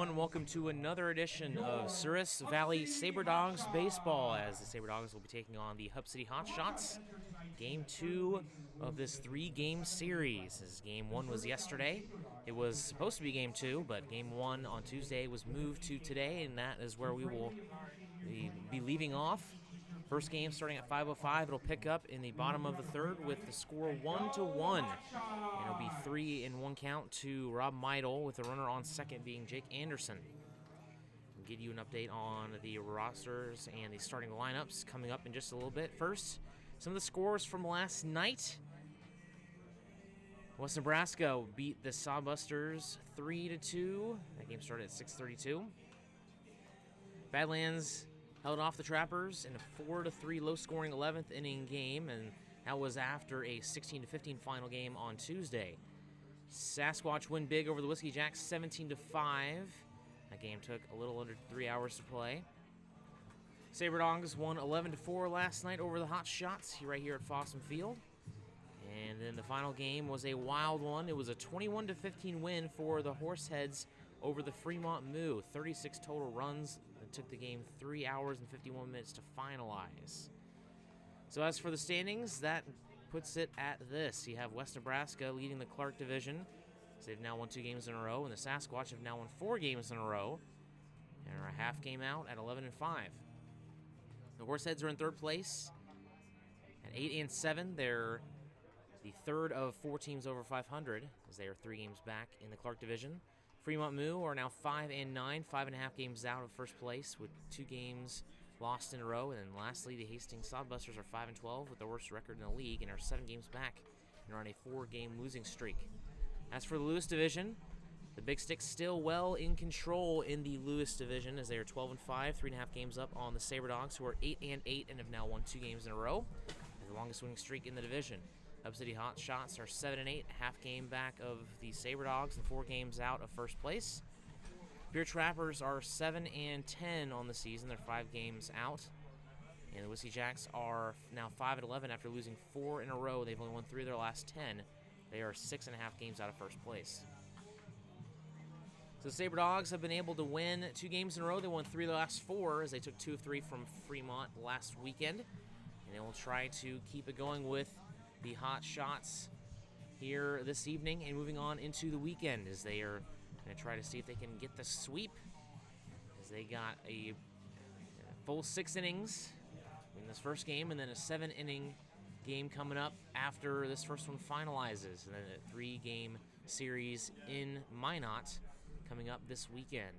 everyone, and welcome to another edition of Souris Valley Sabre Dogs Baseball, as the Sabre Dogs will be taking on the Hub City Hotshots. Game 2 of this 3-game series. As Game 1 was yesterday. It was supposed to be Game 2, but Game 1 on Tuesday was moved to today, and that is where we will be leaving off. First game starting at 5:05. It'll pick up in the bottom of the third with the score 1-1. And it'll be 3-1 count to Rob Meidel, with the runner on second being Jake Anderson. We'll give you an update on the rosters and the starting lineups coming up in just a little bit. First, some of the scores from last night. West Nebraska beat the Sawbusters 3-2. That game started at 6:32. Badlands held off the Trappers in a 4-3 low-scoring 11th inning game, and that was after a 16-15 final game on Tuesday. Sasquatch win big over the Whiskey Jacks 17-5. That game took a little under 3 hours to play. Sabre Dogs won 11-4 last night over the Hotshots right here at Fossum Field. And then the final game was a wild one. It was a 21-15 win for the Horseheads over the Fremont Moo. 36 total runs. It took the game 3 hours and 51 minutes to finalize. So as for the standings, that puts it at this. You have West Nebraska leading the Clark division. So they've now won 2 games in a row, and the Sasquatch have now won 4 games in a row and are a half game out at 11-5. The Horseheads are in third place at 8-7. They're the third of 4 teams over 500, as they are 3 games back in the Clark division. Fremont Moo are now 5-9, 5.5 games out of first place with 2 games lost in a row. And then lastly, the Hastings Sodbusters are 5-12 with the worst record in the league and are 7 games back and are on a 4-game losing streak. As for the Lewis division, the Big Sticks still well in control in the Lewis division, as they are 12-5, 3.5 games up on the Sabre Dogs, who are 8-8 and have now won 2 games in a row, the longest winning streak in the division. Hub City Hotshots are 7-8, half game back of the Sabre Dogs and 4 games out of first place. Pure Trappers are 7-10 on the season. They're 5 games out. And the Whiskey Jacks are now 5-11 after losing 4 in a row. They've only won 3 of their last 10. They are 6.5 games out of first place. So the Sabre Dogs have been able to win 2 games in a row. They won 3 of the last 4, as they took 2 of 3 from Fremont last weekend. And they will try to keep it going with the Hot Shots here this evening and moving on into the weekend, as they are going to try to see if they can get the sweep, as they got a full 6 innings in this first game and then a 7-inning game coming up after this first one finalizes, and then a 3-game series in Minot coming up this weekend.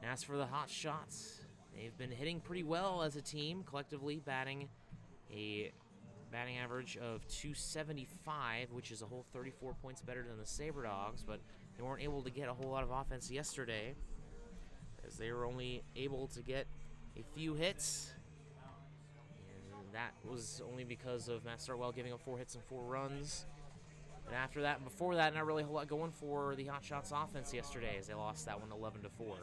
As for the Hot Shots, they've been hitting pretty well as a team, collectively batting a batting average of .275, which is a whole 34 points better than the Sabre Dogs, but they weren't able to get a whole lot of offense yesterday, as they were only able to get a few hits, and that was only because of Matt Startwell giving up 4 hits and 4 runs. And after that, and before that, not really a whole lot going for the Hotshots offense yesterday, as they lost that one 11-4.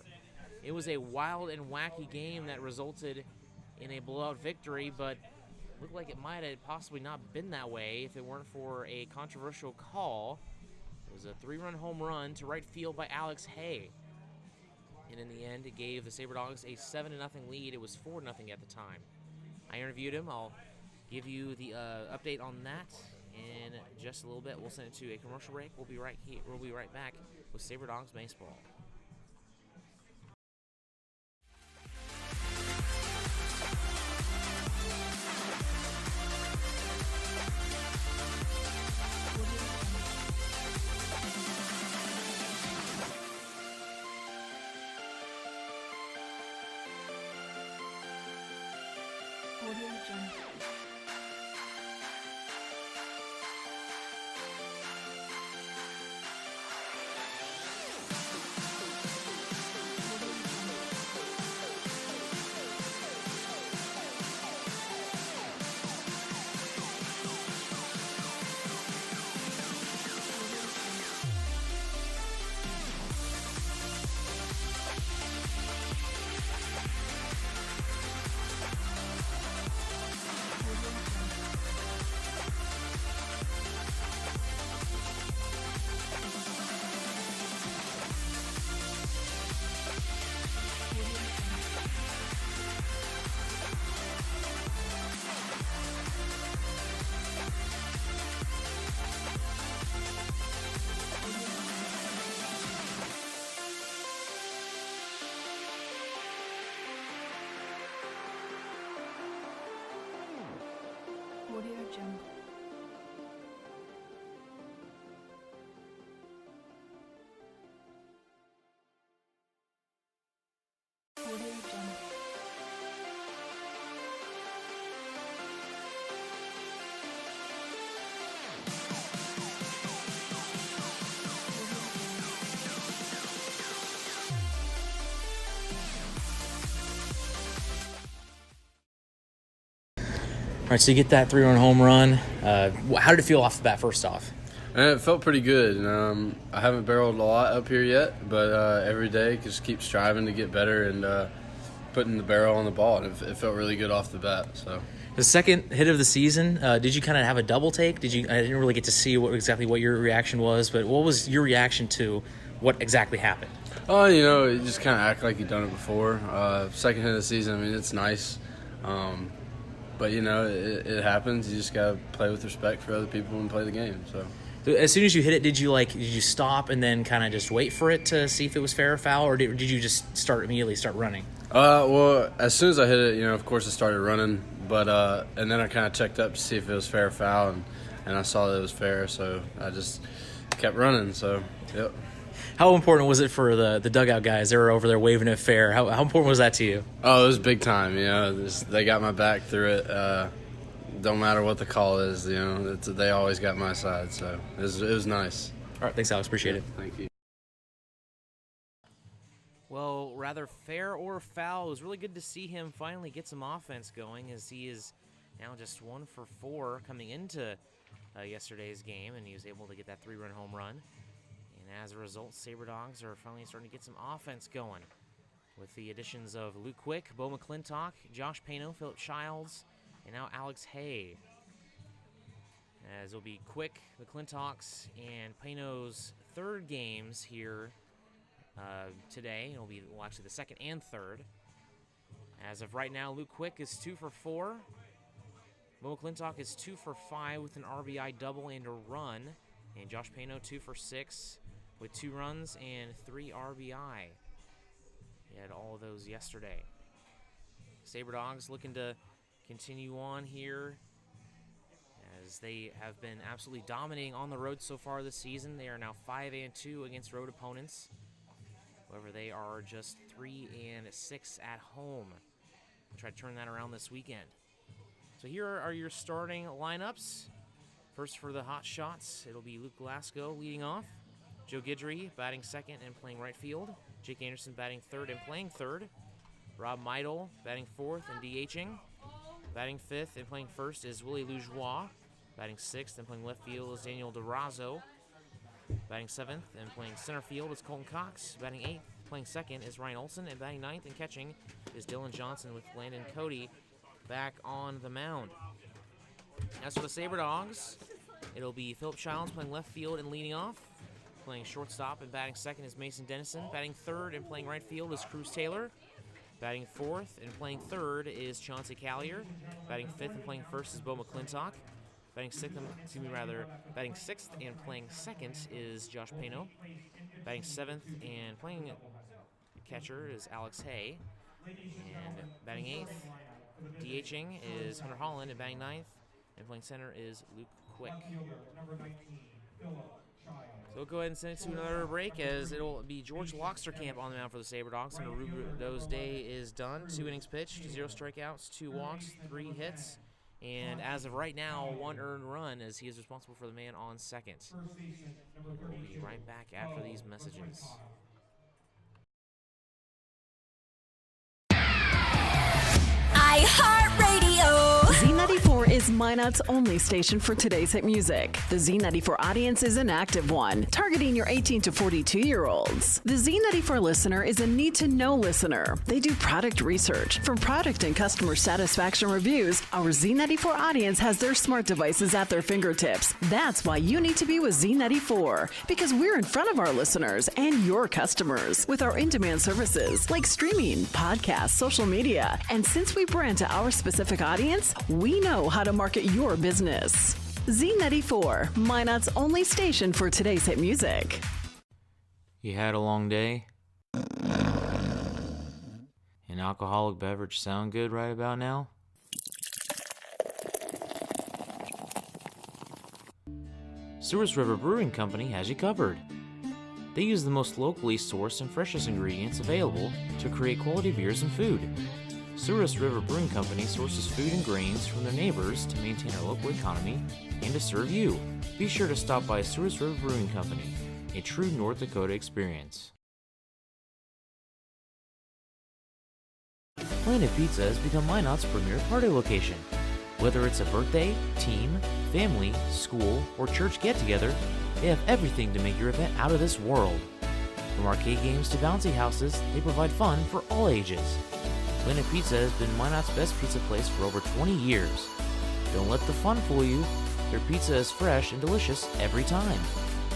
It was a wild and wacky game that resulted in a blowout victory, but looked like it might have possibly not been that way if it weren't for a controversial call. It was a 3-run home run to right field by Alex Hay. And in the end, it gave the Sabre Dogs a 7-0 lead. It was 4-0 at the time. I interviewed him. I'll give you the update on that in just a little bit. We'll send it to a commercial break. We'll be right back with Sabre Dogs Baseball. Jungle. Audio Jungle. All right, so you get that 3-run home run. How did it feel off the bat, first off? And it felt pretty good. I haven't barreled a lot up here yet, but every day just keep striving to get better and putting the barrel on the ball. And it felt really good off the bat. So The second hit of the season, did you kind of have a double take? I didn't really get to see exactly what your reaction was, but what was your reaction to what exactly happened? Oh, you just kind of act like you've done it before. Second hit of the season, I mean, it's nice. But, it happens. You just got to play with respect for other people and play the game. So As soon as you hit it, did you stop and then kind of just wait for it to see if it was fair or foul, or did you just immediately start running? Well, as soon as I hit it, of course I started running. But and then I kind of checked up to see if it was fair or foul, and I saw that it was fair, so I just kept running. So, yep. How important was it for the dugout guys? They were over there waving it fair. How important was that to you? Oh, it was big time. They got my back through it. Don't matter what the call is. They always got my side. So it was nice. All right, thanks, Alex. Appreciate it. Thank you. Well, rather fair or foul, it was really good to see him finally get some offense going, as he is now just 1 for 4 coming into yesterday's game, and he was able to get that 3-run home run. And as a result, Sabre Dogs are finally starting to get some offense going with the additions of Luke Quick, Bo McClintock, Josh Pano, Philip Childs, and now Alex Hay. As it'll be Quick, McClintocks, and Pano's third games here today. It'll be actually the second and third. As of right now, Luke Quick is 2 for 4. Bo McClintock is 2 for 5 with an RBI double and a run. And Josh Pano 2 for 6 with 2 runs and 3 RBI. He had all of those yesterday. Sabre Dogs looking to continue on here, as they have been absolutely dominating on the road so far this season. They are now 5-2 against road opponents. However, they are just 3-6 at home. We'll try to turn that around this weekend. So here are your starting lineups. First for the Hotshots, it'll be Luke Glasgow leading off. Joe Guidry batting second and playing right field. Jake Anderson batting third and playing third. Rob Meidel batting fourth and DHing. Batting fifth and playing first is Willie Loujois. Batting sixth and playing left field is Daniel DeRazzo. Batting seventh and playing center field is Colton Cox. Batting eighth, playing second is Ryan Olson. And batting ninth and catching is Dylan Johnson, with Landon Cody back on the mound. As for the Sabre Dogs, it'll be Philip Childs playing left field and leading off. Playing shortstop and batting second is Mason Dennison. Batting third and playing right field is Cruz Taylor. Batting fourth and playing third is Chauncey Callier. Batting fifth and playing first is Bo McClintock. Batting sixth and playing second is Josh Pano. Batting seventh and playing catcher is Alex Hay. And batting eighth, DHing is Hunter Holland. And batting ninth and playing center is Luke Quick. So we'll go ahead and send it to another break, as it'll be George Loxtercamp on the mound for the Sabre Dogs. And Rubido's day is done. 2 innings pitched, 0 strikeouts, 2 walks, 3 hits. And as of right now, 1 earned run, as he is responsible for the man on second. We'll be right back after these messages. iHeartRadio. Z94 is Minot's only station for today's hit music. The Z94 audience is an active one, targeting your 18 to 42-year-olds. The Z94 listener is a need-to-know listener. They do product research. From product and customer satisfaction reviews, our Z94 audience has their smart devices at their fingertips. That's why you need to be with Z94, because we're in front of our listeners and your customers with our in-demand services like streaming, podcasts, social media. And since we brand to our specific audience, we know how to market your business. Z94, Minot's only station for today's hit music. You had a long day? An alcoholic beverage sound good right about now? Souris River Brewing Company has you covered. They use the most locally sourced and freshest ingredients available to create quality beers and food. Souris River Brewing Company sources food and grains from their neighbors to maintain our local economy and to serve you. Be sure to stop by Souris River Brewing Company, a true North Dakota experience. Planet Pizza has become Minot's premier party location. Whether it's a birthday, team, family, school, or church get-together, they have everything to make your event out of this world. From arcade games to bouncy houses, they provide fun for all ages. Planet Pizza has been Minot's best pizza place for over 20 years. Don't let the fun fool you. Their pizza is fresh and delicious every time.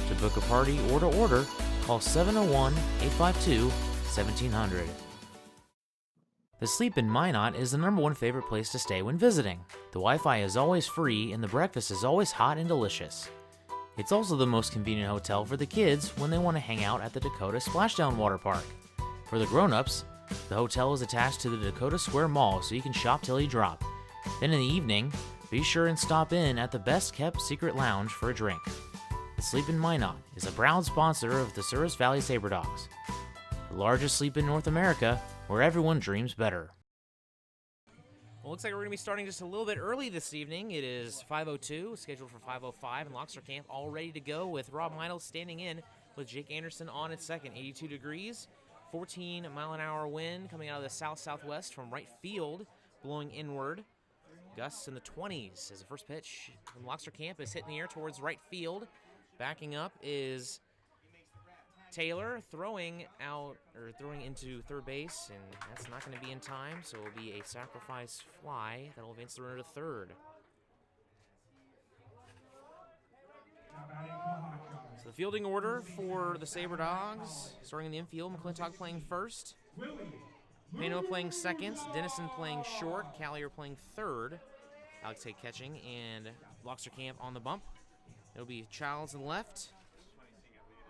To book a party or to order, call 701-852-1700. The Sleep in Minot is the #1 favorite place to stay when visiting. The Wi-Fi is always free and the breakfast is always hot and delicious. It's also the most convenient hotel for the kids when they want to hang out at the Dakota Splashdown Water Park. For the grown-ups, the hotel is attached to the Dakota Square Mall so you can shop till you drop. Then in the evening, be sure and stop in at the best-kept secret lounge for a drink. The Sleep in Minot is a proud sponsor of the Souris Valley Sabre Dogs, the largest sleep in North America, where everyone dreams better. Well, looks like we're going to be starting just a little bit early this evening. It is 5:02, scheduled for 5:05, and Loxer Camp all ready to go with Rob Meidel standing in with Jake Anderson on at second. 82 degrees, 14-mile-an-hour wind coming out of the south-southwest from right field, blowing inward. Gusts in the 20s as the first pitch from Loxer Camp is hitting the air towards right field. Backing up is Taylor throwing into third base, and that's not going to be in time, so it will be a sacrifice fly that will advance the runner to third. So the fielding order for the Sabre Dogs, starting in the infield, McClintock playing first, Pano playing second, Dennison playing short, Callier playing third, Alex Tate catching, and Loxer Camp on the bump. It'll be Childs in left.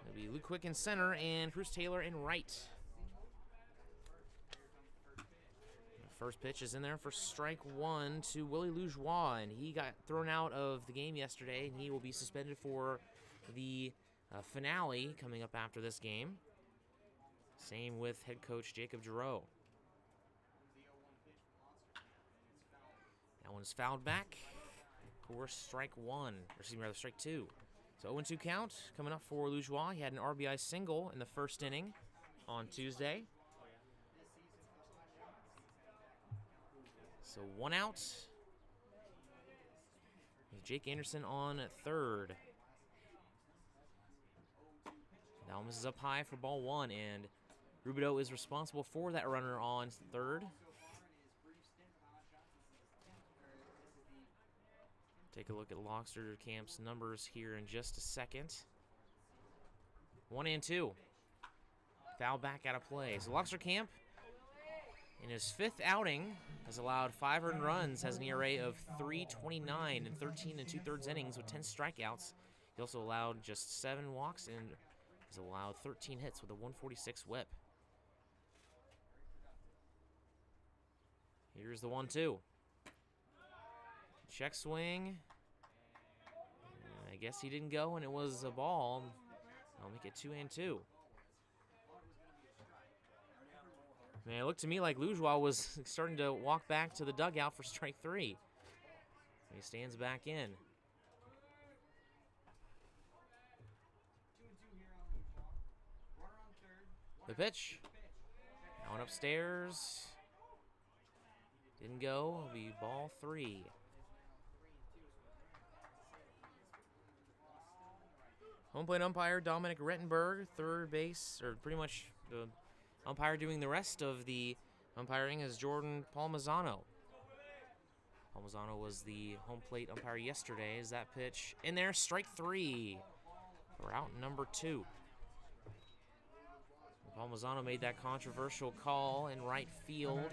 It'll be Luke Quick in center and Bruce Taylor in right. The first pitch is in there for strike one to Willie Lougeois, and he got thrown out of the game yesterday, and he will be suspended for the finale coming up after this game. Same with head coach Jacob Giroux. That one's fouled back for strike two. So 0-2 count coming up for Lougeois. He had an RBI single in the first inning on Tuesday. So one out. With Jake Anderson on third. That one misses up high for ball one, and Rubidoux is responsible for that runner on third. Take a look at Loxer Camp's numbers here in just a second. 1-2. Foul back out of play. So Loxer Camp, in his fifth outing, has allowed 5 earned runs, has an ERA of 3.29 in 13 2/3 innings with 10 strikeouts. He also allowed just 7 walks and has allowed 13 hits with a 146 whip. Here's the 1-2. Check swing. I guess he didn't go, and it was a ball. I'll make it 2-2. Man, it looked to me like Lougeois was starting to walk back to the dugout for strike 3. He stands back in. The pitch. That one upstairs. Didn't go. It'll be ball 3. Home plate umpire Dominic Rettenberg, third base, or pretty much the umpire doing the rest of the umpiring is Jordan Palmisano. Palmisano was the home plate umpire yesterday. Is that pitch in there? Strike 3. We're out number 2. Palmisano made that controversial call in right field.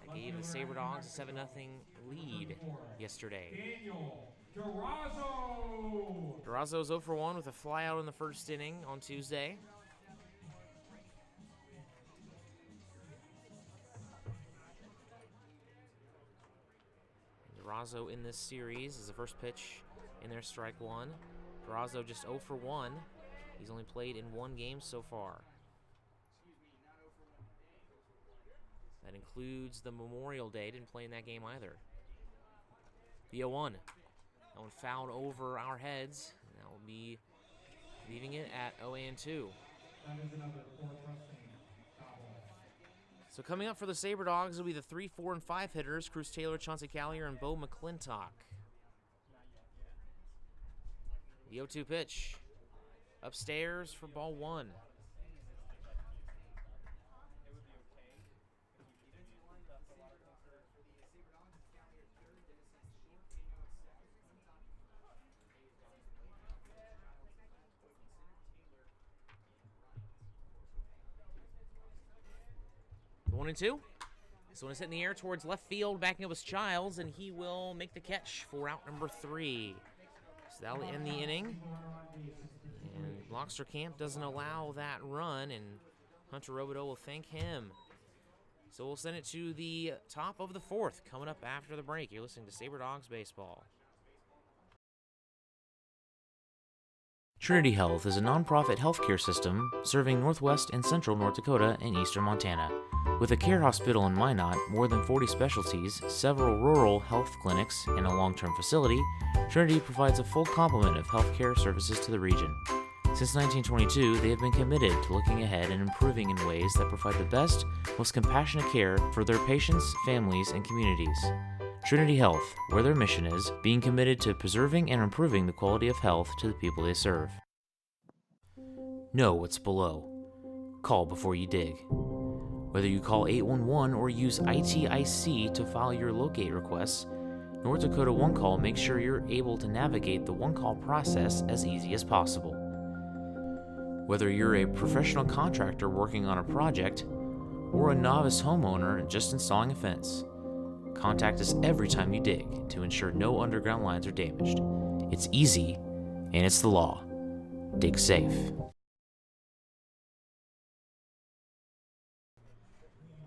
That gave the Sabre Dogs a 7-0 lead yesterday. Durazo's 0 for 1 with a flyout in the first inning on Tuesday. Durazo in this series is the first pitch in their strike 1. Durazo just 0 for 1. He's only played in 1 game so far. That includes the Memorial Day. Didn't play in that game either. The 0-1. That one fouled over our heads. And that will be leaving it at 0-2. So coming up for the Sabre Dogs will be the 3, 4, and 5 hitters, Cruz Taylor, Chauncey Callier, and Bo McClintock. The 0-2 pitch. Upstairs for ball 1. The 1-2. This one is hitting the air towards left field, backing up his Childs, and he will make the catch for out number 3. So that'll end the inning. And Blockster Camp doesn't allow that run, and Hunter Robideau will thank him. So we'll send it to the top of the 4th, coming up after the break. You're listening to Sabre Dogs Baseball. Trinity Health is a nonprofit healthcare system serving northwest and central North Dakota and eastern Montana. With a care hospital in Minot, more than 40 specialties, several rural health clinics, and a long-term facility, Trinity provides a full complement of healthcare services to the region. Since 1922, they have been committed to looking ahead and improving in ways that provide the best, most compassionate care for their patients, families, and communities. Trinity Health, where their mission is, being committed to preserving and improving the quality of health to the people they serve. Know what's below. Call before you dig. Whether you call 811 or use ITIC to file your locate requests, North Dakota One Call makes sure you're able to navigate the One Call process as easy as possible. Whether you're a professional contractor working on a project or a novice homeowner just installing a fence, contact us every time you dig to ensure no underground lines are damaged. It's easy, and it's the law. Dig safe.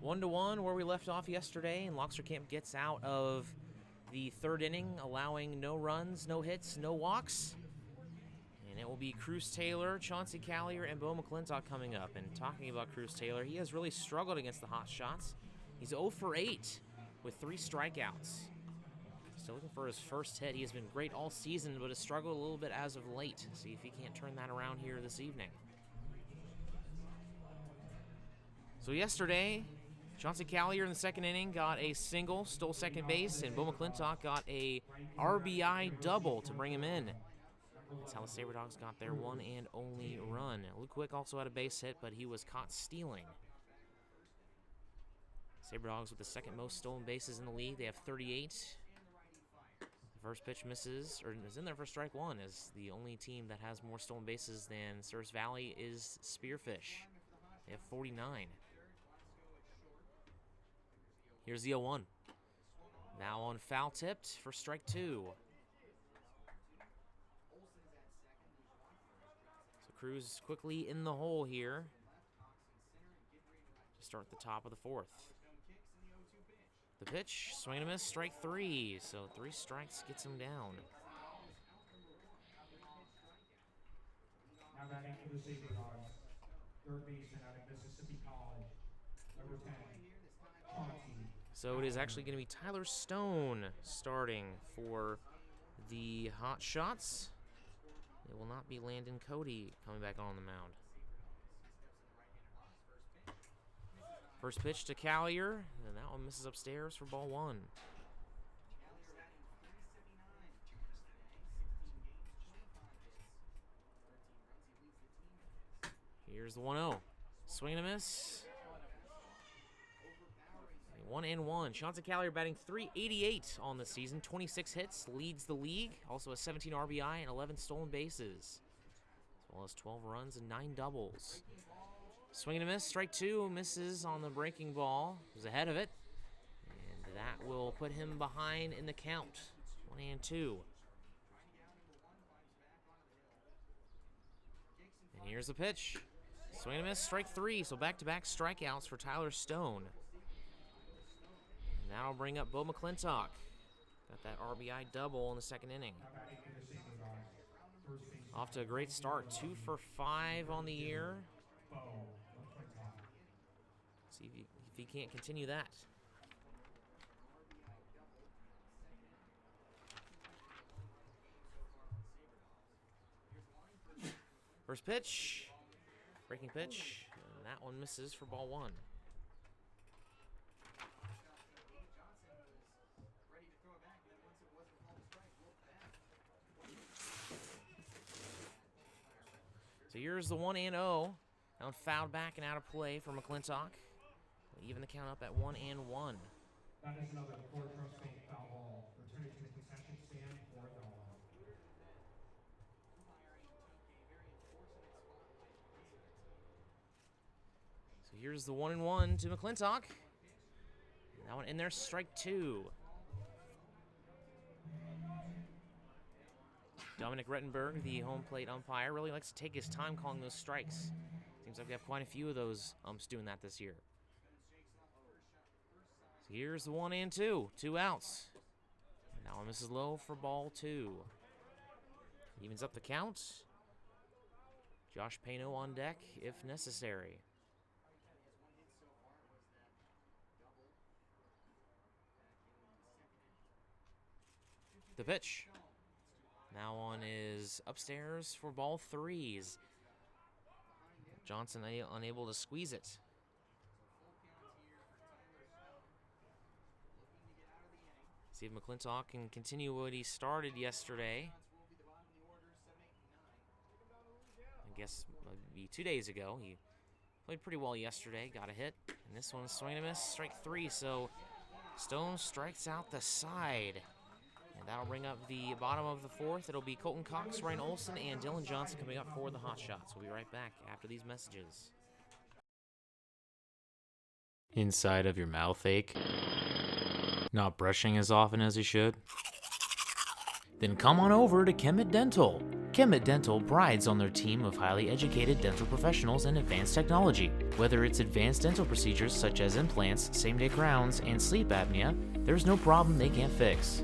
1-1 where we left off yesterday, and Blockster Camp gets out of the 3rd inning, allowing no runs, no hits, no walks. And it will be Cruz Taylor, Chauncey Callier, and Bo McClintock coming up. And talking about Cruz Taylor, he has really struggled against the Hotshots. He's 0 for 8 with 3 strikeouts. Still looking for his first hit. He has been great all season, but has struggled a little bit as of late. See if he can't turn that around here this evening. So yesterday, Chauncey Callier in the 2nd inning got a single, stole second base, and Bo McClintock got a RBI double to bring him in. That's how the Sabre Dogs got their one and only run. Luke Quick also had a base hit, but he was caught stealing. Sabre Dogs with the 2nd most stolen bases in the league. They have 38. The first pitch misses, or is in there for strike 1, as the only team that has more stolen bases than Service Valley is Spearfish. They have 49. Here's the 0-1. Now on foul tipped for strike 2. So Cruz quickly in the hole here to start the top of the 4th. The pitch, swing and a miss, strike 3. So 3 strikes gets him down. Now batting for the Sabre Dogs, 3rd baseman out of Mississippi College, number 10, Chauncey. So it is actually going to be Tyler Stone starting for the Hotshots. It will not be Landon Cody coming back on the mound. First pitch to Callier, and that one misses upstairs for ball 1. Here's the 1-0. Swing and a miss. 1-1. Chauncey Callier batting .388 on the season. 26 hits, leads the league. Also has 17 RBI and 11 stolen bases, as well as 12 runs and 9 doubles. Swing and a miss, strike 2, misses on the breaking ball. Was ahead of it, and that will put him behind in the count. 1-2. And here's the pitch. Swing and a miss, strike 3. So back-to-back strikeouts for Tyler Stone. And that'll bring up Bo McClintock. Got that RBI double in the 2nd inning. Now batting for the Sabre Dogs, 1st baseman Off to a great start, 2 for 5 on the year. See if he can't continue that. First pitch, breaking pitch, and that one misses for ball 1. So here's the 1-0. Now fouled back and out of play for McClintock. Even the count up at 1-1. That is another Ford Trust Bank foul ball. Returning to the concession stand for a dollar. So here's the 1-1 to McClintock. That one in there, strike 2. Dominic Rettenberg, the home plate umpire, really likes to take his time calling those strikes. Seems like we have quite a few of those umps doing that this year. So here's the 1-2, 2 outs. That one misses low for ball 2. Evens up the count. Josh Pano on deck if necessary. The pitch. Now one is upstairs for ball 3s. Johnson unable to squeeze it. See if McClintock can continue what he started yesterday. I guess maybe 2 days ago. He played pretty well yesterday, got a hit. And this one's swing and a miss, strike 3. So Stone strikes out the side. And that'll bring up the bottom of the 4th. It'll be Colton Cox, Ryan Olson, and Dylan Johnson coming up for the Hotshots. We'll be right back after these messages. Inside of your mouth ache? Not brushing as often as you should? Then come on over to Kemet Dental. Kemet Dental prides on their team of highly educated dental professionals and advanced technology. Whether it's advanced dental procedures such as implants, same-day crowns, and sleep apnea, there's no problem they can't fix.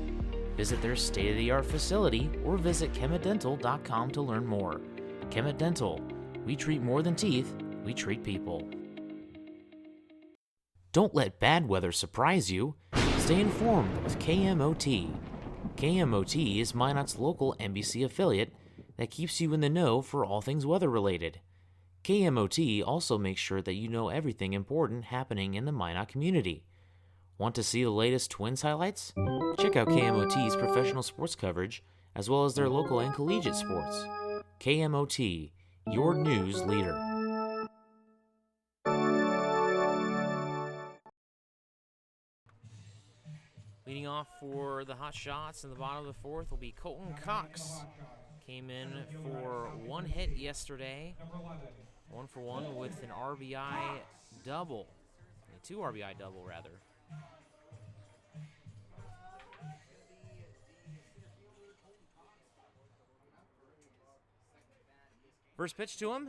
Visit their state-of-the-art facility or visit kemetdental.com to learn more. Kemet Dental. We treat more than teeth, we treat people. Don't let bad weather surprise you. Stay informed with KMOT. KMOT is Minot's local NBC affiliate that keeps you in the know for all things weather-related. KMOT also makes sure that you know everything important happening in the Minot community. Want to see the latest Twins highlights? Check out KMOT's professional sports coverage, as well as their local and collegiate sports. KMOT, your news leader. Leading off for the Hotshots in the bottom of the 4th will be Colton Cox. Came in for 1 hit yesterday. 1 for 1 with an RBI double. A 2 RBI double, rather. First pitch to him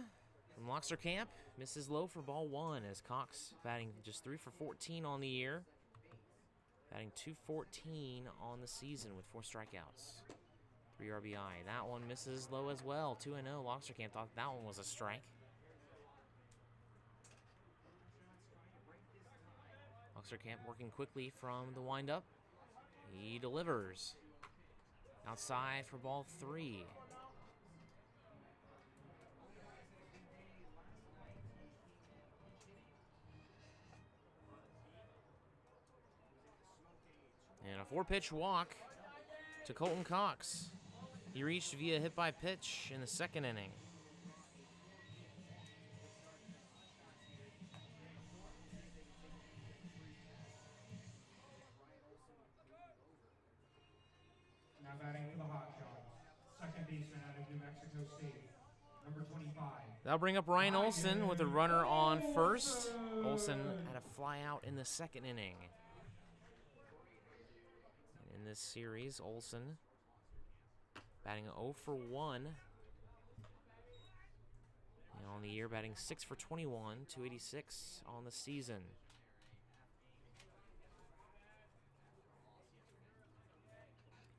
from Loxer Camp. Misses low for ball 1 as Cox batting just 3 for 14 on the year. Batting .214 on the season with 4 strikeouts. 3 RBI. That one misses low as well. 2-0. Loxer Camp thought that one was a strike. Loxer Camp working quickly from the windup. He delivers. Outside for ball 3. And a 4-pitch walk to Colton Cox. He reached via hit by pitch in the 2nd inning. Now batting for the Hotshots, second baseman out of New Mexico State, number 25. That'll bring up Ryan Olson with a runner on first. Olson had a fly out in the 2nd inning. In this series, Olson batting 0 for 1. And on the year, batting 6 for 21, 286 on the season.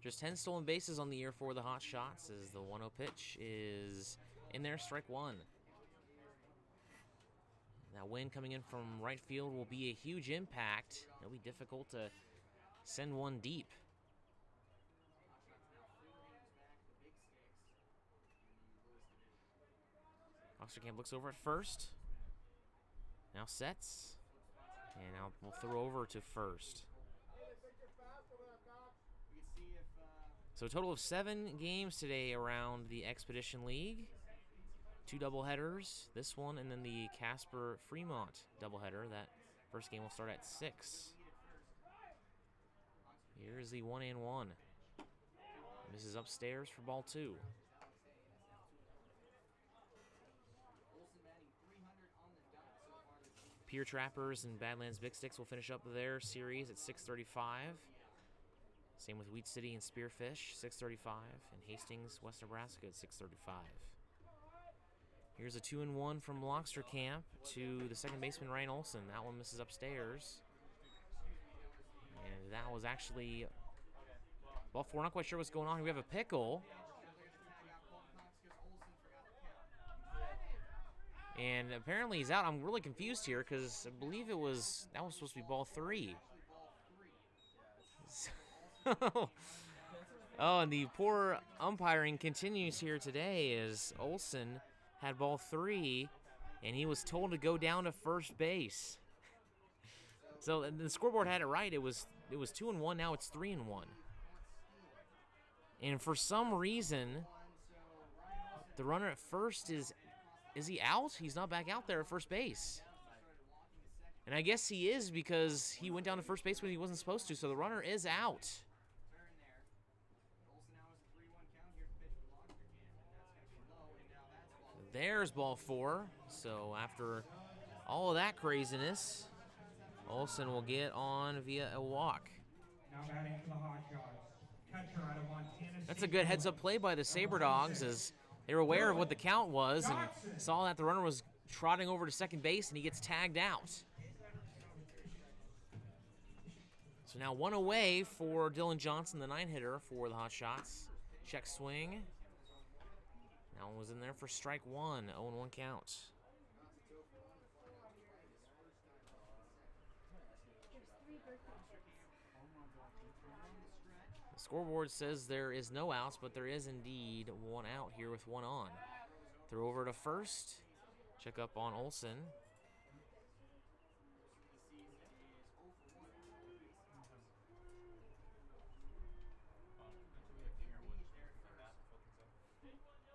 Just 10 stolen bases on the year for the Hotshots as the 1-0 pitch is in there, strike one. That wind coming in from right field will be a huge impact. It'll be difficult to send one deep. Oxterkamp looks over at first. Now sets. And now we'll throw over to first. So a total of 7 games today around the Expedition League. 2 doubleheaders, this one, and then the Casper-Fremont doubleheader. That first game will start at 6. Here's the 1-1. Misses upstairs for ball 2. Pier Trappers and Badlands Big Sticks will finish up their series at 6:35. Same with Wheat City and Spearfish, 6:35, and Hastings, West Nebraska at 6:35. Here's a 2-1 from Oxterkamp to the second baseman, Ryan Olson. That one misses upstairs. And that was actually ball 4. Not quite sure what's going on here. We have a pickle. And apparently he's out. I'm really confused here because I believe that was supposed to be ball 3. Oh, and the poor umpiring continues here today as Olson had ball 3, and he was told to go down to first base. So the scoreboard had it right. It was 2-1. Now it's 3-1. And for some reason, the runner at first is he out? He's not back out there at first base. And I guess he is because he went down to first base when he wasn't supposed to. So the runner is out. There's ball 4. So after all of that craziness, Olson will get on via a walk. Now batting for the Hotshots. Catcher out of Montana. That's a good heads-up play by the Sabre Dogs as they were aware of what the count was and saw that the runner was trotting over to second base and he gets tagged out. So now 1 away for Dylan Johnson, the 9-hitter for the Hotshots. Check swing. That one was in there for strike 1, 0-1 count. The scoreboard says there is no outs, but there is indeed 1 out here with 1 on. Throw over to first. Check up on Olson.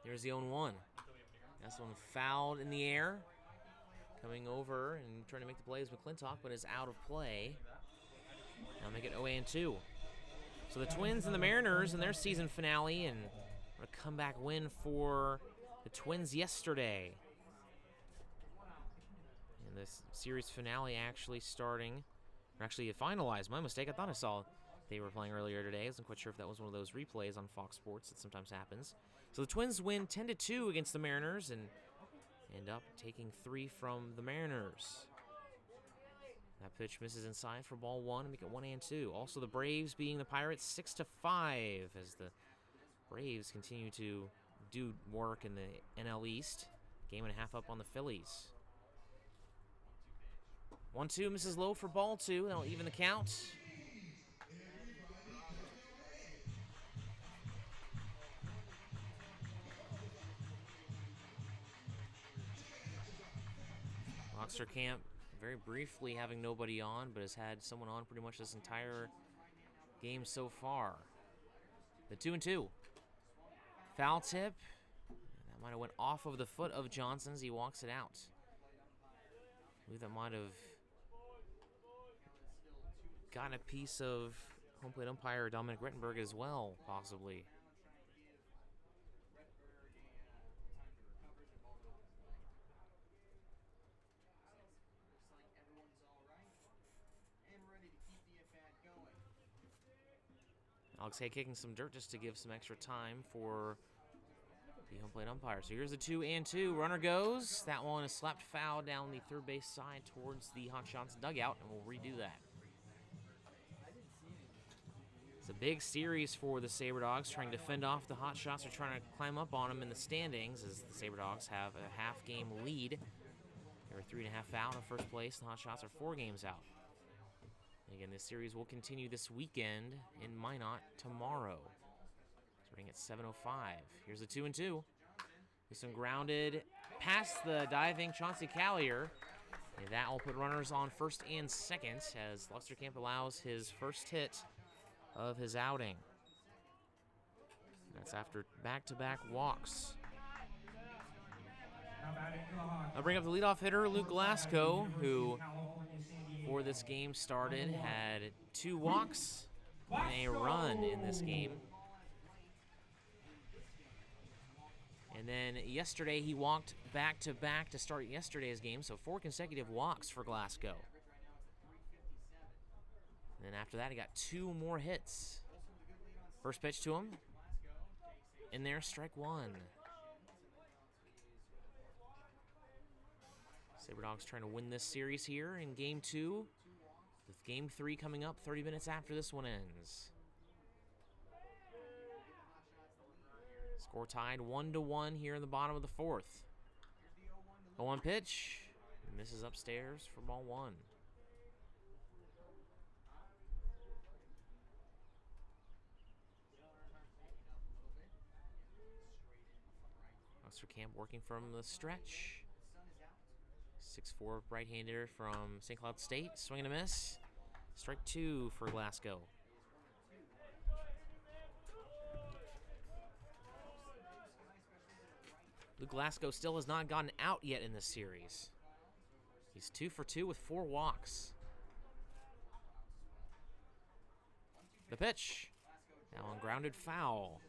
There's the 0-1. That's one fouled in the air. Coming over and trying to make the play is McClintock, but is out of play. Now make it 0-2. So the Twins and the Mariners in their season finale, and a comeback win for the Twins yesterday. And this series finale actually starting, or actually it finalized. My mistake. I thought I saw they were playing earlier today. I wasn't quite sure if that was one of those replays on Fox Sports that sometimes happens. So the Twins win 10-2 against the Mariners and end up taking 3 from the Mariners. That pitch misses inside for ball 1 and make it 1-2. Also the Braves beating the Pirates 6-5 as the Braves continue to do work in the NL East. Game and a half up on the Phillies. 1-2 misses low for ball 2. That'll even the count. Oxterkamp very briefly having nobody on, but has had someone on pretty much this entire game so far. The 2-2. Foul tip. That might have went off of the foot of Johnson as he walks it out. I believe that might have gotten a piece of home plate umpire Dominic Rettenberg as well, possibly. Alex Hay kicking some dirt just to give some extra time for the home plate umpire. So here's the 2-2. Runner goes. That one is slapped foul down the third base side towards the Hotshots dugout, and we'll redo that. It's a big series for the Sabre Dogs, trying to fend off the Hotshots. Are trying to climb up on them in the standings as the Sabre Dogs have a half-game lead. They're 3.5 out of first place. The Hotshots are 4 games out. And again, this series will continue this weekend in Minot tomorrow. Starting at 7:05. Here's the 2-2. This one grounded past the diving Chauncey Callier. And that will put runners on first and second as Luxor-Camp allows his first hit of his outing. That's after back-to-back walks. I'll bring up the leadoff hitter, Luke Glasgow, who for this game started, had 2 walks and a run in this game. And then yesterday he walked back-to-back to start yesterday's game, so 4 consecutive walks for Glasgow. And then after that he got 2 more hits. First pitch to him. In there, strike 1. Sabre Dogs trying to win this series here in Game 2, with Game 3 coming up 30 minutes after this one ends. Score tied 1-1 here in the bottom of the 4th. 0-1 pitch. Misses upstairs for ball 1. Luxor-Camp working from the stretch. 6'4" right-hander from St. Cloud State. Swing and a miss. Strike 2 for Glasgow. Luke Glasgow still has not gotten out yet in this series. He's 2 for 2 with 4 walks. The pitch. Now on grounded foul.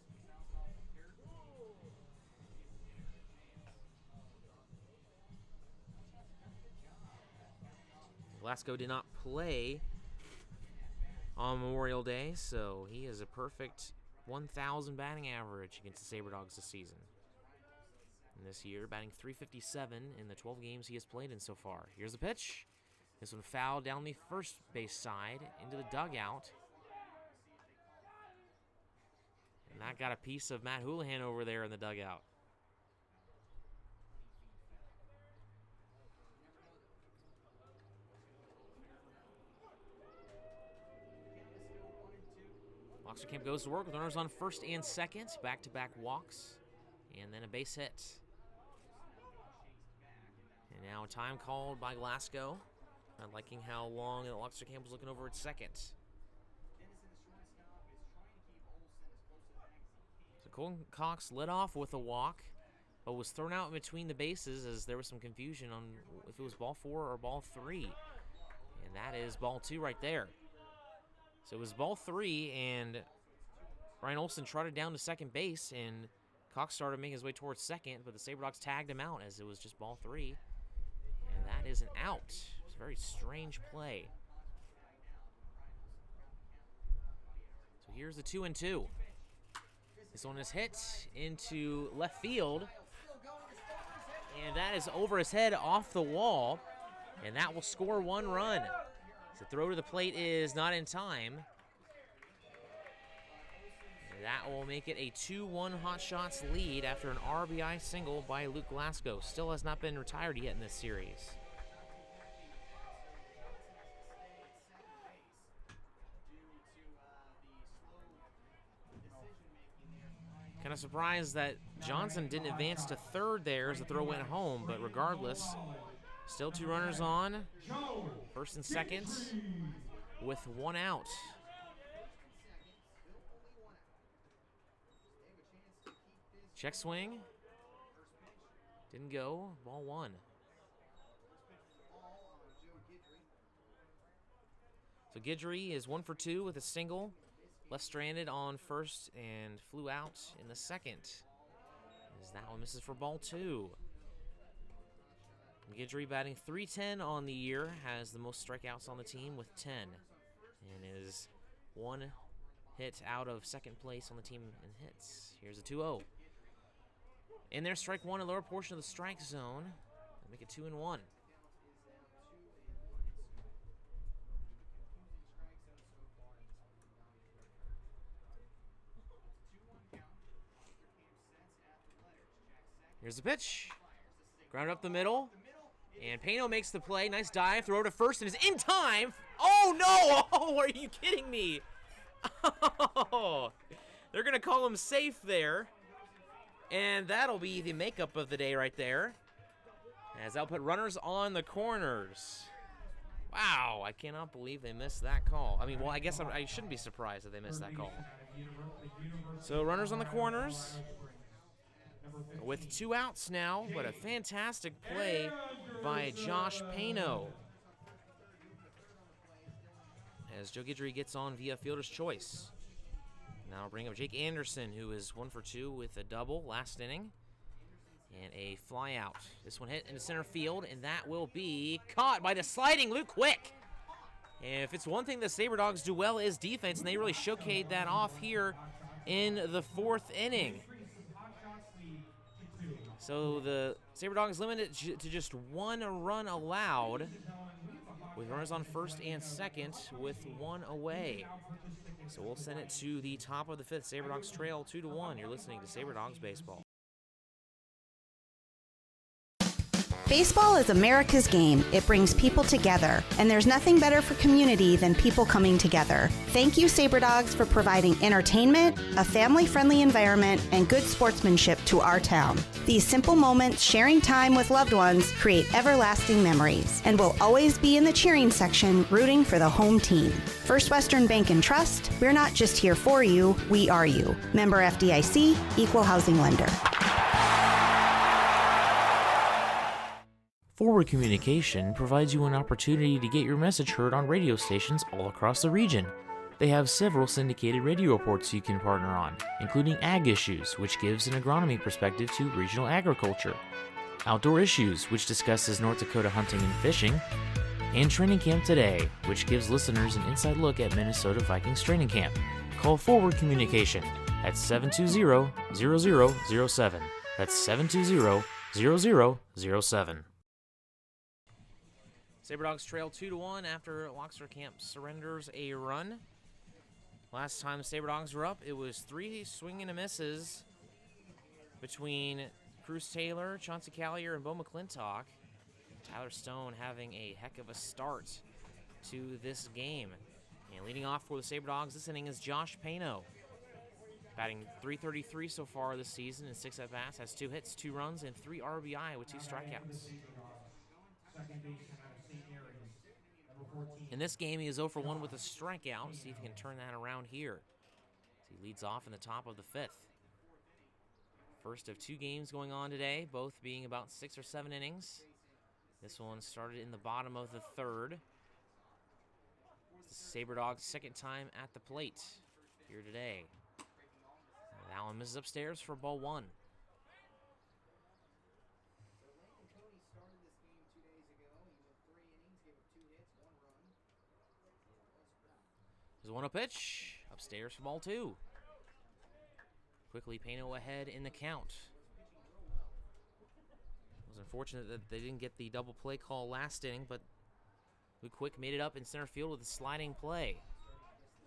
Glasgow did not play on Memorial Day, so he has a perfect 1,000 batting average against the Sabre Dogs this season. And this year, batting .357 in the 12 games he has played in so far. Here's the pitch. This one fouled down the first base side into the dugout. And that got a piece of Matt Houlihan over there in the dugout. Luxor-Camp goes to work with runners on first and second, back-to-back walks, and then a base hit. And now a time called by Glasgow. Not liking how long Luxor-Camp was looking over at second. So Colton Cox led off with a walk, but was thrown out in between the bases as there was some confusion on if it was ball 4 or ball 3. And that is ball 2 right there. So it was ball 3, and Ryan Olson trotted down to second base, and Cox started making his way towards second, but the Sabre Dogs tagged him out as it was just ball 3. And that is an out. It's a very strange play. So here's the 2-2. This one is hit into left field, and that is over his head off the wall, and that will score 1 run. The throw to the plate is not in time. And that will make it a 2-1 Hotshots lead after an RBI single by Luke Glasgow. Still has not been retired yet in this series. Kind of surprised that Johnson didn't advance to third there as the throw went home, but regardless, still 2 runners on, first and second, with 1 out. Check swing. Didn't go. Ball 1. So Guidry is 1 for 2 with a single. Left stranded on first and flew out in the second. As that one misses for ball 2. Guidry batting .310 on the year, has the most strikeouts on the team with 10, and is 1 hit out of second place on the team in hits. Here's a 2-0. In there, strike 1 in lower portion of the strike zone. Make it 2-1. Here's the pitch. Grounded up the middle. And Pano makes the play. Nice dive. Throw to first and is in time. Oh, no! Oh, are you kidding me? Oh, they're going to call him safe there. And that'll be the makeup of the day right there. As they'll put runners on the corners. Wow, I cannot believe they missed that call. I mean, well, I guess I shouldn't be surprised that they missed that call. So runners on the corners with 2 outs now, but a fantastic play by Josh Pano. As Joe Guidry gets on via fielder's choice. Now we'll bring up Jake Anderson, who is 1 for 2 with a double last inning. And a fly out. This one hit into center field, and that will be caught by the sliding Luke Quick. And if it's one thing the Sabre Dogs do well is defense, and they really showcased that off here in the 4th inning. So the Sabre Dogs limited to just 1 run allowed, with runners on first and second with 1 away. So we'll send it to the top of the 5th. Sabre Dogs trail 2-1. You're listening to Sabre Dogs Baseball. Baseball is America's game. It brings people together, and there's nothing better for community than people coming together. Thank you, Sabre Dogs, for providing entertainment, a family-friendly environment, and good sportsmanship to our town. These simple moments, sharing time with loved ones, create everlasting memories, and will always be in the cheering section, rooting for the home team. First Western Bank and Trust, we're not just here for you, we are you. Member FDIC, Equal Housing Lender. Forward Communication provides you an opportunity to get your message heard on radio stations all across the region. They have several syndicated radio reports you can partner on, including Ag Issues, which gives an agronomy perspective to regional agriculture, Outdoor Issues, which discusses North Dakota hunting and fishing, and Training Camp Today, which gives listeners an inside look at Minnesota Vikings training camp. Call Forward Communication at 720-0007. That's 720-0007. Sabre Dogs trail 2-1 after Loxer Camp surrenders a run. Last time the Sabre Dogs were up, it was 3 swing and a misses between Cruz Taylor, Chauncey Callier, and Bo McClintock. Tyler Stone having a heck of a start to this game. And leading off for the Sabre Dogs this inning is Josh Pano. Batting .333 so far this season in 6 at-bats, has 2 hits, 2 runs, and 3 RBI with 2 strikeouts. In this game, he is 0 for 1 with a strikeout. See if he can turn that around here. He leads off in the top of the 5th. First of 2 games going on today, both being about 6 or 7 innings. This one started in the bottom of the 3rd. It's the Sabre Dogs' 2nd time at the plate here today. That one misses upstairs for ball 1. There's a 1-0 pitch. Upstairs for ball 2. Quickly Pano ahead in the count. It was unfortunate that they didn't get the double play call last inning, but Luke Quick made it up in center field with a sliding play.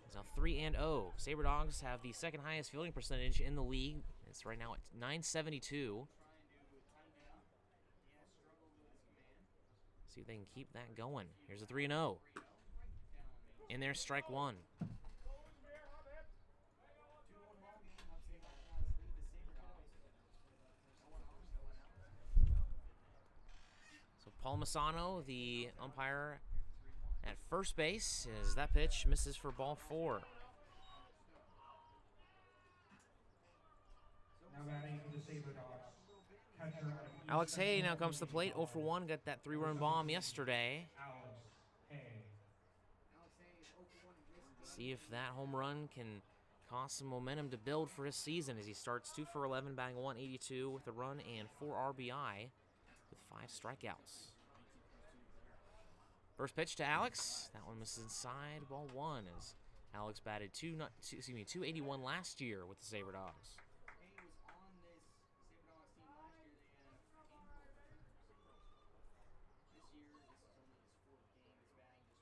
It's now 3-0. Sabre Dogs have the 2nd highest fielding percentage in the league. It's right now at .972. See if they can keep that going. Here's a 3-0. And there's strike 1. So Paul Masano, the umpire at first base, as that pitch misses for ball 4. Alex Hay now comes to the plate, 0 for 1, got that 3-run bomb yesterday. See if that home run can cause some momentum to build for his season as he starts 2 for 11, batting 182 with a run and 4 RBI with 5 strikeouts. First pitch to Alex. That one misses inside, ball 1, as Alex batted 281 last year with the Sabre Dogs.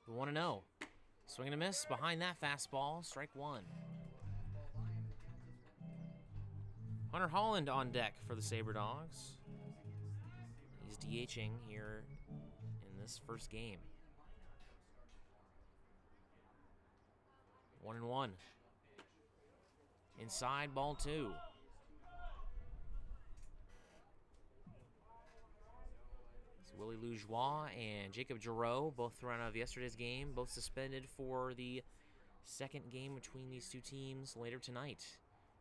The 1-0. Swing and a miss behind that fastball, strike 1. Hunter Holland on deck for the Sabre Dogs. He's DHing here in this first game. 1-1. Inside, ball 2. So Willie Loujois and Jacob Giroux, both thrown out of yesterday's game, both suspended for the second game between these two teams later tonight.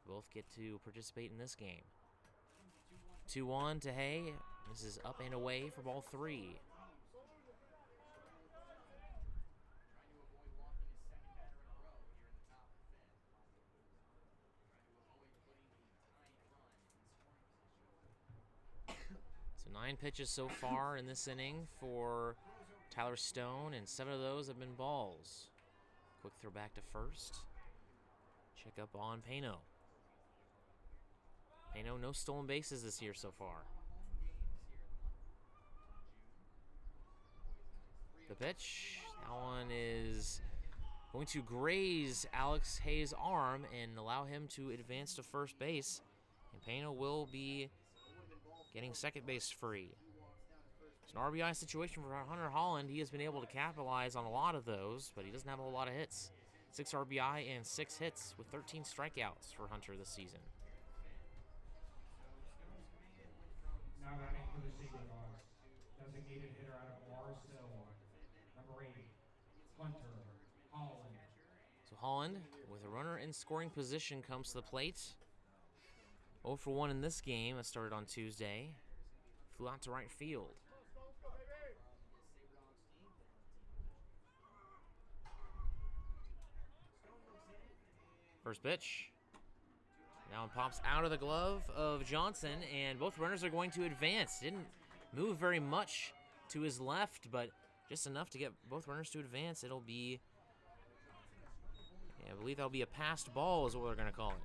Both get to participate in this game. 2-1 to Hay. This is up and away for ball 3. So 9 pitches so far in this inning for Tyler Stone, and 7 of those have been balls. Quick throw back to first. Check up on Pano. Pano, no stolen bases this year so far. The pitch, that one is going to graze Alex Hayes' arm and allow him to advance to first base. And Pano will be getting second base free. It's an RBI situation for Hunter Holland. He has been able to capitalize on a lot of those, but he doesn't have a whole lot of hits. 6 RBI and 6 hits with 13 strikeouts for Hunter this season. Now batting for the Sabre Dogs, designated hitter out of Mars Hill, number 8, Hunter Holland. So Holland, with a runner in scoring position, comes to the plate. 0 for 1 in this game that started on Tuesday. Flew out to right field. First pitch. Now it pops out of the glove of Johnson, and both runners are going to advance. Didn't move very much to his left, but just enough to get both runners to advance. It'll be, I believe that'll be a passed ball is what we're going to call it.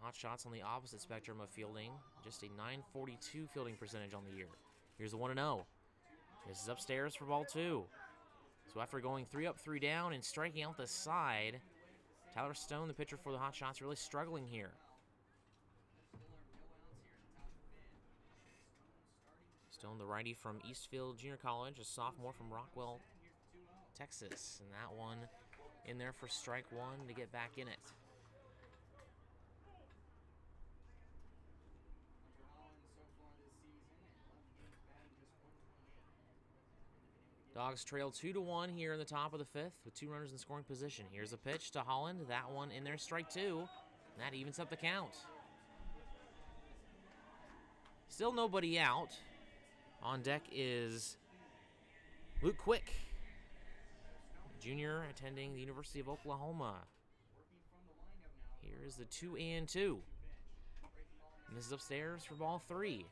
Hotshots on the opposite spectrum of fielding. Just a .942 fielding percentage on the year. Here's the 1-0. This is upstairs for ball 2. So after going 3 up, 3 down, and striking out the side, Tyler Stone, the pitcher for the Hotshots, really struggling here. Stone, the righty from Eastfield Junior College, a sophomore from Rockwell, Texas. And that one in there for strike 1 to get back in it. Dogs trail 2-1 here in the top of the 5th with 2 runners in scoring position. Here's a pitch to Holland. That one in there, strike 2. And that evens up the count. Still nobody out. On deck is Luke Quick, junior attending the University of Oklahoma. Here is the 2-2. And this is upstairs for ball 3.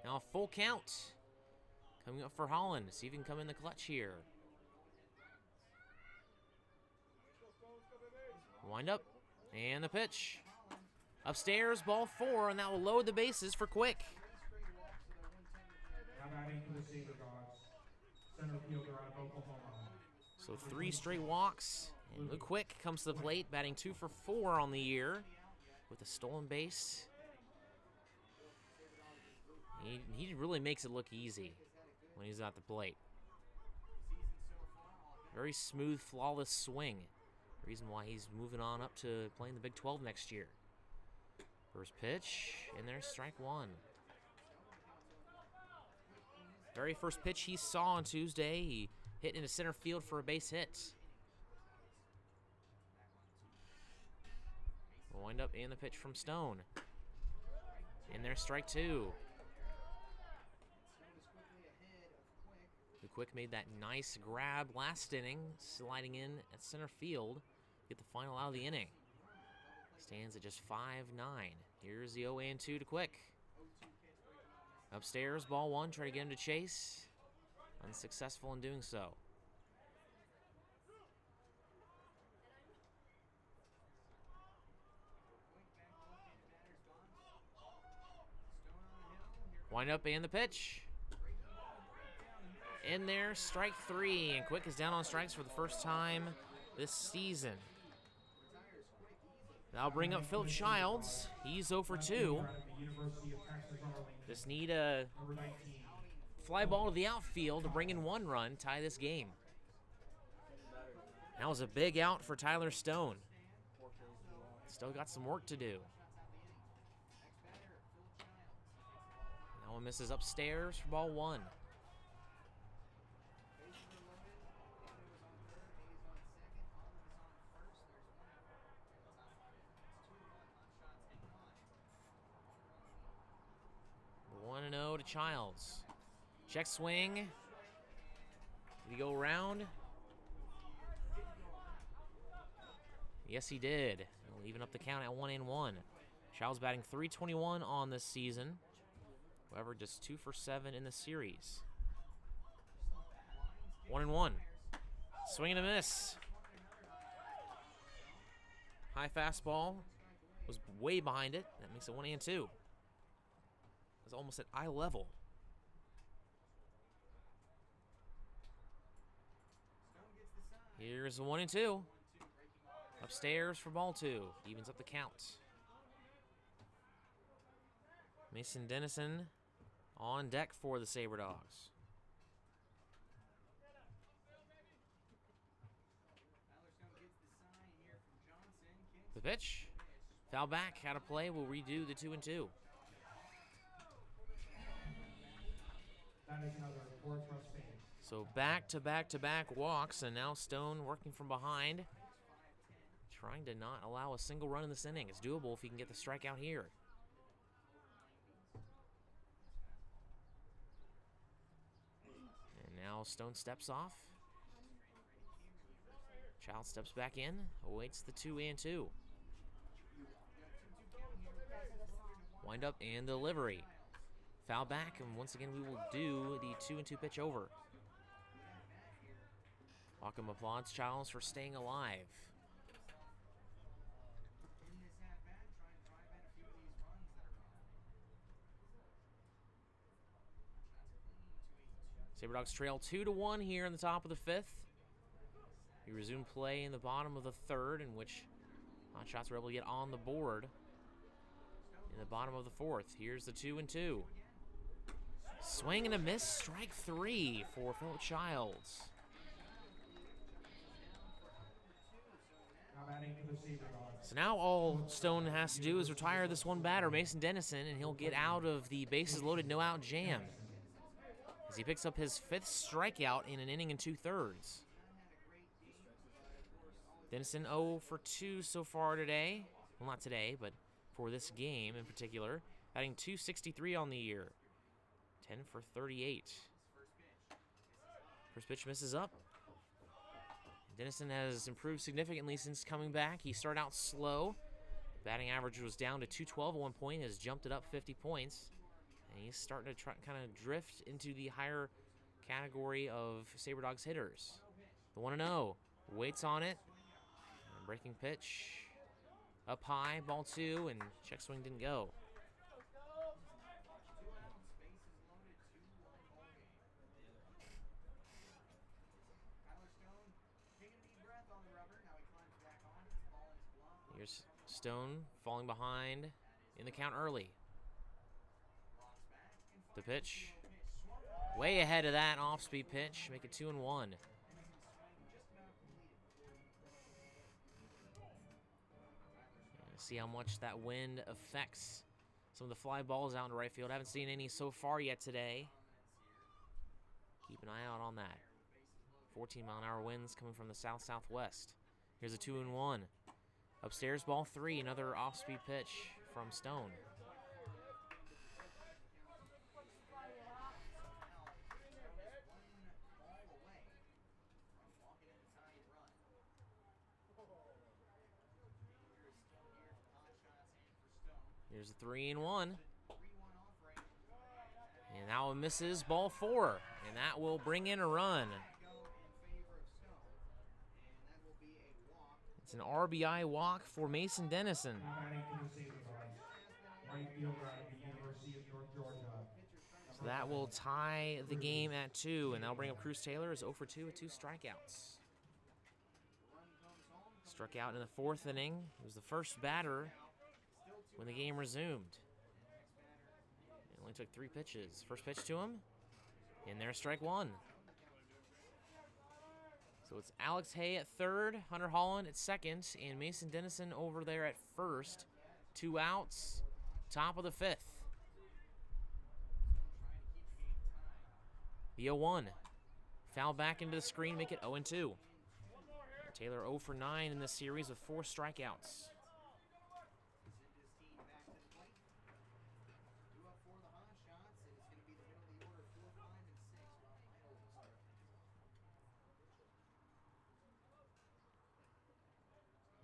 Now a full count coming up for Holland. See if he can come in the clutch here. Wind up, and the pitch. Upstairs, ball 4, and that will load the bases for Quick. Now batting for the Sabre Dogs, center fielder out of Oklahoma. So 3 straight walks, and Luke Quick comes to the plate, batting 2 for 4 on the year with a stolen base. He really makes it look easy when he's at the plate. Very smooth, flawless swing. Reason why he's moving on up to playing the Big 12 next year. First pitch, and there's strike 1. Very first pitch he saw on Tuesday, he hit into center field for a base hit. Wind up and the pitch from Stone. And there's strike 2. Quick made that nice grab last inning, sliding in at center field, get the final out of the inning. Stands at just 5-9. Here's the 0-2 to Quick. Upstairs, ball 1, try to get him to chase. Unsuccessful in doing so. Wind up and the pitch. In there, strike 3, and Quick is down on strikes for the first time this season. That'll bring up Philip Childs. He's 0 for 2. Just need a fly ball to the outfield to bring in 1 run, tie this game. That was a big out for Tyler Stone. Still got some work to do. That one misses upstairs for ball 1. The 1-0 to Childs. Check swing. Did he go around? Yes, he did. We'll even up the count at 1-1. Childs batting .321 on this season. However, just 2 for 7 in the series. 1-1. Swing and a miss. High fastball was way behind it. That makes it 1-2. It was almost at eye level. Here's a 1-2. Upstairs for ball 2. Evens up the count. Mason Dennison on deck for the Sabre Dogs. The pitch. Foul back, out of play. We'll redo the 2-2. So back-to-back-to-back walks, and now Stone working from behind, trying to not allow a single run in this inning. It's doable if he can get the strikeout here. And now Stone steps off. Child steps back in, awaits the 2-2. Wind up and delivery. Foul back, and once again we will do the 2-2 pitch over. Welcome applauds Childs for staying alive. Sabre Dogs trail 2-1 here in the top of the 5th. We resume play in the bottom of the 3rd, in which Hotshots were able to get on the board in the bottom of the 4th. Here's the 2-2. Swing and a miss, strike 3 for Philip Childs. So now all Stone has to do is retire this one batter, Mason Dennison, and he'll get out of the bases loaded, no out jam, as he picks up his 5th strikeout in an inning and 2/3. Dennison 0 for 2 so far today. Well, not today, but for this game in particular. Batting .263 on the year. 10 for 38. First pitch misses up. Dennison has improved significantly since coming back. He started out slow. Batting average was down to .212 at one point. Has jumped it up 50 points. And he's starting to kind of drift into the higher category of Sabre Dogs hitters. The 1-0. Waits on it. Breaking pitch. Up high, ball 2, and check swing didn't go. Here's Stone falling behind in the count early. The pitch. Way ahead of that off-speed pitch. Make it 2-1. See how much that wind affects some of the fly balls out into right field. Haven't seen any so far yet today. Keep an eye out on that. 14-mile-an-hour winds coming from the south-southwest. Here's a 2-1. Upstairs, ball 3. Another off-speed pitch from Stone. Here's a 3-1. And that one misses, ball 4. And that will bring in a run. It's an RBI walk for Mason Dennison. So that will tie the game at 2, and that'll bring up Cruz Taylor as 0 for 2 with 2 strikeouts. Struck out in the 4th inning. He was the first batter when the game resumed. It only took 3 pitches. First pitch to him, and there's strike 1. So it's Alex Hay at 3rd, Hunter Holland at 2nd, and Mason Dennison over there at 1st. 2 outs, top of the 5th. The 0-1. Foul back into the screen, make it 0-2. Taylor 0 for 9 in this series with 4 strikeouts.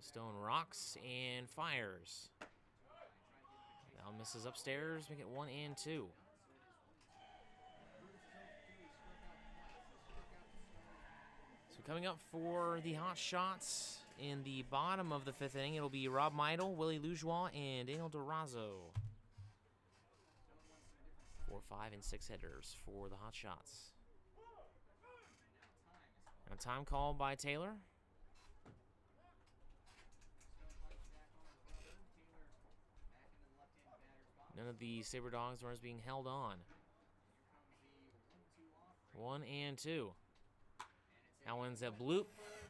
Stone rocks and fires. Now misses upstairs, make it 1-2. Coming up for the Hotshots in the bottom of the 5th inning, it'll be Rob Meidel, Willie Lujois, and Daniel Durazo. 4, 5, and 6 hitters for the Hotshots. And a time call by Taylor. None of the Sabre Dogs runners being held on. 1-2. Now ends a bloop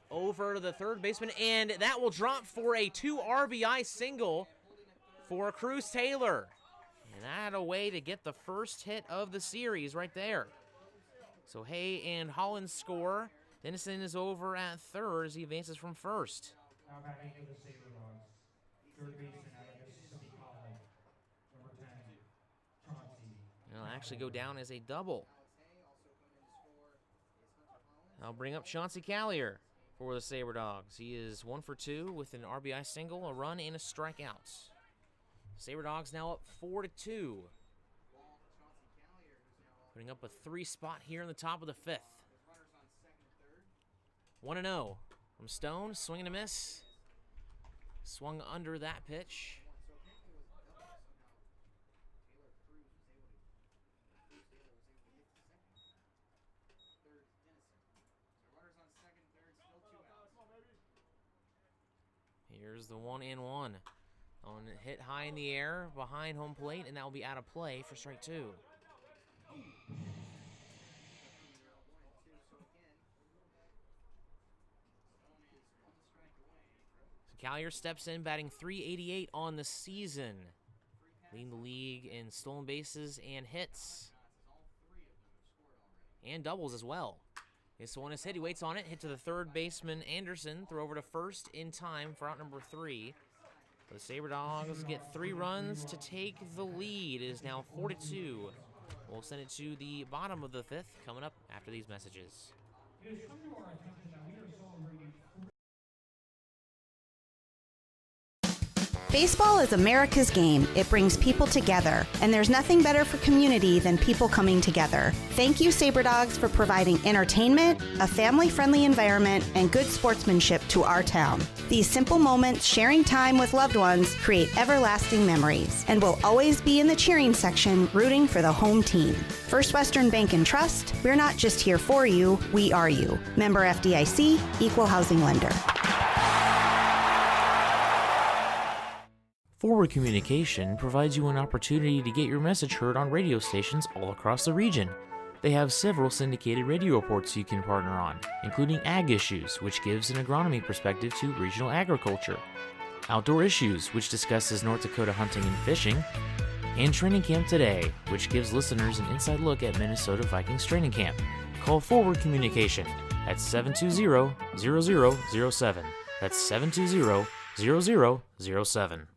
over to the 3rd baseman, and that will drop for a 2 RBI single for Cruz Taylor. And that a way to get the first hit of the series right there. So Hay and Holland score. Dennison is over at 3rd as he advances from 1st. Now batting for the Sabre Dogs, 3rd baseman out of Mississippi College, number 10, Chauncey. It'll actually go down as a double. I'll bring up Chauncey Callier for the Sabre Dogs. He is 1 for 2 with an RBI single, a run, and a strikeout. Sabre Dogs now up 4-2. Putting up a 3 spot here in the top of the 5th. 1-0 from Stone, swing and a miss. Swung under that pitch. Here's the 1-1. On hit high in the air behind home plate, and that will be out of play for strike 2. So Callier steps in, batting .388 on the season, leading the league in stolen bases and hits, and doubles as well. This one is hit. He waits on it. Hit to the 3rd baseman, Anderson. Throw over to 1st in time for out number 3. The Sabre Dogs get 3 runs to take the lead. It is now 4-2. We'll send it to the bottom of the 5th coming up after these messages. It is come to our attention that we are celebrating. Baseball is America's game. It brings people together, and there's nothing better for community than people coming together. Thank you, Sabre Dogs, for providing entertainment, a family-friendly environment, and good sportsmanship to our town. These simple moments, sharing time with loved ones, create everlasting memories, and will always be in the cheering section, rooting for the home team. First Western Bank and Trust, we're not just here for you, we are you. Member FDIC, Equal Housing Lender. Forward Communication provides you an opportunity to get your message heard on radio stations all across the region. They have several syndicated radio reports you can partner on, including Ag Issues, which gives an agronomy perspective to regional agriculture, Outdoor Issues, which discusses North Dakota hunting and fishing, and Training Camp Today, which gives listeners an inside look at Minnesota Vikings training camp. Call Forward Communication at 720-0007. That's 720-0007.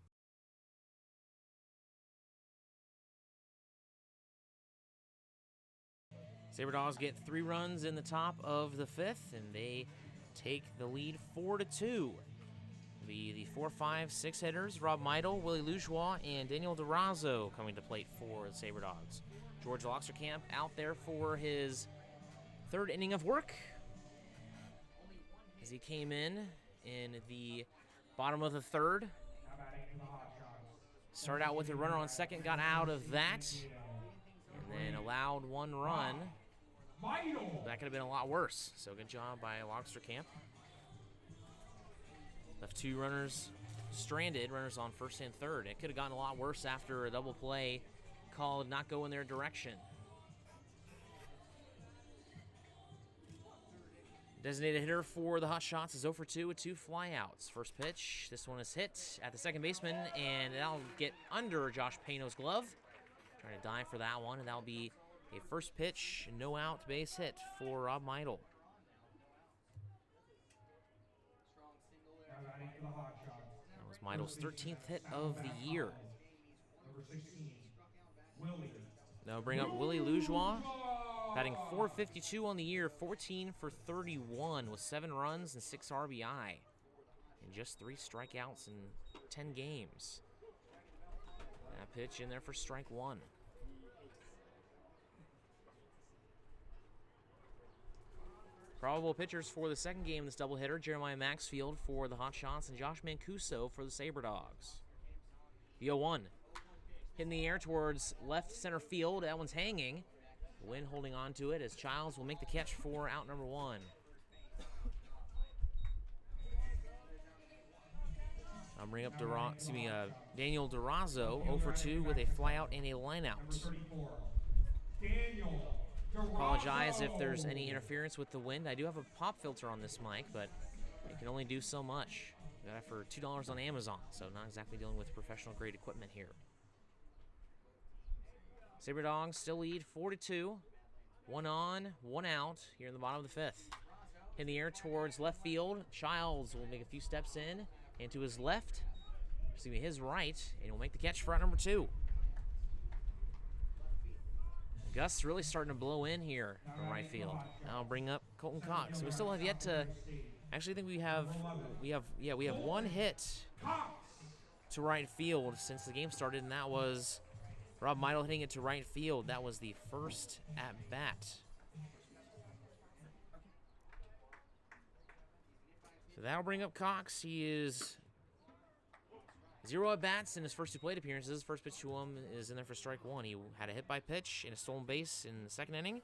Sabre Dogs get 3 runs in the top of the 5th, and they take the lead 4-2. The 4, 5, 6 hitters, Rob Meidel, Willie Lujois, and Daniel Durazo coming to plate for the Sabre Dogs. George Loxerkamp out there for his 3rd inning of work as he came in the bottom of the 3rd. Started out with a runner on 2nd, got out of that, and then allowed allowed 1 run. Vital. That could have been a lot worse. So good job by Lobster Camp. Left 2 runners stranded, runners on first and third. It could have gotten a lot worse after a double play called not go in their direction. Designated hitter for the Hotshots is 0 for 2 with 2 flyouts. First pitch, this one is hit at the second baseman, and that'll get under Josh Pano's glove. Trying to dive for that one, and that'll be a first pitch, no out base hit for Rob Meidel. Now batting for the Hotshots. That was Meidel's 13th hit of the year. Number 16, Willie. Now bring up Willie Lujois, batting .452 on the year, 14 for 31 with 7 runs and 6 RBI, and just 3 strikeouts in 10 games. That pitch in there for strike 1. Probable pitchers for the second game in this doubleheader: Jeremiah Maxfield for the Hotshots and Josh Mancuso for the Sabre Dogs. The 0-1. Hit in the air towards left center field. That one's hanging. The wind holding on to it as Childs will make the catch for out number 1. I'll bring up Daniel Durazo, 0 for 2 with a flyout and a lineout. Daniel Durazo. Apologize if there's any interference with the wind. I do have a pop filter on this mic, but it can only do so much. Got it for $2 on Amazon, so not exactly dealing with professional grade equipment here. Sabre Dogs still lead 4-2. 1 on, 1 out here in the bottom of the 5th. In the air towards left field. Childs will make a few steps in and to his left, excuse me, his right, and will make the catch for out number 2. Gusts really starting to blow in here from right field. Now I'll bring up Colton Cox. So we still have yet to. Actually, I think we have 1 hit to right field since the game started, and that was Rob Meidel hitting it to right field. That was the first at bat. So that'll bring up Cox. He is 0 at bats in his first 2 plate appearances. First pitch to him is in there for strike 1. He had a hit by pitch and a stolen base in the second inning,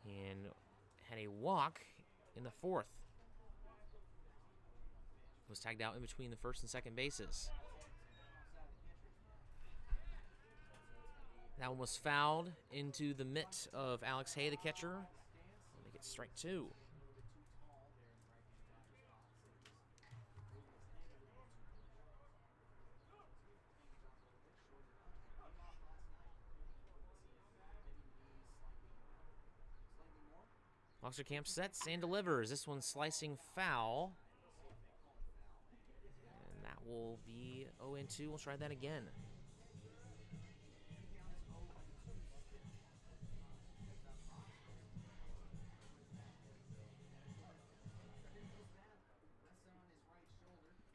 and had a walk in the 4th. Was tagged out in between the first and second bases. That one was fouled into the mitt of Alex Hay, the catcher. Make it strike 2. Lobster Camp sets and delivers. This one's slicing foul. And that will be 0-2. We'll try that again.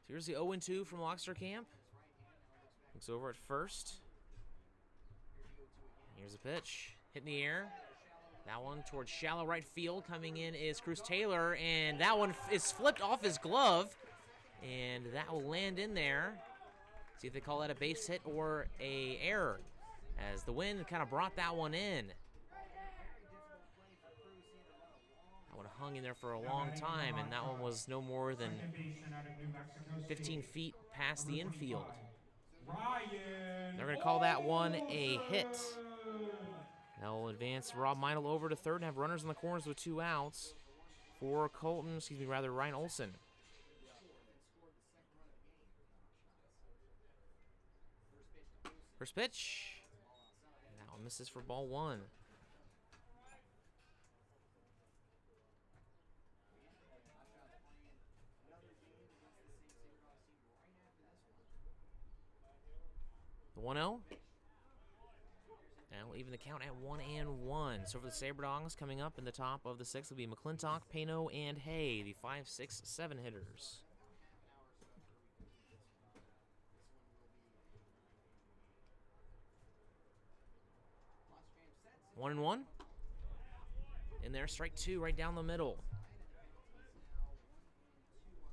So here's the 0-2 from Lobster Camp. Looks over at first. Here's the pitch. Hit in the air. That one towards shallow right field. Coming in is Cruz Taylor, and that one is flipped off his glove, and that will land in there. See if they call that a base hit or a error, as the wind kind of brought that one in. That one hung in there for a long time, and that one was no more than 15 feet past the infield. They're going to call that one a hit. That will advance Rob Meidel over to third and have runners in the corners with 2 outs for Ryan Olson. First pitch. And that one misses for ball 1. The 1-0. And we'll even the count at 1-1. So for the Sabre Dogs, coming up in the top of the 6th will be McClintock, Pano, and Hay, the 5, 6, 7 hitters. One and one. In there, strike 2 right down the middle.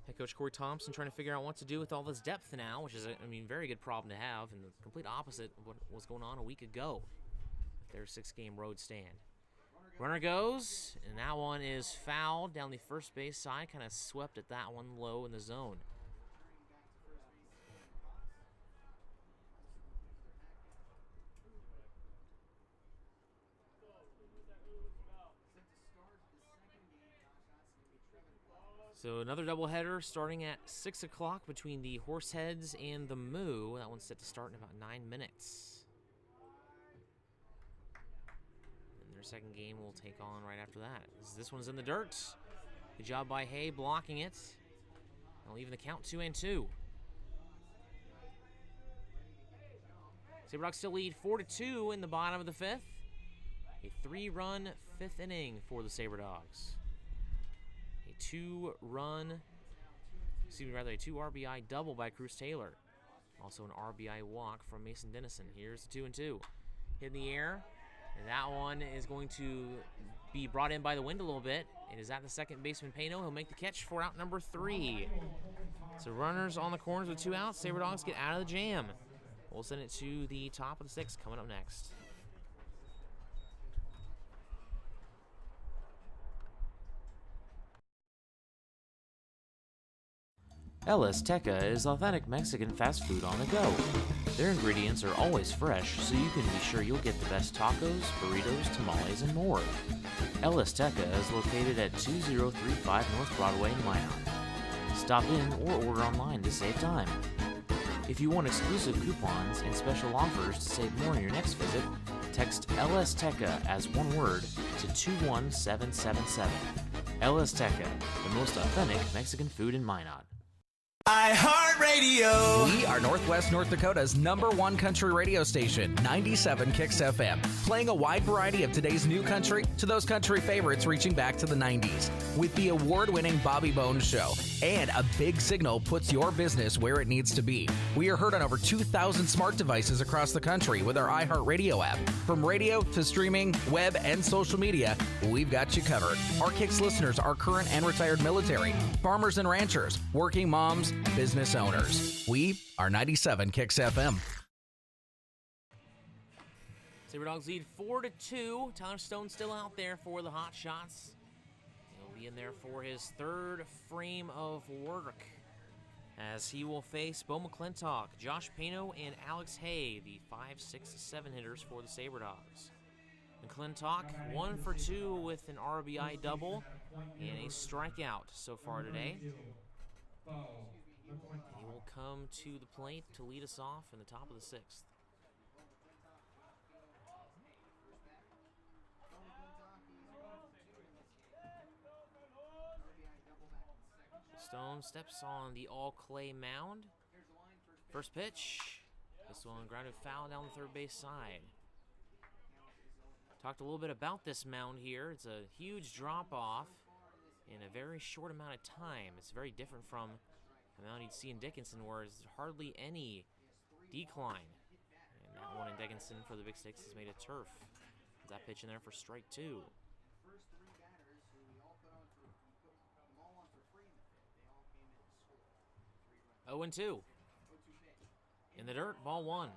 Head coach Corey Thompson trying to figure out what to do with all this depth now, which is a very good problem to have, and the complete opposite of what was going on a week ago. their 6-game road stand. Runner goes, and that one is fouled down the first base side. Kind of swept at that one low in the zone. So another doubleheader starting at 6 o'clock between the Horseheads and the Moo. That one's set to start in about 9 minutes. And their second game will take on right after that. This one's in the dirt. Good job by Hay blocking it. I'll even the count 2-2. SaberDogs still lead 4-2 in the bottom of the 5th. A 3-run 5th inning for the SaberDogs. A 2 RBI double by Cruz Taylor. Also an RBI walk from Mason Dennison. Here's the 2-2. Hit in the air. And that one is going to be brought in by the wind a little bit. It is at the second baseman Pano. He'll make the catch for out number 3. So runners on the corners with 2 outs. SaberDogs get out of the jam. We'll send it to the top of the 6th coming up next. El Azteca is authentic Mexican fast food on the go. Their ingredients are always fresh, so you can be sure you'll get the best tacos, burritos, tamales, and more. El Azteca is located at 2035 North Broadway in Minot. Stop in or order online to save time. If you want exclusive coupons and special offers to save more on your next visit, text El Azteca as one word to 21777. El Azteca, the most authentic Mexican food in Minot. iHeartRadio. We are Northwest North Dakota's #1 country radio station, 97 Kicks FM, playing a wide variety of today's new country to those country favorites reaching back to the 90s. With the award-winning Bobby Bones Show, and a big signal puts your business where it needs to be. We are heard on over 2,000 smart devices across the country with our iHeartRadio app. From radio to streaming, web, and social media, we've got you covered. Our Kicks listeners are current and retired military, farmers and ranchers, working moms, business owners. We are 97 Kicks FM. SaberDogs lead 4-2. Tyler Stone still out there for the Hotshots. He'll be in there for his 3rd frame of work as he will face Bo McClintock, Josh Pano, and Alex Hay, the 5, 6, 7 hitters for the SaberDogs. McClintock 1 for 2 with an RBI double and a strikeout so far today. He will come to the plate to lead us off in the top of the 6th. Stone steps on the all-clay mound. First pitch. This one grounded foul down the third base side. Talked a little bit about this mound here. It's a huge drop-off in a very short amount of time. It's very different from the mound you'd see in Dickinson, where there's hardly any decline. And that one in Dickinson for the Big Six has made it turf. That pitch in there for strike 2. 0-2. In the dirt, ball 1.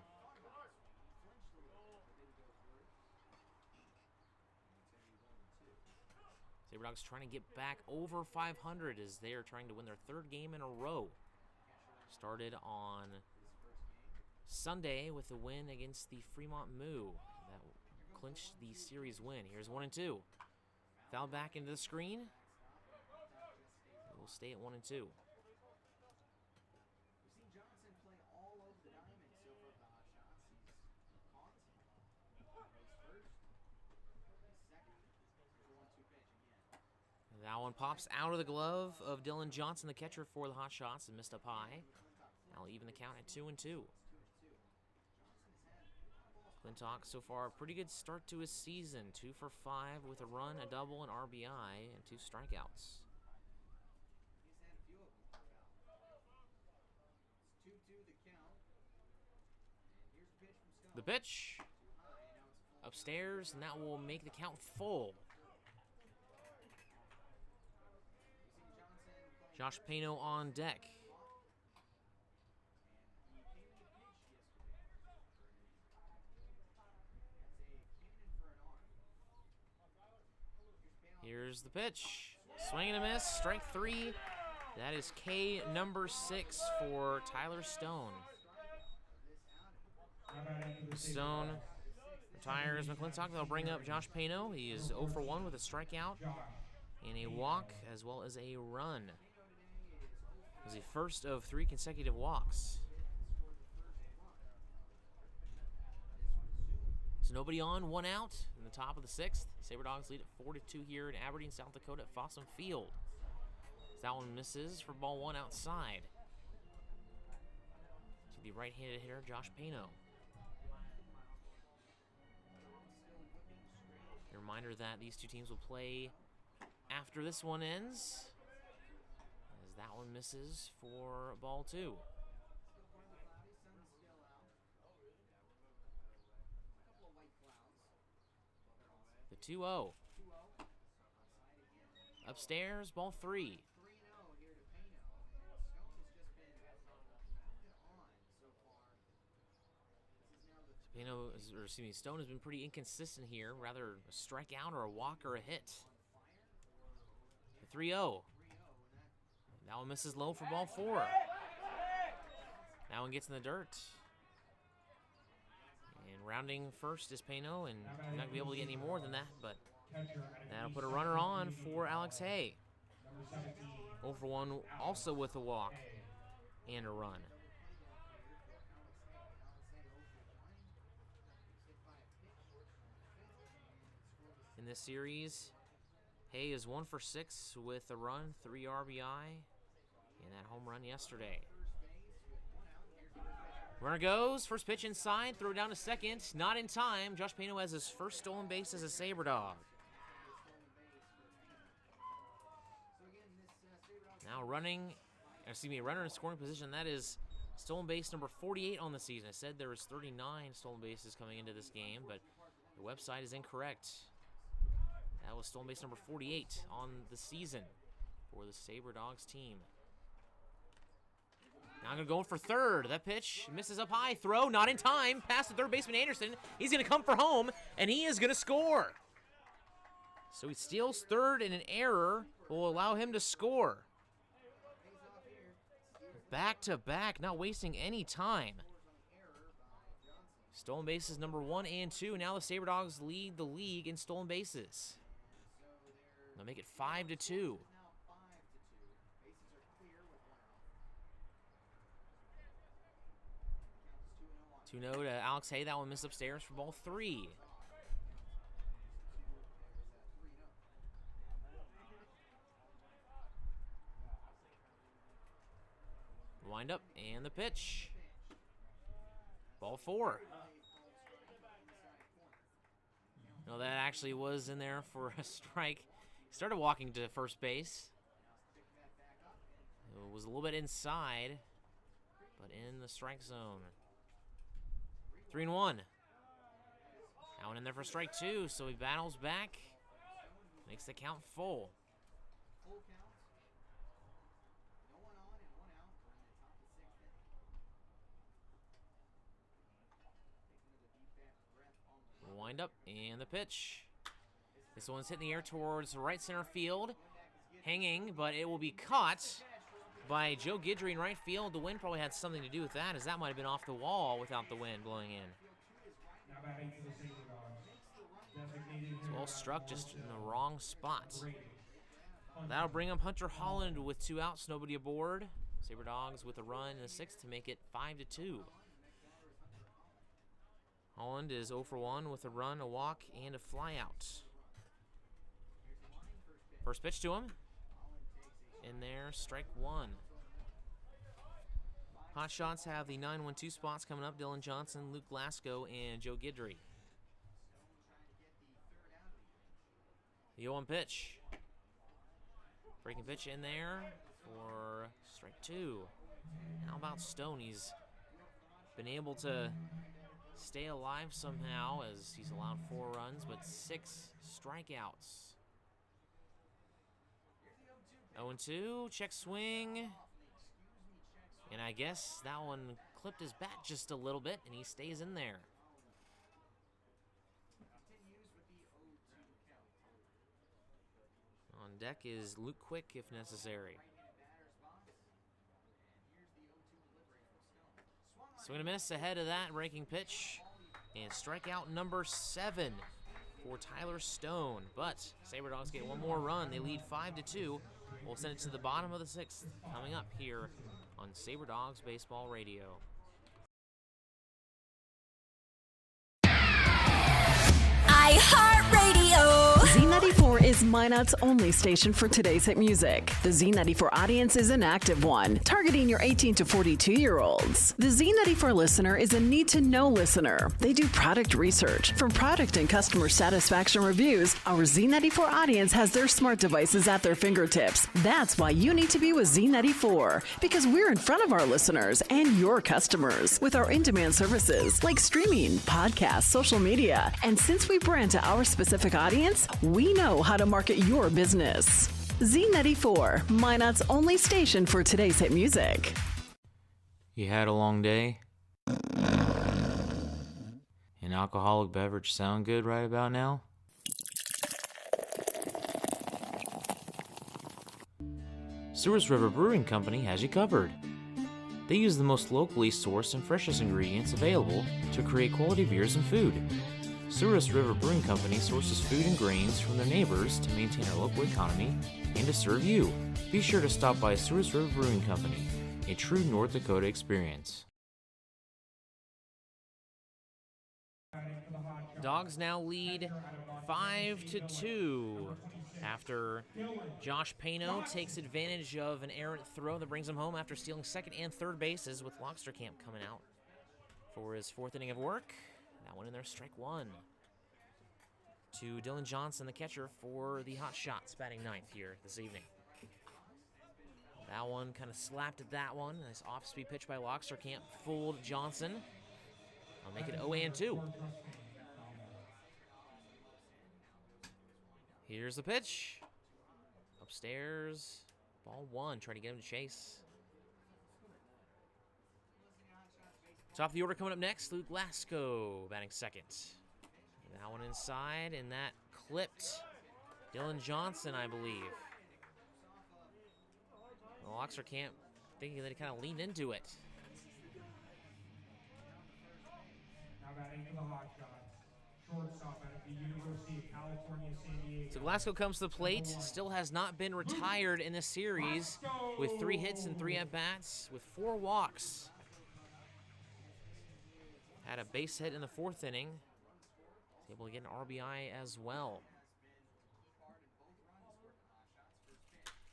SaberDogs trying to get back over 500 as they are trying to win their 3rd game in a row. Started on Sunday with a win against the Fremont Moo. That clinched the series win. Here's 1-2. Foul back into the screen. It will stay at 1-2. That one pops out of the glove of Dylan Johnson, the catcher for the Hotshots, and missed up high. Now even the count at 2-2. Clintock so far a pretty good start to his season. 2 for 5 with a run, a double, an RBI, and 2 strikeouts. The pitch upstairs, and that will make the count full. Josh Pano on deck. Here's the pitch. Swing and a miss. Strike 3. That is K number 6 for Tyler Stone. Stone retires McClintock. They'll bring up Josh Pano. He is 0 for 1 with a strikeout and a walk as well as a run. It was the first of 3 consecutive walks. So nobody on, 1 out in the top of the 6th. Sabre Dogs lead at 4-2 here in Aberdeen, South Dakota at Fossum Field. That one misses for ball 1 outside. To the right-handed hitter, Josh Pano. A reminder that these two teams will play after this one ends, as that one misses for ball 2. The 2-0. Upstairs, ball 3. Stone has been pretty inconsistent here. Rather a strikeout or a walk or a hit. The 3-0. That one misses low for ball 4. That one gets in the dirt. And rounding first is Pano, and not going to be able to get any more than that, but that'll put a runner on for Alex Hay. 0 for 1 also with a walk and a run. In this series, Hay is 1 for 6 with a run, 3 RBI, and that home run yesterday. Runner goes, first pitch inside, throw down to second, not in time. Josh Pano has his first stolen base as a Sabre Dog. Now runner in scoring position. That is stolen base number 48 on the season. I said there was 39 stolen bases coming into this game, but the website is incorrect. That was stolen base number 48 on the season for the Sabre Dogs team. Now I'm going to go for third. That pitch misses up high. Throw, not in time. Pass to third baseman Anderson. He's going to come for home, and he is going to score. So he steals third, and an error will allow him to score. Back to back, not wasting any time. Stolen bases number 1 and 2. Now the Sabre Dogs lead the league in stolen bases. They'll make it 5-2. 2-0 to Alex Hay. That one missed upstairs for ball 3. Wind up and the pitch. Ball 4. No, that actually was in there for a strike. He started walking to first base. It was a little bit inside, but in the strike zone. 3-1. That one in there for strike 2, so he battles back. Makes the count full. Wind up and the pitch. This one's hitting the air towards right center field. Hanging, but it will be caught by Joe Guidry in right field. The wind probably had something to do with that, as that might have been off the wall without the wind blowing in. It's well struck, just in the wrong spot. That'll bring up Hunter Holland with 2 outs, nobody aboard. Sabre Dogs with a run in the 6th to make it 5-2. Holland is 0 for 1 with a run, a walk, and a flyout. First pitch to him. In there, strike 1. Hotshots have the 9-1-2 spots coming up. Dylan Johnson, Luke Glasgow, and Joe Guidry. The 0-1 pitch. Breaking pitch in there for strike 2. How about Stone? He's been able to stay alive somehow, as he's allowed 4 runs, but 6 strikeouts. 0-2, check swing. And I guess that one clipped his bat just a little bit, and he stays in there. On deck is Luke Quick if necessary. Swing and a miss ahead of that breaking pitch. And strikeout number 7 for Tyler Stone. But Sabre Dogs get one more run. They lead 5-2. We'll send it to the bottom of the 6th coming up here on Sabre Dogs Baseball Radio. iHeartRadio. Z94 is Minot's only station for today's hit music. The Z94 audience is an active one, targeting your 18 to 42-year-olds. The Z94 listener is a need-to-know listener. They do product research. From product and customer satisfaction reviews, our Z94 audience has their smart devices at their fingertips. That's why you need to be with Z94, because we're in front of our listeners and your customers with our in-demand services like streaming, podcasts, social media. And since we brand to our specific audience, we know how to market your business. Z94, Minot's only station for today's hit music. You had a long day? An alcoholic beverage sound good right about now? Sewers River Brewing Company has you covered. They use the most locally sourced and freshest ingredients available to create quality beers and food. Sewers River Brewing Company sources food and grains from their neighbors to maintain our local economy and to serve you. Be sure to stop by Sewers River Brewing Company, a true North Dakota experience. Dogs now lead 5-2 after Josh Payno takes advantage of an errant throw that brings him home after stealing second and third bases, with Locksterkamp coming out for his 4th inning of work. That one in there, strike 1. To Dylan Johnson, the catcher for the Hotshots, batting 9th here this evening. That one kind of slapped at that one. Nice off-speed pitch by Locksterkamp, fooled Johnson. I'll make it 0-2. Here's the pitch. Upstairs, ball 1, trying to get him to chase. Top of the order coming up next, Luke Glasgow batting 2nd. That one inside, and that clipped Dylan Johnson, I believe. Well, Locksterkamp thinking that he kind of leaned into it. Now batting for the Hotshots, shortstop out of the University of California, San Diego. So Glasgow comes to the plate, still has not been retired in this series with 3 hits and 3 at-bats with 4 walks. Had a base hit in the 4th inning. He's able to get an RBI as well.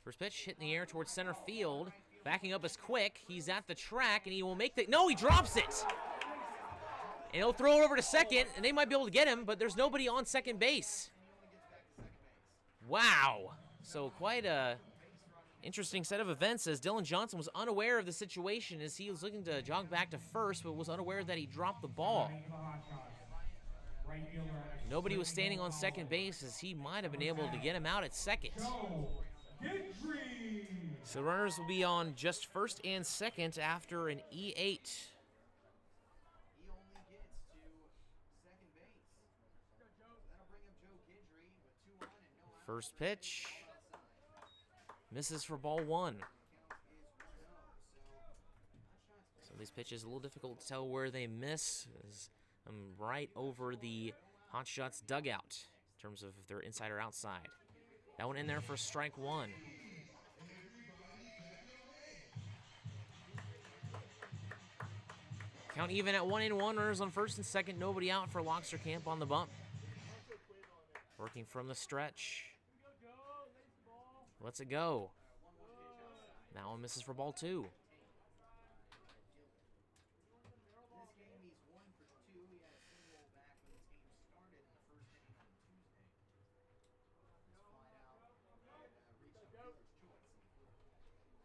First pitch hit in the air towards center field. Backing up is Quick. He's at the track, and he will make the... No, he drops it! And he'll throw it over to second, and they might be able to get him, but there's nobody on second base. Wow. So quite a interesting set of events, as Dylan Johnson was unaware of the situation as he was looking to jog back to first, but was unaware that he dropped the ball. Nobody was standing on second base, as he might have been able to get him out at second. So runners will be on just first and second after an E8. First pitch misses for ball 1. So these pitches a little difficult to tell where they miss, as I'm right over the Hotshots dugout in terms of if they're inside or outside. That one in there for strike 1. Count even at 1-1, runners on first and second, nobody out for Locksterkamp on the bump. Working from the stretch. Lets it go. That one misses for ball 2.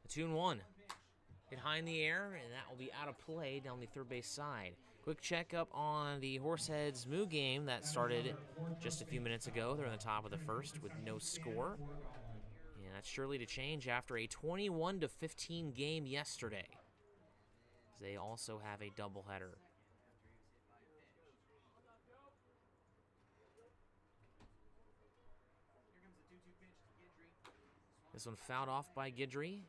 A 2-1. Hit high in the air, and that will be out of play down the third base side. Quick checkup on the Horseheads Moo game that started just a few minutes ago. They're in the top of the first with no score. And that's surely to change after a 21-15 game yesterday. They also have a doubleheader. This one fouled off by Guidry.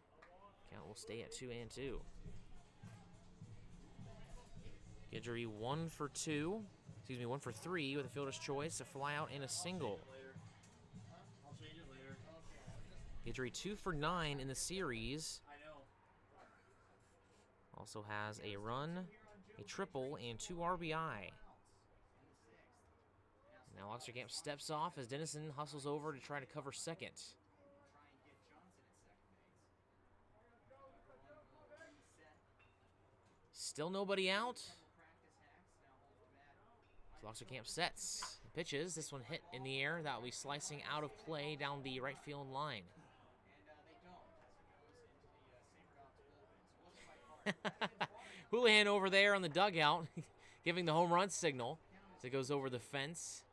Count will stay at 2-2. Guidry 1 for 3 with a fielder's choice, a flyout, and a single. Guidry 2 for 9 in the series. Also has a run, a triple, and 2 RBI. Now Oxterkamp steps off as Dennison hustles over to try to cover second. Still nobody out. So Oxterkamp sets, pitches. This one hit in the air. That will be slicing out of play down the right field line. Houlihan over there on the dugout giving the home run signal as it goes over the fence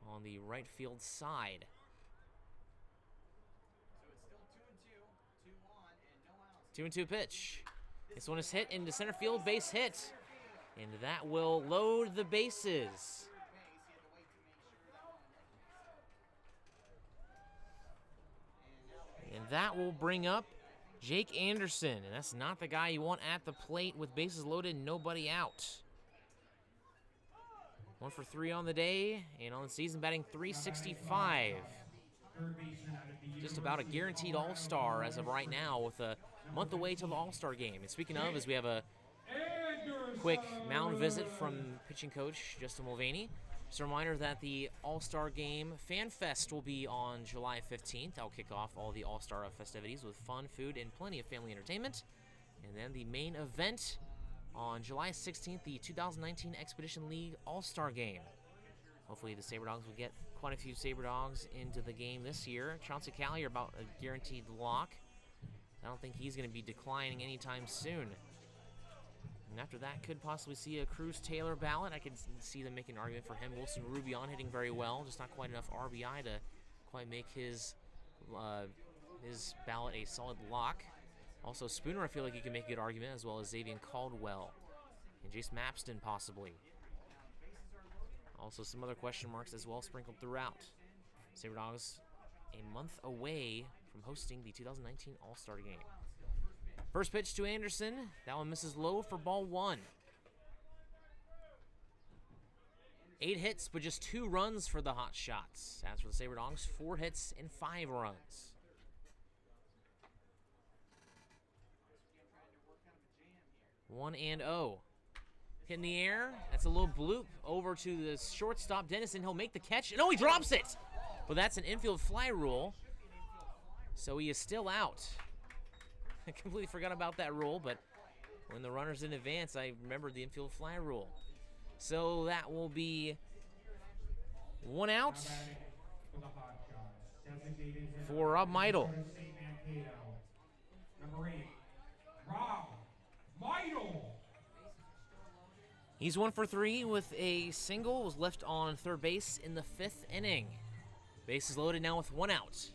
on the right field side. So it's still 2-2, 2-1, and no outs. 2-2 pitch. This one is hit into center field, base hit. And that will load the bases. And that will bring up Jake Anderson, and that's not the guy you want at the plate with bases loaded and nobody out. 1 for 3 on the day, and on the season batting .365. Just about a guaranteed All-Star as of right now with a month away till the All-Star game. And speaking of, as we have a quick mound visit from pitching coach Justin Mulvaney. Just a reminder that the All-Star Game Fan Fest will be on July 15th. I'll kick off all the All-Star festivities with fun, food, and plenty of family entertainment. And then the main event on July 16th, the 2019 Expedition League All-Star Game. Hopefully the Sabre Dogs will get quite a few Sabre Dogs into the game this year. Chauncey Cali are about a guaranteed lock. I don't think he's going to be declining anytime soon. And after that, could possibly see a Cruz Taylor ballot. I could see them making an argument for him. Wilson Rubion hitting very well, just not quite enough RBI to quite make his ballot a solid lock. Also, Spooner, I feel like you can make a good argument, as well as Xavier Caldwell and Jace Mapston possibly. Also, some other question marks as well sprinkled throughout. Sabre Dogs a month away from hosting the 2019 All-Star Game. First pitch to Anderson. That one misses low for ball 1. 8 hits, but just 2 runs for the Hotshots. As for the Sabre Dogs, 4 hits and 5 runs. One and 0. Hit in the air. That's a little bloop over to the shortstop, Dennison. He'll make the catch. No, he drops it! But that's an infield fly rule. So he is still out. I completely forgot about that rule, but when the runner's in advance, I remembered the infield fly rule. So that will be 1 out for Rob Meidel. Number 8, Rob Meidel. He's 1 for 3 with a single. Was left on third base in the 5th inning. Bases loaded now with 1 out.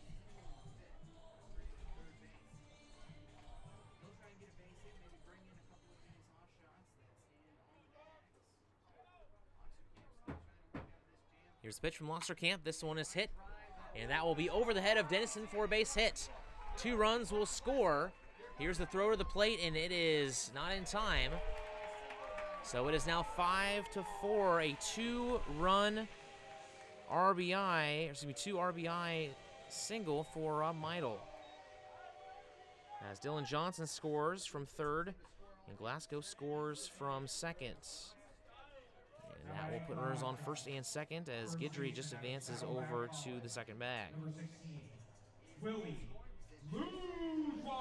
Here's the pitch from Oxterkamp. This one is hit, and that will be over the head of Dennison for a base hit. 2 runs will score. Here's the throw to the plate, and it is not in time. So it is now 5-4, a 2-run RBI, 2 RBI single for Rob Meidel. As Dylan Johnson scores from third, and Glasgow scores from second. And that will put runners on first and second as Guidry just advances over to the second bag. Number 16, Willie Lujois.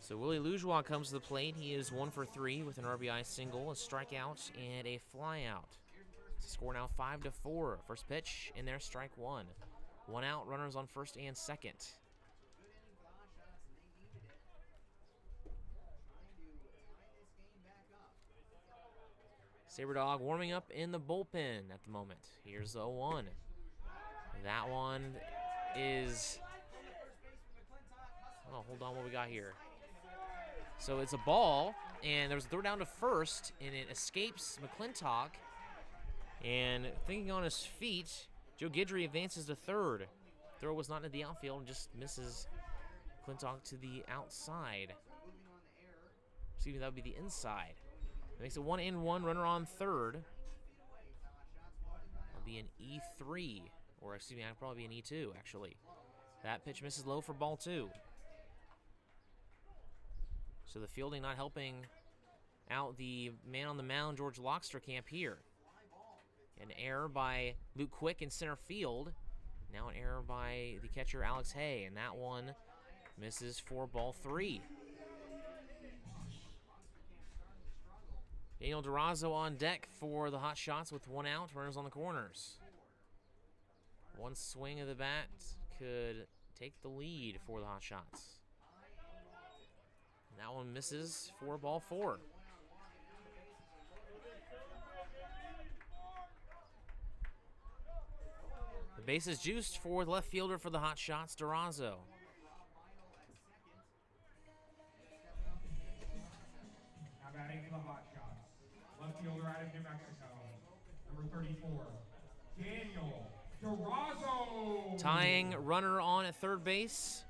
So Willie Lujois comes to the plate. He is 1 for 3 with an RBI single, a strikeout, and a flyout. The score now 5-4. First pitch in there, strike 1. 1 out, runners on first and second. Sabre Dog warming up in the bullpen at the moment. Here's the 0-1. That one is... Oh, hold on, what we got here? So it's a ball, and there was a throw down to first, and it escapes McClintock. And thinking on his feet Joe Guidry advances to third. Throw was not in the outfield and just misses Clintock to the outside. Excuse me, that would be the inside. It makes it 1-1, runner on third. That'll be an E3, or excuse me, that'll probably be an E2, actually. That pitch misses low for ball 2. So the fielding not helping out the man on the mound, George Locksterkamp here. An error by Luke Quick in center field. Now an error by the catcher, Alex Hay, and that one misses for ball 3. Daniel Durazo on deck for the Hotshots with 1 out, runners on the corners. One swing of the bat could take the lead for the Hotshots. That one misses for ball 4. The base is juiced for the left fielder for the Hotshots, Durazo. Now batting for the Hotshots, left fielder out of New Mexico, number 34, Daniel Durazo. Tying runner on at third base.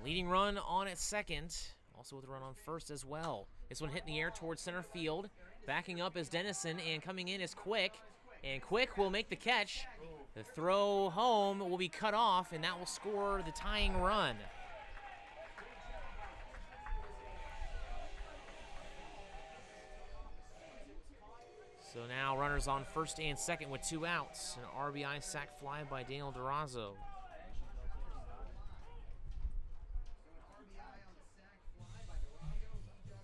Leading run on at second. Also with a run on first as well. This one hit in the air towards center field. Backing up is Dennison, and coming in is Quick. And Quick will make the catch. The throw home will be cut off, and that will score the tying run. So now runners on first and second with 2 outs. An RBI sac fly by Daniel Durazo.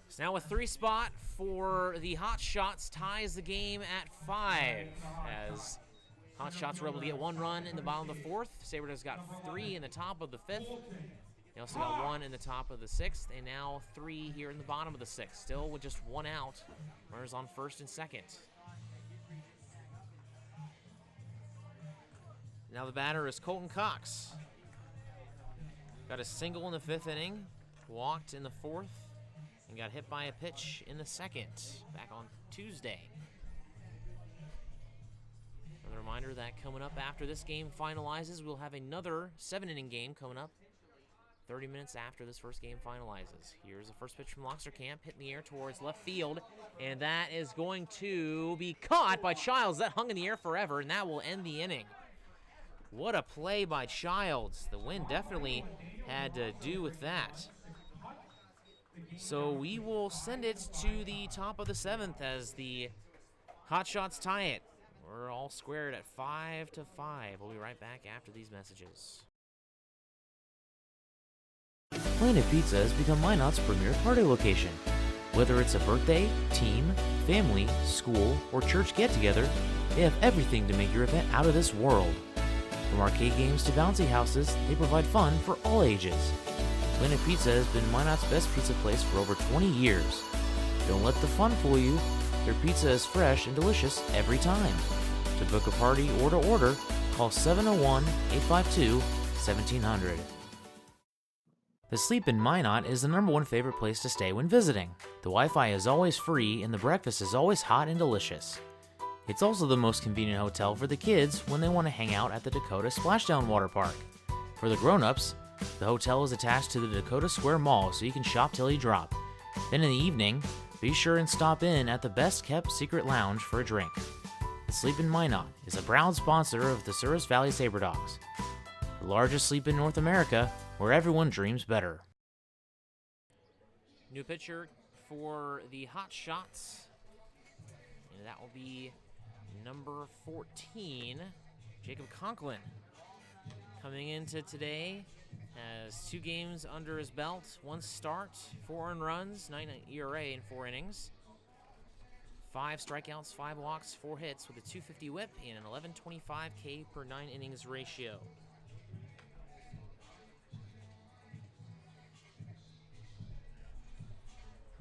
So now a 3 spot for the Hotshots ties the game at 5 as Hotshots were able to get 1 run in the bottom of the 4th. Sabre has got 3 in the top of the 5th. They also got 1 in the top of the 6th, and now 3 here in the bottom of the 6th. Still with just 1 out. Runners on first and second. Now the batter is Colton Cox. Got a single in the 5th inning, walked in the 4th, and got hit by a pitch in the 2nd, back on Tuesday. Another reminder that coming up after this game finalizes, we'll have another 7-inning game coming up 30 minutes after this first game finalizes. Here's the first pitch from Locksterkamp, hit in the air towards left field, and that is going to be caught by Childs. That hung in the air forever, and that will end the inning. What a play by Childs. The wind definitely had to do with that. So we will send it to the top of the 7th as the Hotshots tie it. We're all squared at 5-5. We'll be right back after these messages. Planet Pizza has become Minot's premier party location. Whether it's a birthday, team, family, school, or church get-together, they have everything to make your event out of this world. From arcade games to bouncy houses, they provide fun for all ages. Planet Pizza has been Minot's best pizza place for over 20 years. Don't let the fun fool you. Their pizza is fresh and delicious every time. To book a party or to order, call 701-852-1700. The Sleep in Minot is the #1 favorite place to stay when visiting. The Wi-Fi is always free and the breakfast is always hot and delicious. It's also the most convenient hotel for the kids when they want to hang out at the Dakota Splashdown Water Park. For the grown-ups, the hotel is attached to the Dakota Square Mall so you can shop till you drop. Then in the evening, be sure and stop in at the best-kept secret lounge for a drink. The Sleep in Minot is a proud sponsor of the Souris Valley Sabre Dogs, the largest sleep in North America, where everyone dreams better. New pitcher for the Hotshots, and that will be number 14, Jacob Conklin. Coming into today, has 2 games under his belt, 1 start, 4 earned runs, 9 ERA in 4 innings, 5 strikeouts, 5 walks, 4 hits with a .250 whip and an 11.25 K per 9 innings ratio.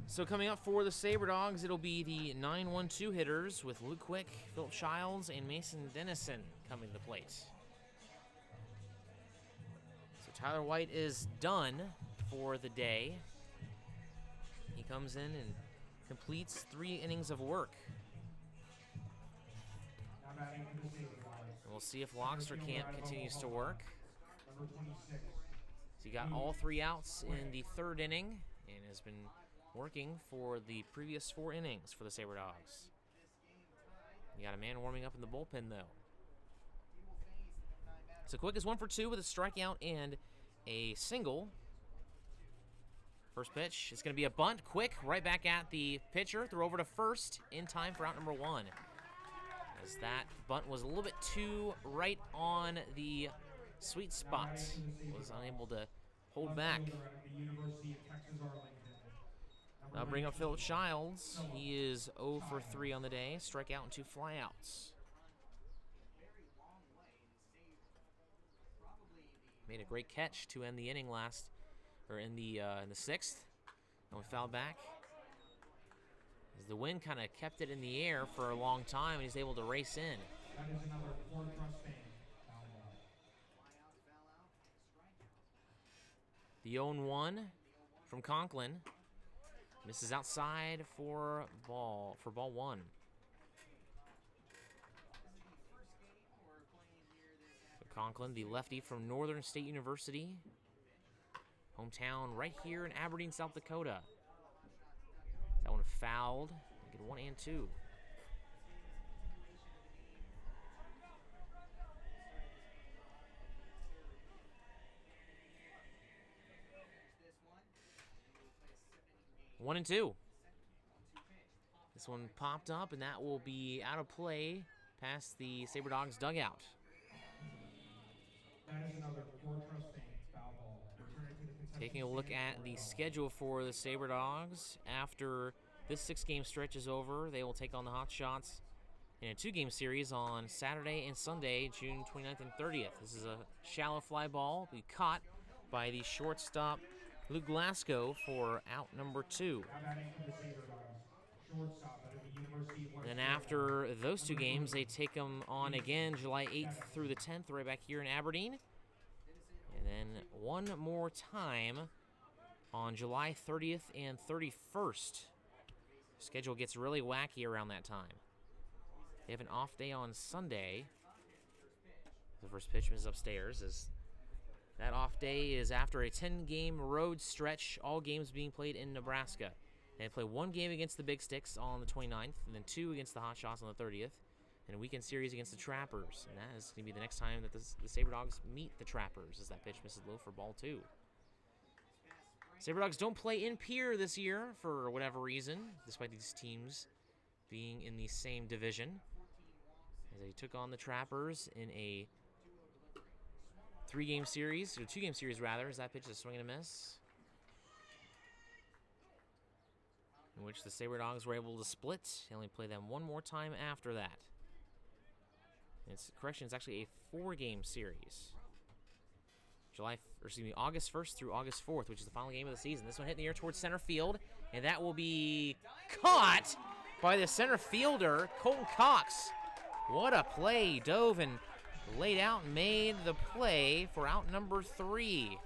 So coming up for the Sabre Dogs, it'll be the 9-1-2 hitters with Luke Quick, Philip Childs, and Mason Dennison coming to the plate. So Tyler White is done for the day. He comes in and completes 3 innings of work. And we'll see if Lockster Camp continues to work. Number 26. So he got all 3 outs in the 3rd inning and has been working for the previous 4 innings for the Sabre Dogs. You got a man warming up in the bullpen, though. So Quick is 1 for 2 with a strikeout and a single. First pitch is going to be a bunt. Quick right back at the pitcher. Throw over to first in time for out number 1. As that bunt was a little bit too right on the sweet spot. Was unable to hold back. Now bring up Philip Childs. He is 0 for 3 on the day. Strikeout and 2 flyouts. Made a great catch to end the inning in the 6th. And we fouled back. As the wind kind of kept it in the air for a long time, and he's able to race in. That is another 4 thrust bang. Foul ball. The 0-1 from Conklin misses outside for ball 1. So Conklin, the lefty from Northern State University, hometown right here in Aberdeen, South Dakota. That one fouled. Get 1 and 2. One and 2. This one popped up, and that will be out of play past the Sabre Dogs dugout. That is another 4 thrust bang. Foul ball. Return it to the contestant Taking a look stand at for the a ball. schedule for the Sabre Dogs, after this 6-game stretch is over, they will take on the Hotshots in a 2-game series on Saturday and Sunday, June 29th and 30th. This is a shallow fly ball. Be caught by the shortstop Luke Glasgow for out number 2. Now batting for the Sabre Dogs. Shortstop out of the University of West And then after those 2 games, they take them on again July 8th through the 10th, right back here in Aberdeen. And then one more time on July 30th and 31st. Schedule gets really wacky around that time. They have an off day on Sunday. The first pitch is upstairs. As that off day is after a 10-game road stretch, all games being played in Nebraska. They play 1 game against the Big Sticks on the 29th, and then 2 against the Hotshots on the 30th, and a weekend series against the Trappers. And that is going to be the next time that the Sabre Dogs meet the Trappers, as that pitch misses low for ball 2. Sabre Dogs don't play in Pierre this year for whatever reason, despite these teams being in the same division. As they took on the Trappers in a 2-game series, rather, as that pitch is a swing and a miss. In which the Sabre Dogs were able to split. They only play them 1 more time after that. It's actually a 4-game series. August 1st through August 4th, which is the final game of the season. This one hit in the air towards center field, and that will be caught by the center fielder, Colton Cox. What a play. Dove and laid out and made the play for out number 3.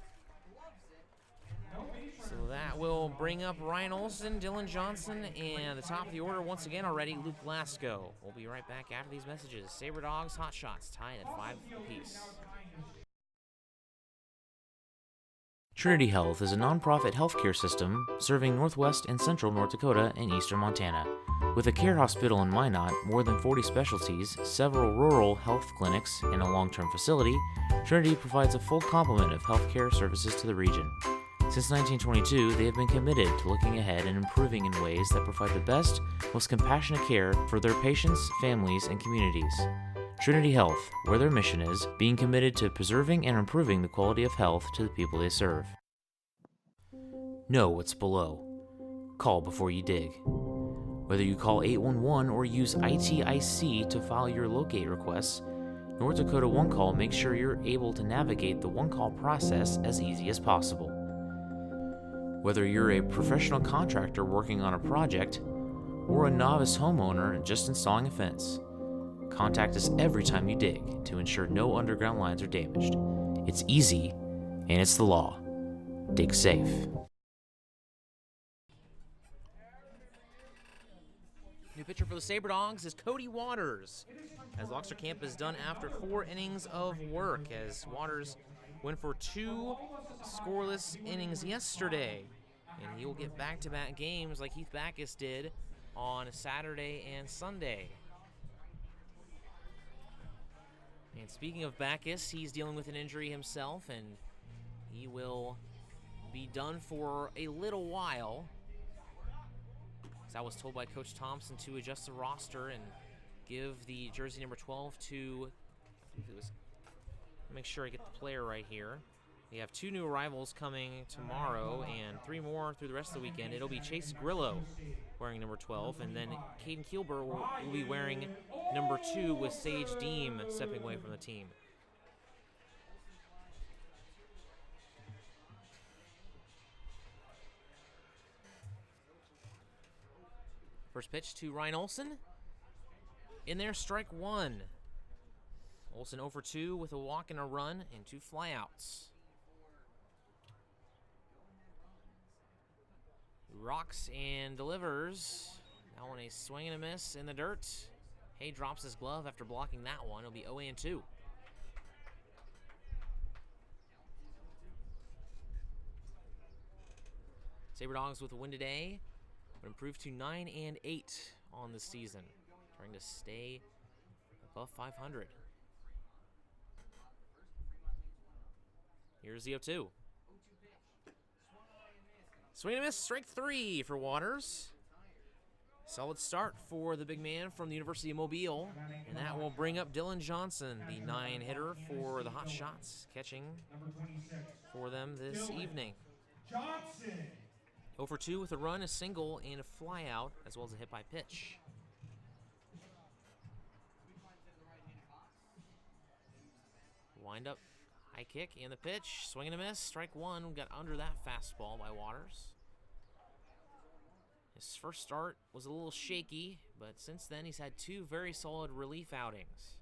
So that will bring up Ryan Olson, Dylan Johnson, and the top of the order once again already, Luke Glasgow. We'll be right back after these messages. Sabre Dogs, Hotshots, tied at 5 apiece. Trinity Health is a nonprofit healthcare system serving northwest and central North Dakota and eastern Montana. With a care hospital in Minot, more than 40 specialties, several rural health clinics, and a long-term facility, Trinity provides a full complement of healthcare services to the region. Since 1922, they have been committed to looking ahead and improving in ways that provide the best, most compassionate care for their patients, families, and communities. Trinity Health, where their mission is, being committed to preserving and improving the quality of health to the people they serve. Know what's below. Call before you dig. Whether you call 811 or use ITIC to file your locate requests, North Dakota One Call makes sure you're able to navigate the One Call process as easy as possible. Whether you're a professional contractor working on a project or a novice homeowner just installing a fence, contact us every time you dig to ensure no underground lines are damaged. It's easy, and it's the law. Dig safe. New pitcher for the Sabre Dogs is Cody Waters, as Loxer Camp is done after 4 innings of work, as Waters went for 2 scoreless innings yesterday, and he will get back-to-back games like Heath Backus did on Saturday and Sunday. And speaking of Backus, he's dealing with an injury himself, and he will be done for a little while. As I was told by Coach Thompson to adjust the roster and give the jersey number 12 to, make sure I get the player right here. We have 2 new arrivals coming tomorrow and 3 more through the rest of the weekend. It'll be Chase Grillo wearing number 12, and then Caden Keelber will be wearing number 2 with Sage Deem stepping away from the team. First pitch to Ryan Olson. In there, strike 1. Olson 0 for 2 with a walk and a run and 2 flyouts. Rocks and delivers. That one a swing and a miss in the dirt. Hay drops his glove after blocking that one. It'll be 0-2. Sabre Dogs with a win today, but improved to 9-8 on the season, trying to stay above 500. Here's the 0-2. Swing and miss, strike 3 for Waters. Solid start for the big man from the University of Mobile, and that will bring up Dylan Johnson, the 9-hitter for the Hotshots, catching for them this evening. 0 for 2 with a run, a single, and a flyout, as well as a hit by pitch. Wind up, high kick, and the pitch. Swing and a miss, strike 1. Got under that fastball by Waters. His first start was a little shaky, but since then he's had 2 very solid relief outings.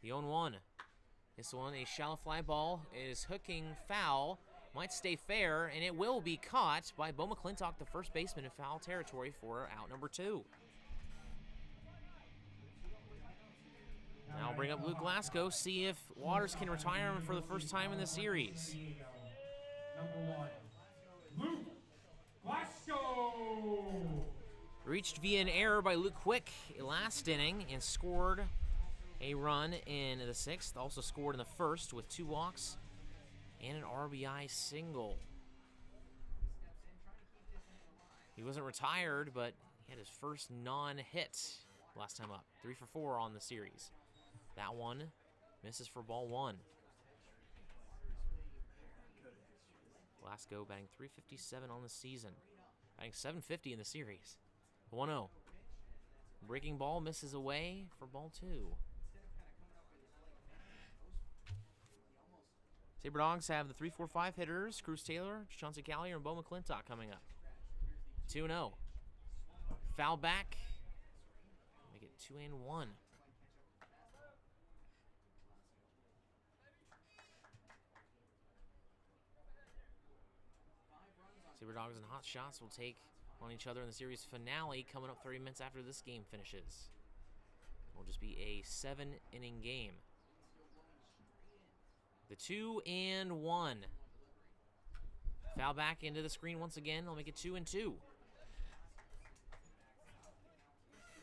The 0-1. This one, a shallow fly ball, is hooking foul. Might stay fair, and it will be caught by Bo McClintock, the first baseman, in foul territory for out number 2. Now I'll bring up Luke Glasgow, see if Waters can retire him for the first time in the series. Number 1, Luke Glasgow. Reached via an error by Luke Quick last inning and scored a run in the 6th. Also scored in the 1st with 2 walks and an RBI single. He wasn't retired, but he had his first non-hit last time up. 3 for 4 on the series. That one misses for ball 1. Glasgow batting .357 on the season. Batting .750 in the series. 1-0. Breaking ball misses away for ball 2. Sabre Dogs have the 3-4-5 hitters, Cruz Taylor, Chauncey Callier, and Bo McClintock coming up. 2-0. Foul back. Make it 2-1. Sabre Dogs and Hotshots will take on each other in the series finale coming up 30 minutes after this game finishes. It will just be a 7-inning game. The 2-1. Foul back into the screen once again. They'll make it 2-2.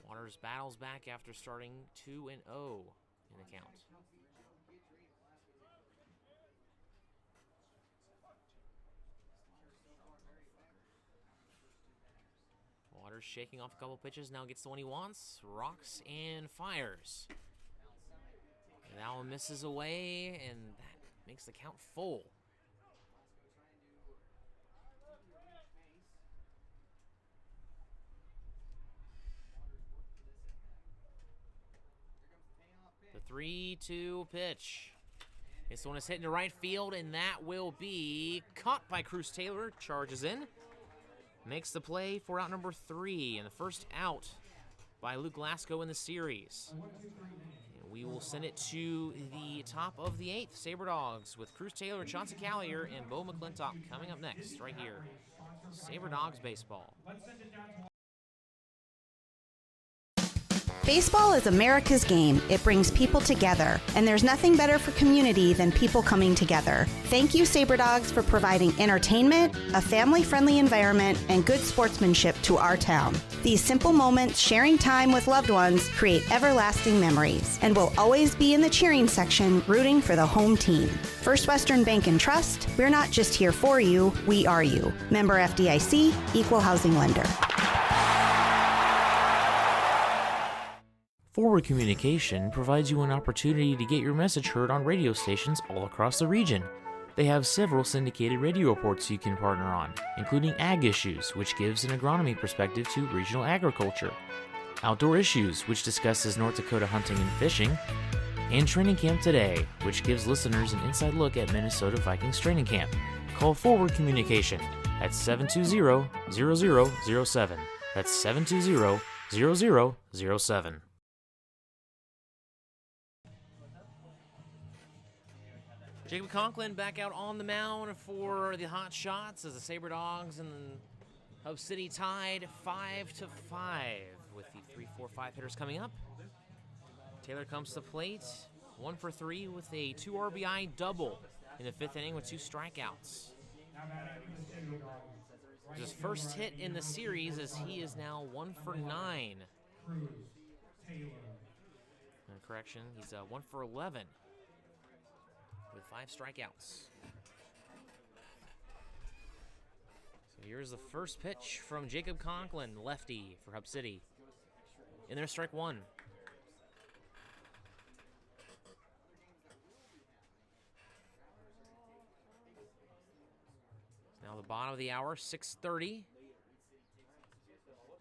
Waters battles back after starting 2-0 in the count. Waters shaking off a couple pitches, now gets the one he wants, rocks and fires. And that one misses away, and that makes the count full. The 3-2 pitch. This one is hitting to right field, and that will be caught by Cruz Taylor. Charges in. Makes the play for out number 3, and the first out by Luke Glasgow in the series. And we will send it to the top of the 8th. Sabre Dogs with Cruz Taylor, Chauncey Callier, and Bo McClintock coming up next right here. Sabre Dogs Baseball. Baseball is America's game. It brings people together, and there's nothing better for community than people coming together. Thank you, Sabre Dogs, for providing entertainment, a family-friendly environment, and good sportsmanship to our town. These simple moments, sharing time with loved ones, create everlasting memories, and will always be in the cheering section, rooting for the home team. First Western Bank and Trust, we're not just here for you, we are you. Member FDIC, Equal Housing Lender. Forward Communication provides you an opportunity to get your message heard on radio stations all across the region. They have several syndicated radio reports you can partner on, including Ag Issues, which gives an agronomy perspective to regional agriculture, Outdoor Issues, which discusses North Dakota hunting and fishing, and Training Camp Today, which gives listeners an inside look at Minnesota Vikings training camp. Call Forward Communication at 720-0007. That's 720-0007. Jacob Conklin back out on the mound for the Hotshots as the Sabre Dogs and Hub City tied 5-5 with the 3-4-5 hitters coming up. Taylor comes to the plate, 1 for 3 with a 2 RBI double in the 5th inning with 2 strikeouts. His first hit in the series as he is now 1 for 9. Correction, he's 1 for 11. With 5 strikeouts. So here's the first pitch from Jacob Conklin, lefty for Hub City. In there, strike 1. Now the bottom of the hour, 6:30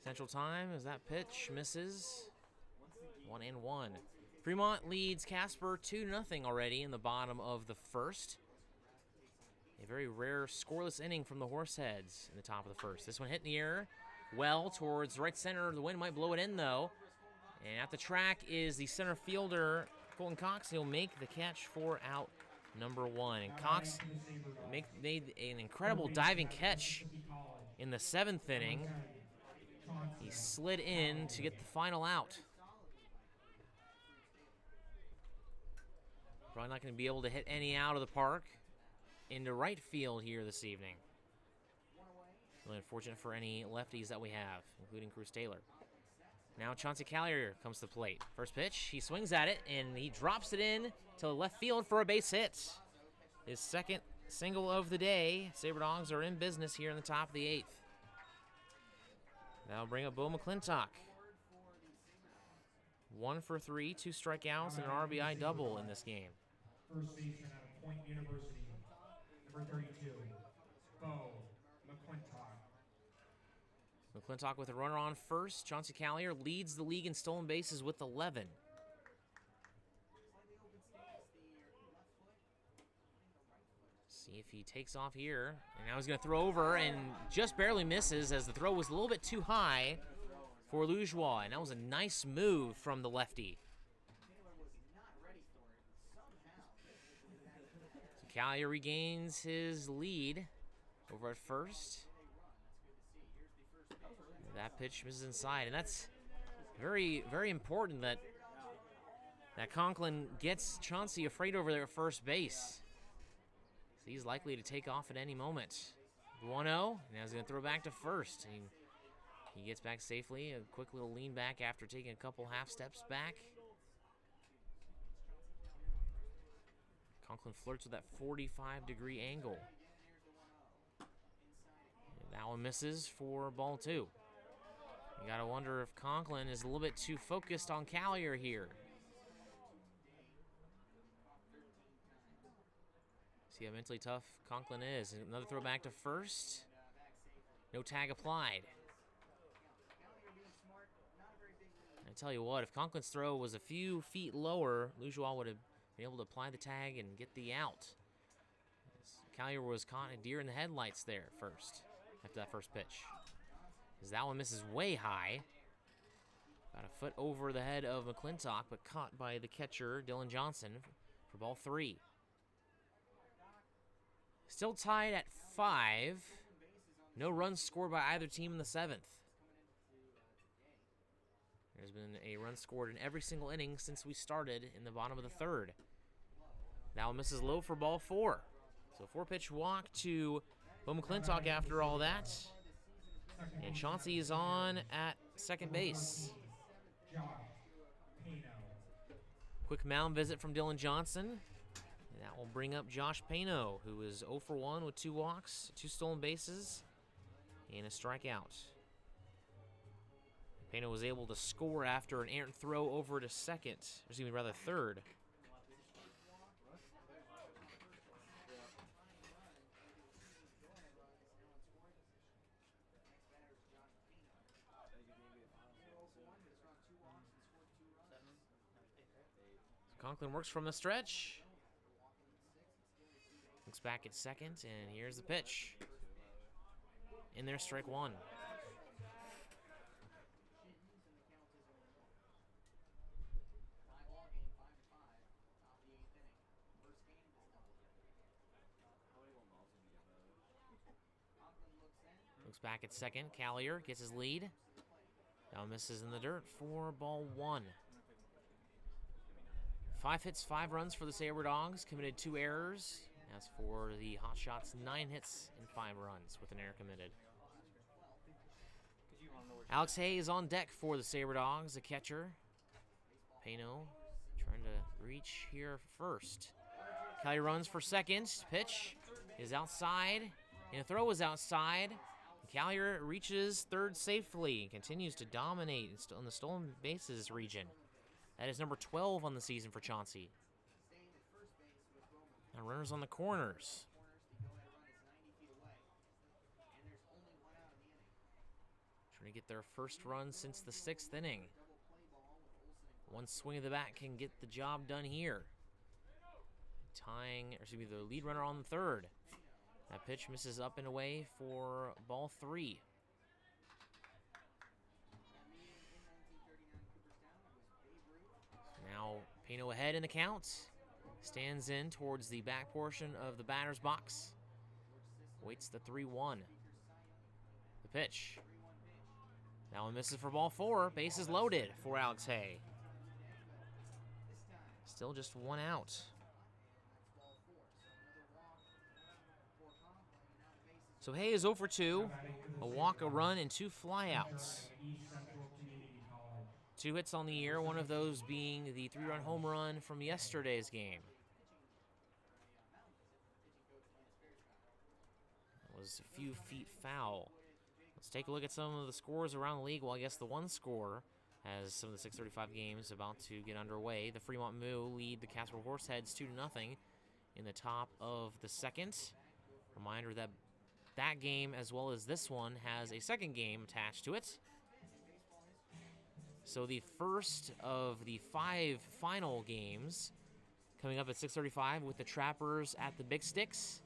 Central Time as that pitch misses. 1-1. Fremont leads Casper 2-0 already in the bottom of the first. A very rare scoreless inning from the Horseheads in the top of the first. This one hit in the air well towards right center. The wind might blow it in though. And at the track is the center fielder, Colton Cox. He'll make the catch for out number 1. And Cox made an incredible diving catch in the 7th inning. He slid in to get the final out. Probably not going to be able to hit any out of the park into right field here this evening. Really unfortunate for any lefties that we have, including Cruz Taylor. Now Chauncey Callier comes to the plate. First pitch, he swings at it, and he drops it in to left field for a base hit. His second single of the day. Sabre Dogs are in business here in the top of the 8th. That'll bring up Bo McClintock. 1 for 3, 2 strikeouts, and an RBI double in this game. First baseman out of Point University, number 32, Bo McClintock. McClintock with a runner on first. Chauncey Callier leads the league in stolen bases with 11. See if he takes off here. And now he's going to throw over and just barely misses as the throw was a little bit too high for Lujois. And that was a nice move from the lefty. So Callier regains his lead over at first. That pitch misses inside, and that's very, very important that Conklin gets Chauncey afraid over there at first base. So he's likely to take off at any moment. 1-0, now he's going to throw back to first. And he gets back safely, a quick little lean back after taking a couple half steps back. Conklin flirts with that 45-degree angle. And that one misses for ball 2. You gotta wonder if Conklin is a little bit too focused on Callier here. See how mentally tough Conklin is. Another throw back to first. No tag applied. I tell you what, if Conklin's throw was a few feet lower, Lujois would have been able to apply the tag and get the out. Callier was caught a deer in the headlights there first, after that first pitch. As that one misses way high. About a foot over the head of McClintock, but caught by the catcher, Dylan Johnson, for ball 3. Still tied at 5. No runs scored by either team in the 7th. There's been a run scored in every single inning since we started in the bottom of the third. Now misses low for ball 4. So 4-pitch walk to Bo McClintock after all that. And Chauncey is on at second base. Quick mound visit from Dylan Johnson. And that will bring up Josh Pano, who is 0 for 1 with 2 walks, 2 stolen bases, and a strikeout. Pano was able to score after an errant throw over to second, or excuse me, rather third. Conklin works from the stretch. Looks back at second, and here's the pitch. In there, strike 1. Looks back at second. Callier gets his lead. Now misses in the dirt for ball 1. 5 hits, 5 runs for the Sabre Dogs. Committed 2 errors. As for the Hotshots, 9 hits and 5 runs with an error committed. Alex Hay is on deck for the Sabre Dogs, the catcher. Pano trying to reach here first. Kelly runs for second. Pitch is outside, and the throw is outside. Callier reaches third safely and continues to dominate in the stolen bases region. That is number 12 on the season for Chauncey. Now runners on the corners. Trying to get their first run since the 6th inning. One swing of the bat can get the job done here. Tying, or excuse me, the lead runner on the third. That pitch misses up and away for ball 3. Now Pano ahead in the count. Stands in towards the back portion of the batter's box. Waits the 3-1. The pitch. That one misses for ball 4. Bases loaded for Alex Hay. Still just 1 out. So Hay is 0 for 2. A walk, a run, and 2 flyouts. 2 hits on the year, one of those being the 3-run home run from yesterday's game. That was a few feet foul. Let's take a look at some of the scores around the league. Well, I guess the one score, as some of the 6:35 games about to get underway. The Fremont Moo lead the Casper Horseheads 2-0 in the top of the second. Reminder that that game, as well as this one, has a second game attached to it. So the first of the 5 final games coming up at 6:35 with the Trappers at the Big Sticks,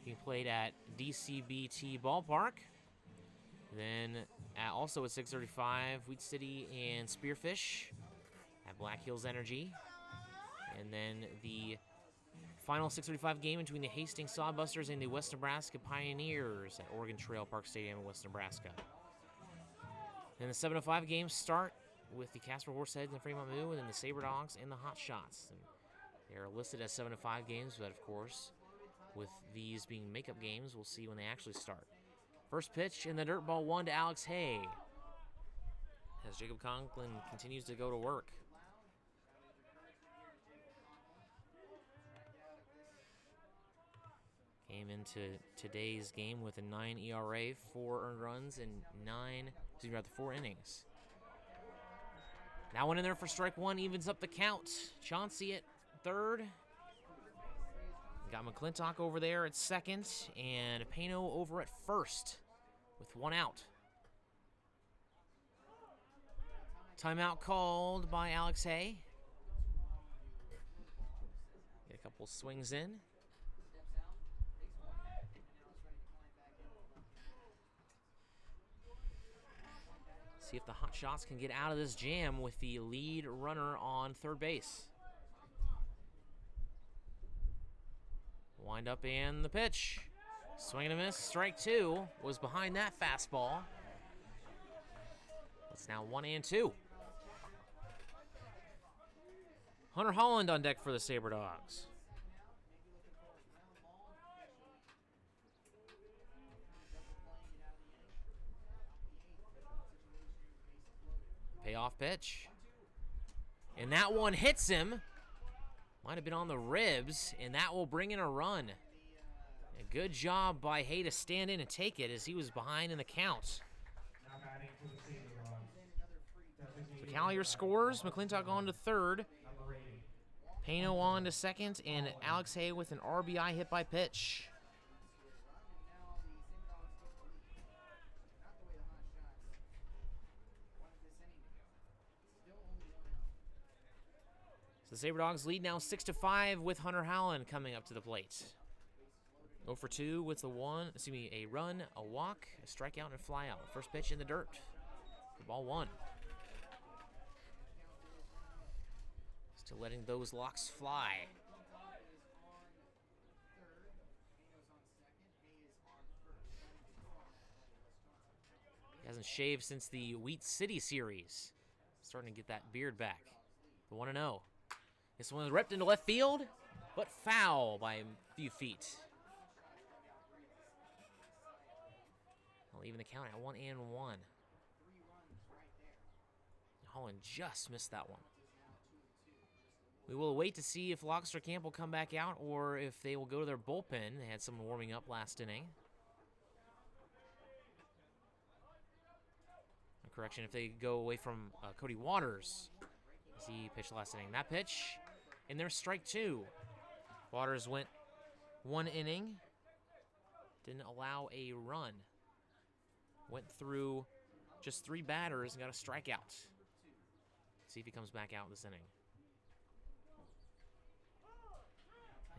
being played at DCBT Ballpark. Then also at 6:35, Wheat City and Spearfish at Black Hills Energy. And then the final 6:35 game between the Hastings Sawbusters and the West Nebraska Pioneers at Oregon Trail Park Stadium in West Nebraska. And the 7:05 games start with the Casper Horseheads and Fremont Moo, and then the Sabre Dogs and the Hotshots. And they are listed as 7:05 games, but of course, with these being makeup games, we'll see when they actually start. First pitch in the dirt, ball 1 to Alex Hay, as Jacob Conklin continues to go to work. Came into today's game with a 9 ERA, 4 earned runs, and 4 innings. That one in there for strike 1 evens up the count. Chauncey at third. Got McClintock over there at second, and Pano over at first with 1 out. Timeout called by Alex Hay. Get a couple swings in. See if the Hotshots can get out of this jam with the lead runner on third base. Wind up and the pitch. Swing and a miss. Strike 2 was behind that fastball. It's now 1-2. Hunter Holland on deck for the Sabre Dogs. Payoff pitch. And that one hits him. Might have been on the ribs, and that will bring in a run. A good job by Hay to stand in and take it as he was behind in the count. Now batting for the Sabre Dogs. So Collier scores, McClintock on to third, Number 80. Pano on to second, and Alex Hay with an RBI hit by pitch. So the Sabre Dogs lead now 6-5 with Hunter Holland coming up to the plate. 0 for 2 with a run, a walk, a strikeout, and a flyout. First pitch in the dirt for ball 1. Still letting those locks fly. He hasn't shaved since the Wheat City series. Starting to get that beard back. The 1-0. This one is ripped into left field, but foul by a few feet. I'll even the count at 1-1. Holland just missed that one. We will wait to see if Lockster Camp will come back out or if they will go to their bullpen. They had someone warming up last inning. Correction, if they go away from Cody Waters, as he pitched last inning. That pitch, and there's strike 2. Waters went 1 inning, didn't allow a run. Went through just 3 batters and got a strikeout. See if he comes back out this inning.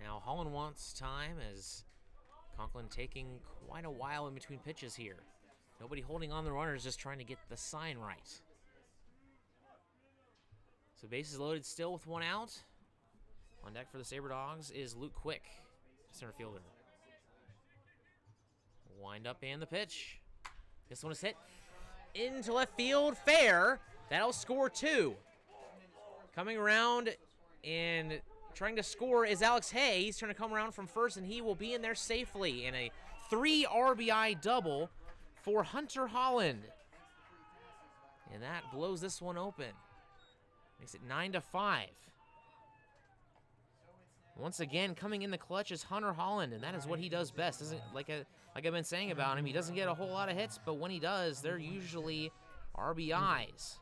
Now Holland wants time as Conklin taking quite a while in between pitches here. Nobody holding on the runners, just trying to get the sign right. So bases loaded still with 1 out. On deck for the Sabre Dogs is Luke Quick, center fielder. Wind up and the pitch. This one is hit into left field, fair. That'll score 2. Coming around and trying to score is Alex Hay. He's trying to come around from first, and he will be in there safely in a 3 RBI double for Hunter Holland. And that blows this one open. Makes it 9-5. Once again, coming in the clutch is Hunter Holland, and that is what he does best. Like I've been saying about him, he doesn't get a whole lot of hits, but when he does, they're usually RBIs.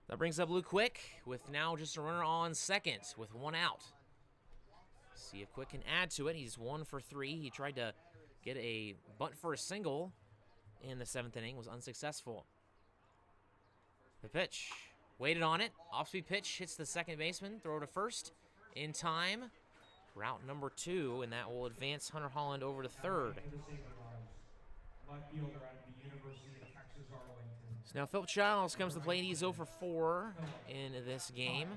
That brings up Luke Quick with now just a runner on second with 1 out. See if Quick can add to it. He's 1 for 3. He tried to get a bunt for a single in the 7th inning, was unsuccessful. The pitch, waited on it. Off-speed pitch hits the second baseman. Throw to first in time. Route number 2, and that will advance Hunter Holland over to third. So now Philip Childs comes to the plate. He's 0 for 4 in this game.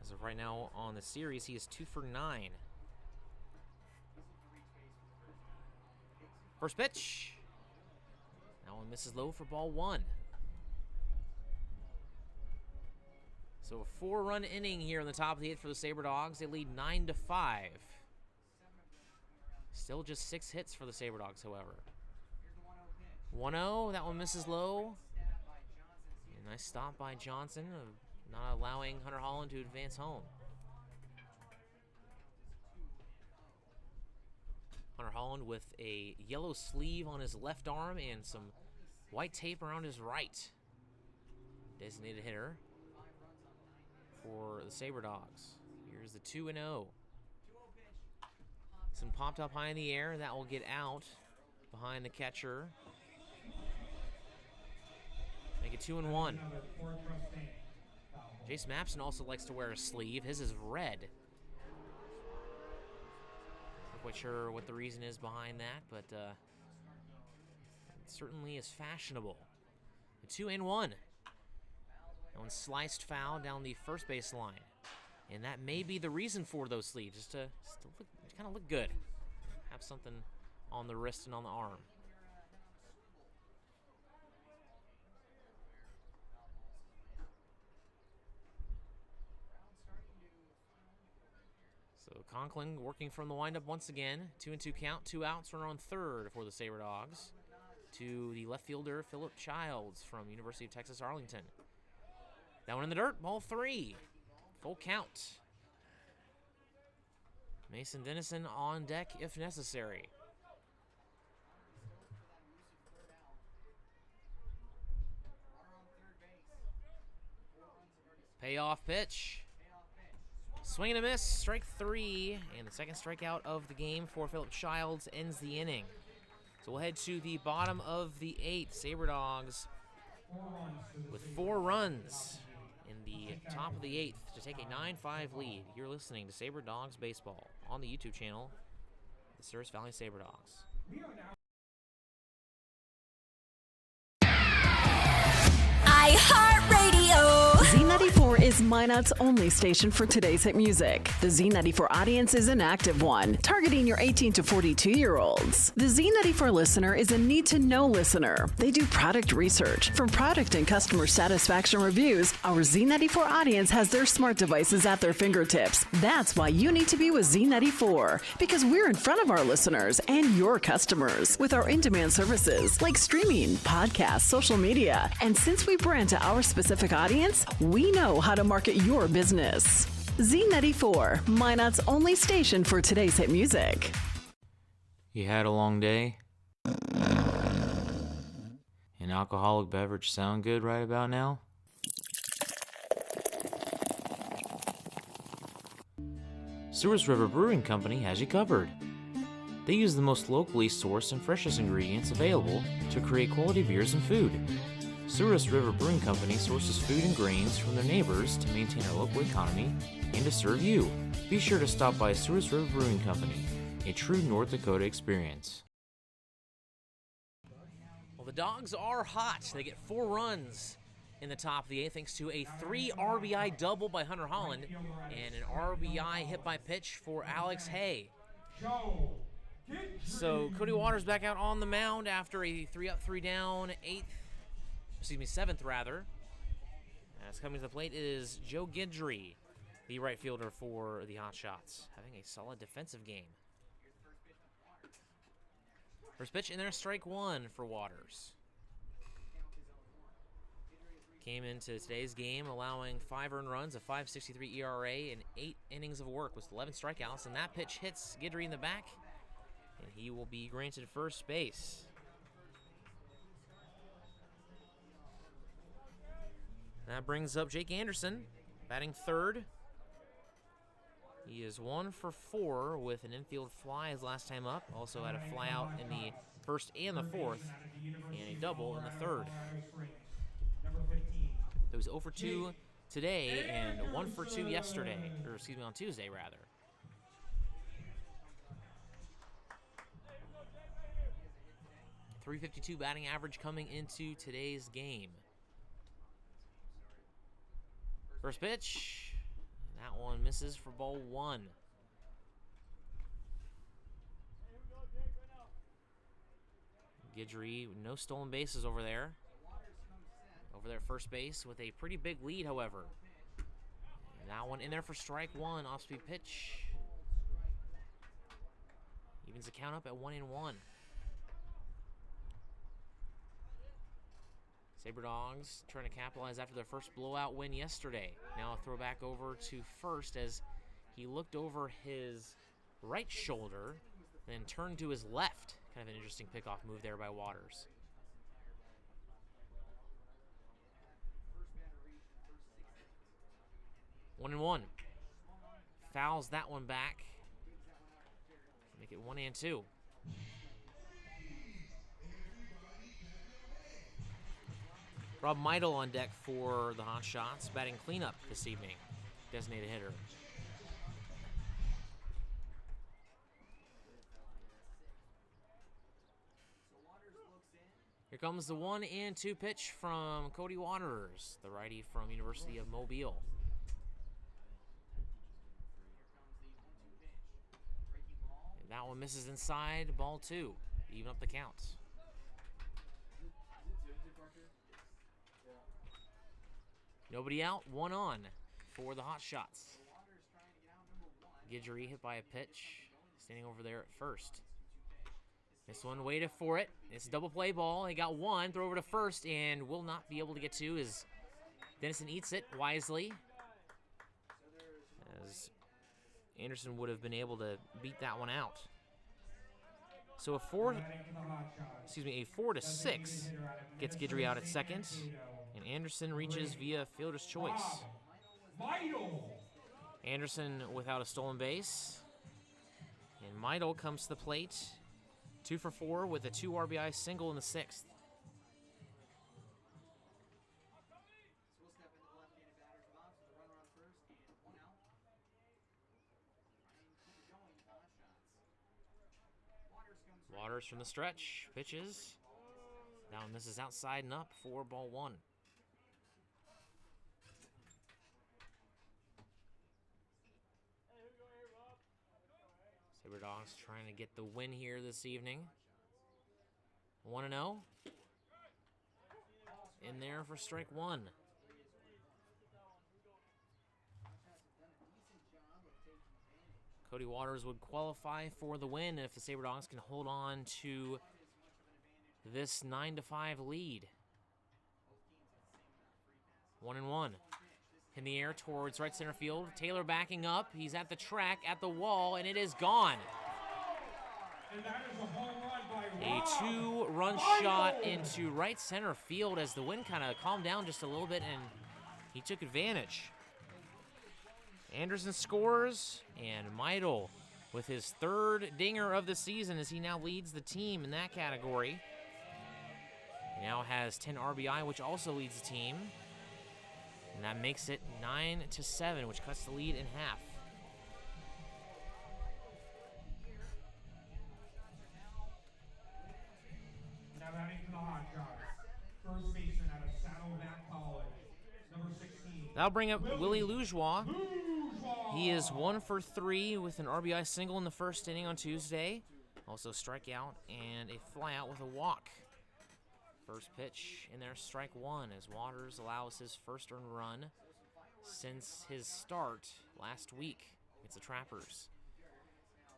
As of right now on the series, he is 2 for 9. First pitch. That one misses low for ball 1. So a 4-run inning here in the top of the 8th for the Sabre Dogs. They lead 9-5. Still just 6 hits for the Sabre Dogs, however. 1-0, that one misses low. A nice stop by Johnson, not allowing Hunter Holland to advance home. Hunter Holland with a yellow sleeve on his left arm and some white tape around his right. Designated hitter for the Sabre Dogs. Here's the 2-0. Some popped up high in the air. That will get out behind the catcher. Make it 2-1. Jace Mapson also likes to wear a sleeve. His is red. Not quite sure what the reason is behind that, but it certainly is fashionable. A 2-1. That one sliced foul down the first base line. And that may be the reason for those sleeves, just to kind of look good. Have something on the wrist and on the arm. So Conklin working from the windup once again. 2-2 count, 2 outs, runner on third for the Sabre Dogs. To the left fielder, Philip Childs from University of Texas Arlington. That one in the dirt, ball 3. Full count. Mason Dennison on deck if necessary. Payoff pitch. Swing and a miss, strike 3, and the second strikeout of the game for Philip Childs ends the inning. So we'll head to the bottom of the 8th. Sabre Dogs with 4 runs in the top of the 8th to take a 9-5 lead. You're listening to Sabre Dogs Baseball on the YouTube channel, the Souris Valley Sabre Dogs. iHeartRadio. Z94 is Minot's only station for today's hit music. The Z94 audience is an active one, targeting your 18 to 42-year-olds. The Z94 listener is a need-to-know listener. They do product research. From product and customer satisfaction reviews, our Z94 audience has their smart devices at their fingertips. That's why you need to be with Z94, because we're in front of our listeners and your customers with our in-demand services like streaming, podcasts, social media. And since we brand to our specific audience, we know how to market your business. Z94, Minot's only station for today's hit music. You had a long day? An alcoholic beverage sound good right about now? Souris River Brewing Company has you covered. They use the most locally sourced and freshest ingredients available to create quality beers and food. Souris River Brewing Company sources food and grains from their neighbors to maintain our local economy and to serve you. Be sure to stop by Souris River Brewing Company, a true North Dakota experience. Well, the Dogs are hot. They get 4 runs in the top of the 8th thanks to a 3 RBI double by Hunter Holland and an RBI hit by pitch for Alex Hay. So Cody Waters back out on the mound after a 3-up, 3-down, 7th rather. As coming to the plate is Joe Guidry, the right fielder for the Hotshots, having a solid defensive game. First pitch in there, strike 1 for Waters. Came into today's game allowing 5 earned runs, a 5.63 ERA, and 8 innings of work with 11 strikeouts, and that pitch hits Guidry in the back, and he will be granted first base. That brings up Jake Anderson, batting third. He is 1 for 4 with an infield fly his last time up. Also had a fly out in the first and the fourth, and a double in the third. He was 0 for 2 today and 1 for 2 yesterday, or excuse me, on Tuesday rather. .352 batting average coming into today's game. First pitch, that one misses for ball 1. Guidry, no stolen bases over there. Over there at first base with a pretty big lead, however. And that one in there for strike 1, off-speed pitch. Evens the count up at 1-1. Sabre Dogs trying to capitalize after their first blowout win yesterday. Now a throwback over to first as he looked over his right shoulder, then turned to his left. Kind of an interesting pickoff move there by Waters. One and one. Fouls that one back. Make it 1-2. Rob Meidel on deck for the Hotshots, batting cleanup this evening. Designated hitter. Here comes the 1-2 pitch from Cody Waters, the righty from University of Mobile. That one misses inside, ball 2. Even up the count. Nobody out, 1 on for the Hotshots. Guidry hit by a pitch, standing over there at first. This one waited for it. It's a double play ball. He got 1, throw over to first, and will not be able to get 2 as Dennison eats it wisely. As Anderson would have been able to beat that one out. So a 4-6 gets Guidry out at second, and Anderson reaches via fielder's choice. Anderson without a stolen base, and Meidel comes to the plate, 2 for 4 with a 2 RBI single in the 6th. Waters from the stretch, pitches. That one misses outside and up for ball 1. Sabre Dogs trying to get the win here this evening. 1-0. In there for strike 1. Cody Waters would qualify for the win if the Sabre Dogs can hold on to this 9-5 lead. 1-1. In the air towards right center field. Taylor backing up. He's at the track, at the wall, and it is gone. And that is a home run by A 2-run shot into right center field as the wind kind of calmed down just a little bit, and he took advantage. Anderson scores, and Meidel with his 3rd dinger of the season as he now leads the team in that category. He now has 10 RBI, which also leads the team. And that makes it 9-7, which cuts the lead in half. Now batting for the Hotshots, first baseman out of Saddleback College, number 16. That'll bring up Willie Lujois. He is 1 for 3 with an RBI single in the 1st inning on Tuesday. Also strikeout and a flyout with a walk. First pitch in there, strike 1, as Waters allows his first earned run since his start last week against the Trappers.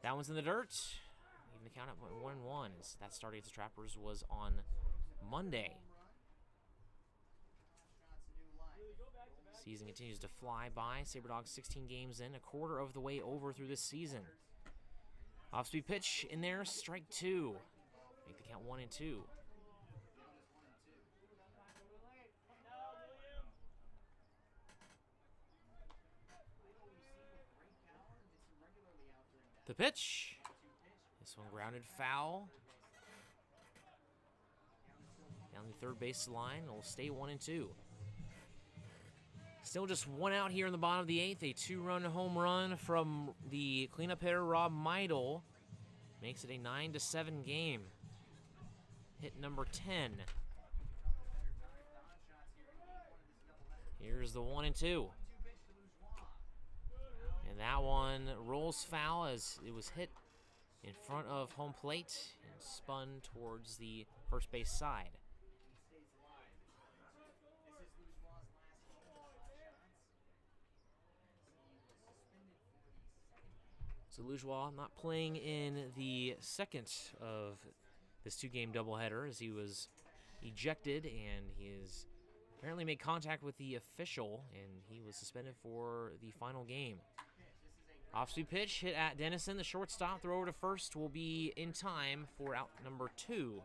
That one's in the dirt. Even the count up 1-1 as that start against the Trappers was on Monday. Season continues to fly by. Sabre Dogs 16 games in, a quarter of the way over through this season. Off-speed pitch in there, strike 2. Make the count 1-2. The pitch. This one grounded foul. Down the third base line. It'll stay 1-2. Still just 1 out here in the bottom of the 8th. A 2-run home run from the cleanup hitter, Rob Meidel. Makes it a 9-7 game. Hit number 10. Here's the 1-2. And that one rolls foul as it was hit in front of home plate and spun towards the first base side. So Lujois not playing in the second of this 2-game doubleheader as he was ejected, and he has apparently made contact with the official, and he was suspended for the final game. Off-speed pitch hit at Dennison. The shortstop throw over to first will be in time for out number 2.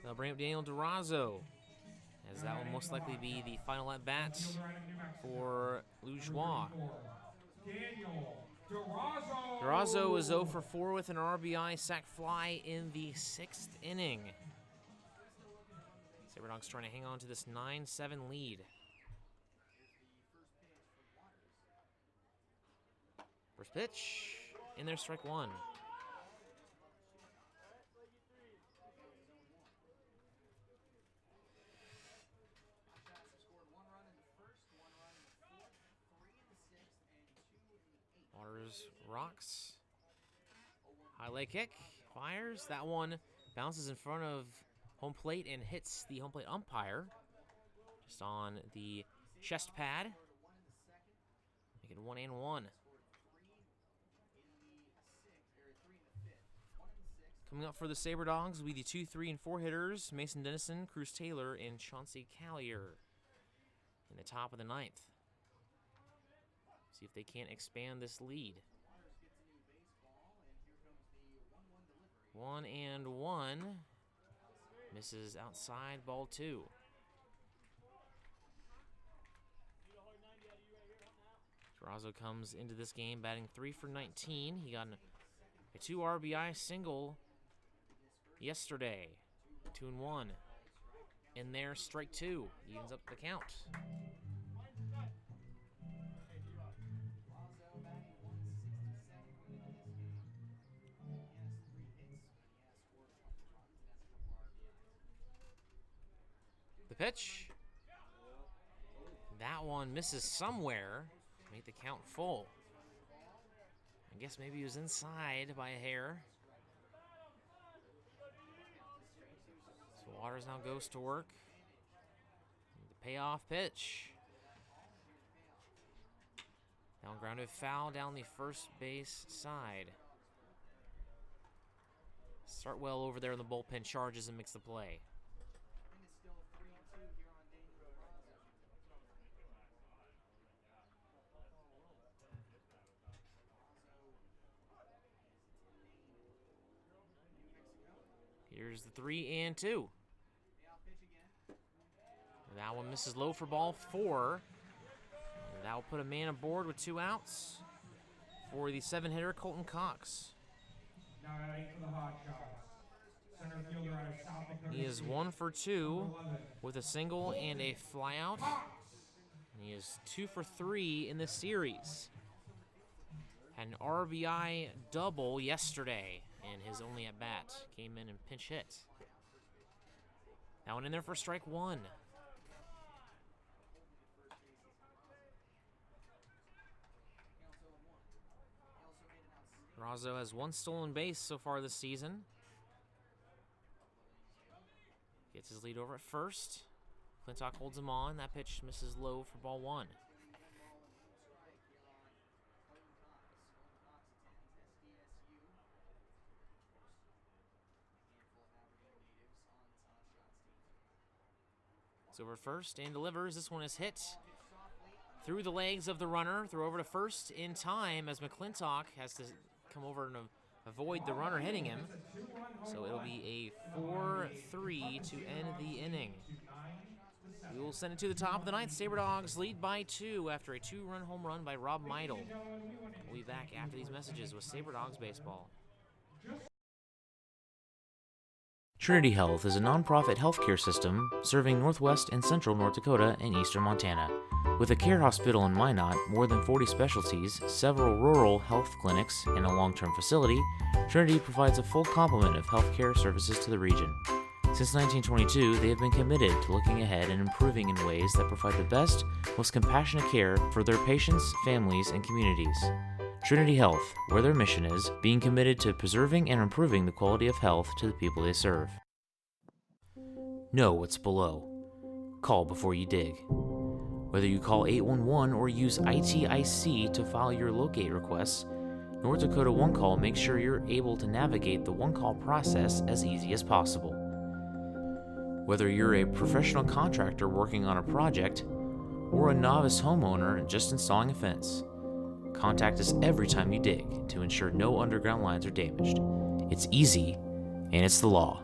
They'll bring up Daniel Durazo, as that will most likely be the final at-bat for Lujois. Durazo was 0 for 4 with an RBI sac fly in the 6th inning. Sabre Dogs trying to hang on to this 9-7 lead. First pitch, in there, strike 1. Rocks. High leg kick. Fires. That one bounces in front of home plate and hits the home plate umpire. Just on the chest pad. Make it 1-1. Coming up for the Sabre Dogs will be the 2, 3, and 4 hitters, Mason Dennison, Cruz Taylor, and Chauncey Callier in the top of the 9th. See if they can't expand this lead. 1-1. Misses outside, ball 2. Durazo comes into this game batting 3 for 19. He got a 2 RBI single yesterday. 2-1. In there, strike 2. Evens up the count. The pitch. That one misses somewhere. Make the count full. I guess maybe he was inside by a hair. So Waters now goes to work. The payoff pitch. Down grounded foul down the first base side. Sartwell over there in the bullpen charges and makes the play. Here's the 3-2. That one misses low for ball 4. And that will put a man aboard with 2 outs for the 7-hitter Colton Cox. Now at 8 for the Hotshots. Center fielder out of South Dakota. He is 1 for 2 with a single and a flyout. And he is 2 for 3 in this series. Had an RBI double yesterday, and his only at bat came in and pinch hit. That one in there for strike 1. Durazo has 1 stolen base so far this season. Gets his lead over at first. Clintock holds him on. That pitch misses low for ball 1. It's over first and delivers. This one is hit through the legs of the runner. Throw over to first in time as McClintock has to come over and avoid the runner hitting him. So it'll be a 4-3 to end the inning. We will send it to the top of the 9th. Sabre Dogs lead by 2 after a 2-run home run by Rob Meidel. We'll be back after these messages with Sabre Dogs Baseball. Trinity Health is a nonprofit healthcare system serving northwest and central North Dakota and eastern Montana. With a care hospital in Minot, more than 40 specialties, several rural health clinics, and a long-term facility, Trinity provides a full complement of healthcare services to the region. Since 1922, they have been committed to looking ahead and improving in ways that provide the best, most compassionate care for their patients, families, and communities. Trinity Health, where their mission is, being committed to preserving and improving the quality of health to the people they serve. Know what's below. Call before you dig. Whether you call 811 or use ITIC to file your locate requests, North Dakota One Call makes sure you're able to navigate the One Call process as easy as possible. Whether you're a professional contractor working on a project or a novice homeowner just installing a fence, contact us every time you dig to ensure no underground lines are damaged. It's easy, and it's the law.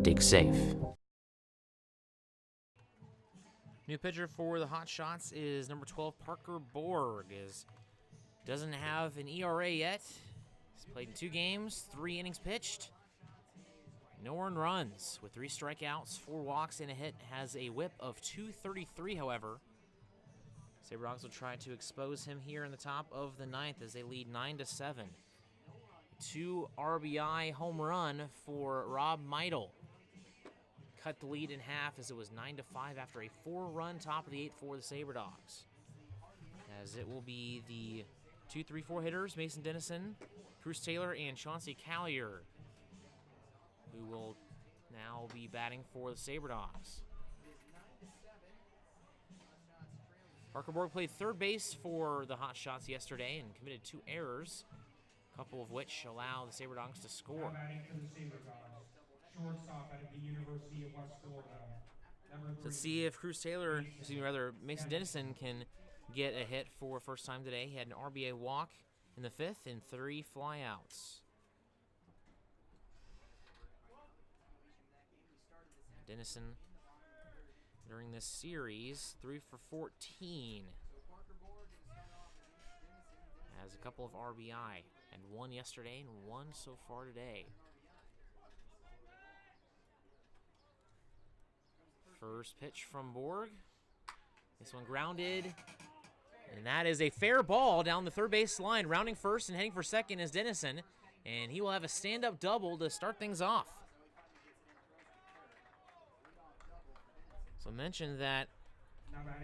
Dig safe. New pitcher for the Hotshots is number 12, Parker Borg. Doesn't have an ERA yet. He's played in 2 games, 3 innings pitched. No earned runs with 3 strikeouts, 4 walks, and a hit. Has a whip of .233, however. Sabre Dogs will try to expose him here in the top of the 9th as they lead 9-7. 2 RBI home run for Rob Meidel. Cut the lead in half as it was 9-5 after a 4-run top of the 8th for the Sabre Dogs. As it will be the 2, 3, 4 hitters, Mason Dennison, Cruz Taylor, and Chauncey Callier, who will now be batting for the Sabre Dogs. Parker Borg played third base for the Hotshots yesterday and committed 2 errors, a couple of which allow the Sabre Dogs to score. Batting for the Sabre Dogs, shortstop out of the University of West Florida. So let's see if Mason Dennison can get a hit for first time today. He had an RBI walk in the 5th and 3 flyouts. Dennison, during this series, 3 for 14. Has a couple of RBI, and 1 yesterday and 1 so far today. First pitch from Borg. This one grounded. And that is a fair ball down the third base line. Rounding first and heading for second is Dennison. And he will have a stand-up double to start things off. So I mentioned that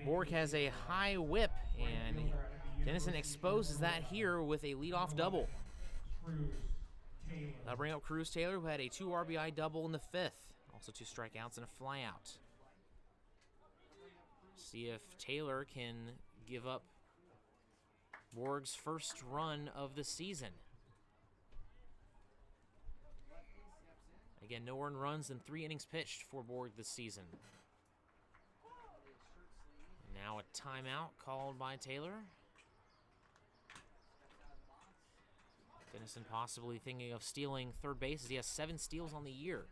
Borg has a high whip, and Dennison exposes that here with a leadoff double. That'll bring up Cruz Taylor, who had a 2 RBI double in the 5th. Also 2 strikeouts and a flyout. See if Taylor can give up Borg's first run of the season. Again, no earned runs in 3 innings pitched for Borg this season. Now a timeout called by Taylor. Dennison possibly thinking of stealing third base as he has 7 steals on the year.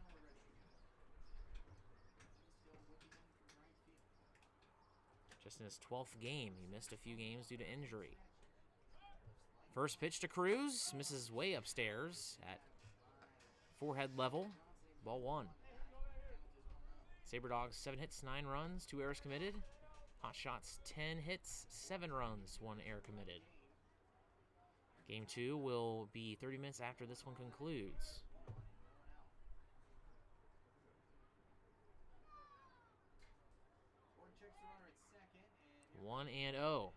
Just in his 12th game, he missed a few games due to injury. First pitch to Cruz, misses way upstairs at forehead level, ball 1. Sabre Dogs 7 hits, 9 runs, 2 errors committed. Hotshots 10 hits, 7 runs, 1 error committed. Game 2 will be 30 minutes after this one concludes. One and 0.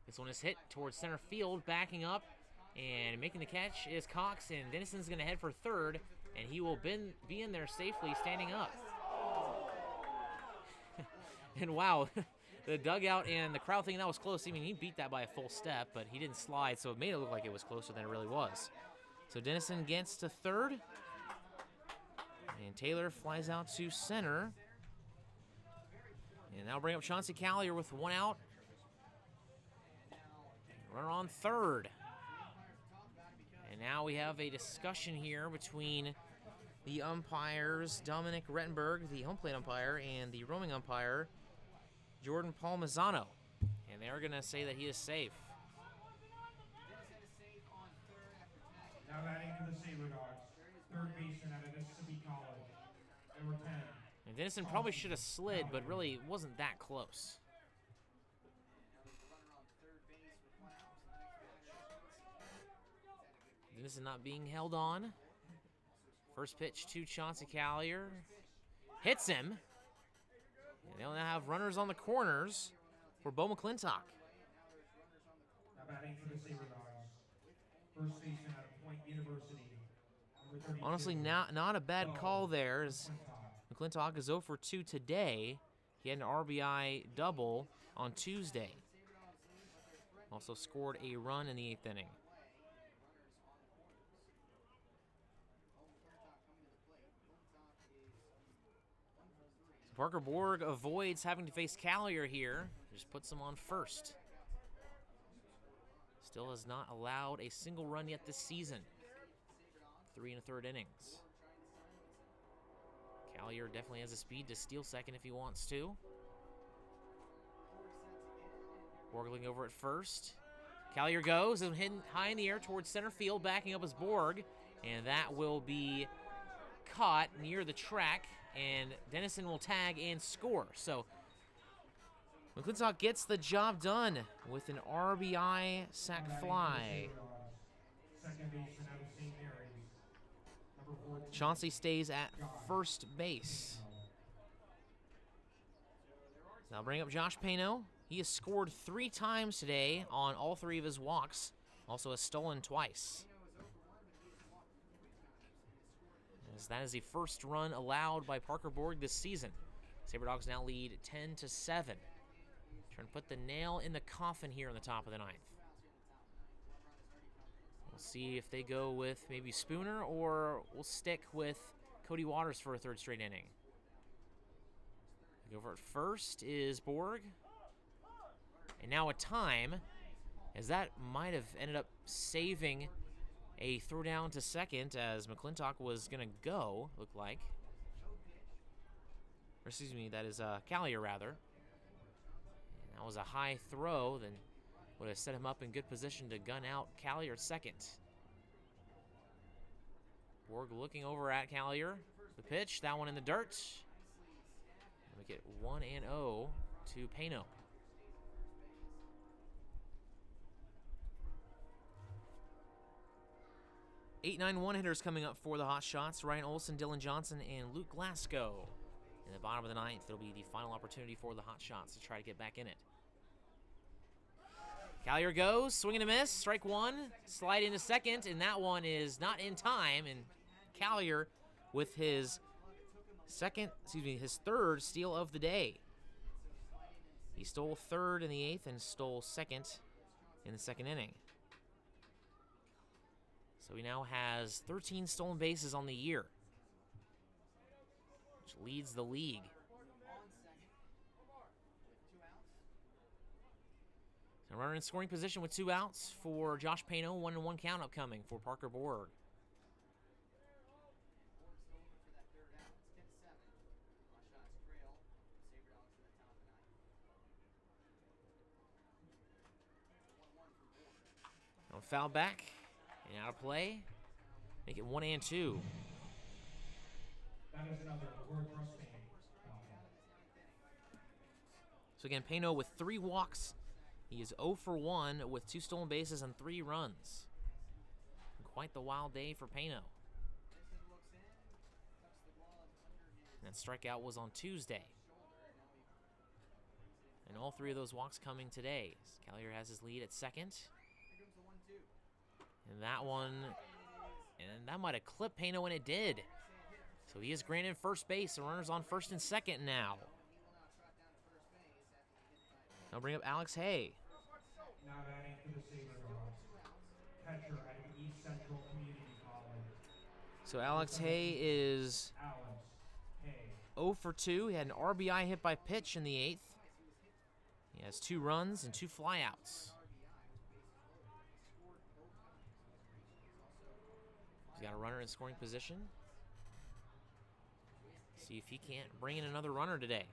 This one is hit towards center field, backing up, and making the catch is Cox, and Dennison's going to head for third, and he will be in there safely standing up. And wow, the dugout and the crowd thinking that was close. I mean, he beat that by a full step, but he didn't slide, so it made it look like it was closer than it really was. So Dennison gets to third, and Taylor flies out to center. And that'll bring up Chauncey Callier with 1 out. Runner on third. And now we have a discussion here between the umpires, Dominic Rettenberg, the home plate umpire, and the roaming umpire, Jordan Palmisano. And they're going to say that he is safe. Now batting for the Sabre Dogs, third baseman out of Mississippi College, number 10. And Dennison probably should have slid, but really wasn't that close. Dennison not being held on. First pitch to Chauncey Callier. Hits him. And they'll now have runners on the corners for Bo McClintock. Now batting for the Sabre Dogs, first baseman out of Point University, number 32. Honestly, not a bad call there, as McClintock is 0 for 2 today. He had an RBI double on Tuesday. Also scored a run in the 8th inning. So Parker Borg avoids having to face Callier here. Just puts him on first. Still has not allowed a single run yet this season. 3 1/3 innings. Callier definitely has the speed to steal second if he wants to. Borgling over at first. Callier goes and hitting high in the air towards center field, backing up as Borg, and that will be caught near the track, and Dennison will tag and score. So McClintock gets the job done with an RBI sac fly. Second baseman out of St. Mary's, number 14. Chauncey stays at first base. Now bring up Josh Pano. He has scored 3 times today on all 3 of his walks Also has stolen twice. As that is the first run allowed by Parker Borg this season. Sabre Dogs now lead 10-7. Trying to put the nail in the coffin here in the top of the ninth. We'll see if they go with maybe Spooner or we'll stick with Cody Waters for a third straight inning. The over at first is Borg. And now a time, as that might have ended up saving a throw down to second as McClintock was going to go, looked like. Or excuse me, that is Callier, rather. And that was a high throw, then would have set him up in good position to gun out Callier at second. Borg looking over at Callier. The pitch, that one in the dirt. Make it 1-0 to Pano. 8-9 hitters coming up for the Hotshots. Ryan Olson, Dylan Johnson, and Luke Glasgow. In the bottom of the ninth, it'll be the final opportunity for the Hotshots to try to get back in it. Callier goes, swing and a miss, strike one, slide into second, and that one is not in time. And Callier with his third steal of the day. He stole third in the eighth and stole second in the second inning. So he now has 13 stolen bases on the year, which leads the league. A runner in scoring position with 2 outs for Josh Pano. 1-1 count upcoming for Parker Borg. No foul back and out of play. Make it 1-2. That is another Borg Mustang. So again, Pano with 3 walks. He is 0 for 1 with 2 stolen bases and 3 runs. Quite the wild day for Pano. And that strikeout was on Tuesday. And all 3 of those walks coming today. Callier has his lead at second. And that one, and that might have clipped Pano, and it did. So he is granted first base. The runner's on first and second now. I'll bring up Alex Hay. Now batting for the Sabre Dogs, catcher at East Central Community College. So Alex Hay is Alex Hay. 0 for 2. He had an RBI hit by pitch in the 8th. He has 2 runs and 2 flyouts. He's got a runner in scoring position. See if he can't bring in another runner today.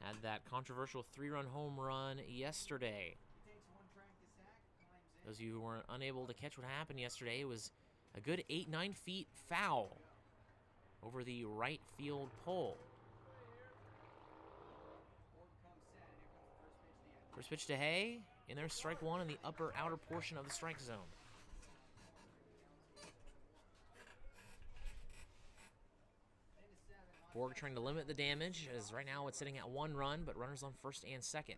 Had that controversial 3-run home run yesterday. Those of you who weren't unable to catch what happened yesterday, it was a good 8-9 feet foul over the right field pole. First pitch to Hay, and there's strike one in the upper outer portion of the strike zone. Borg trying to limit the damage, as right now it's sitting at 1 run, but runners on first and second.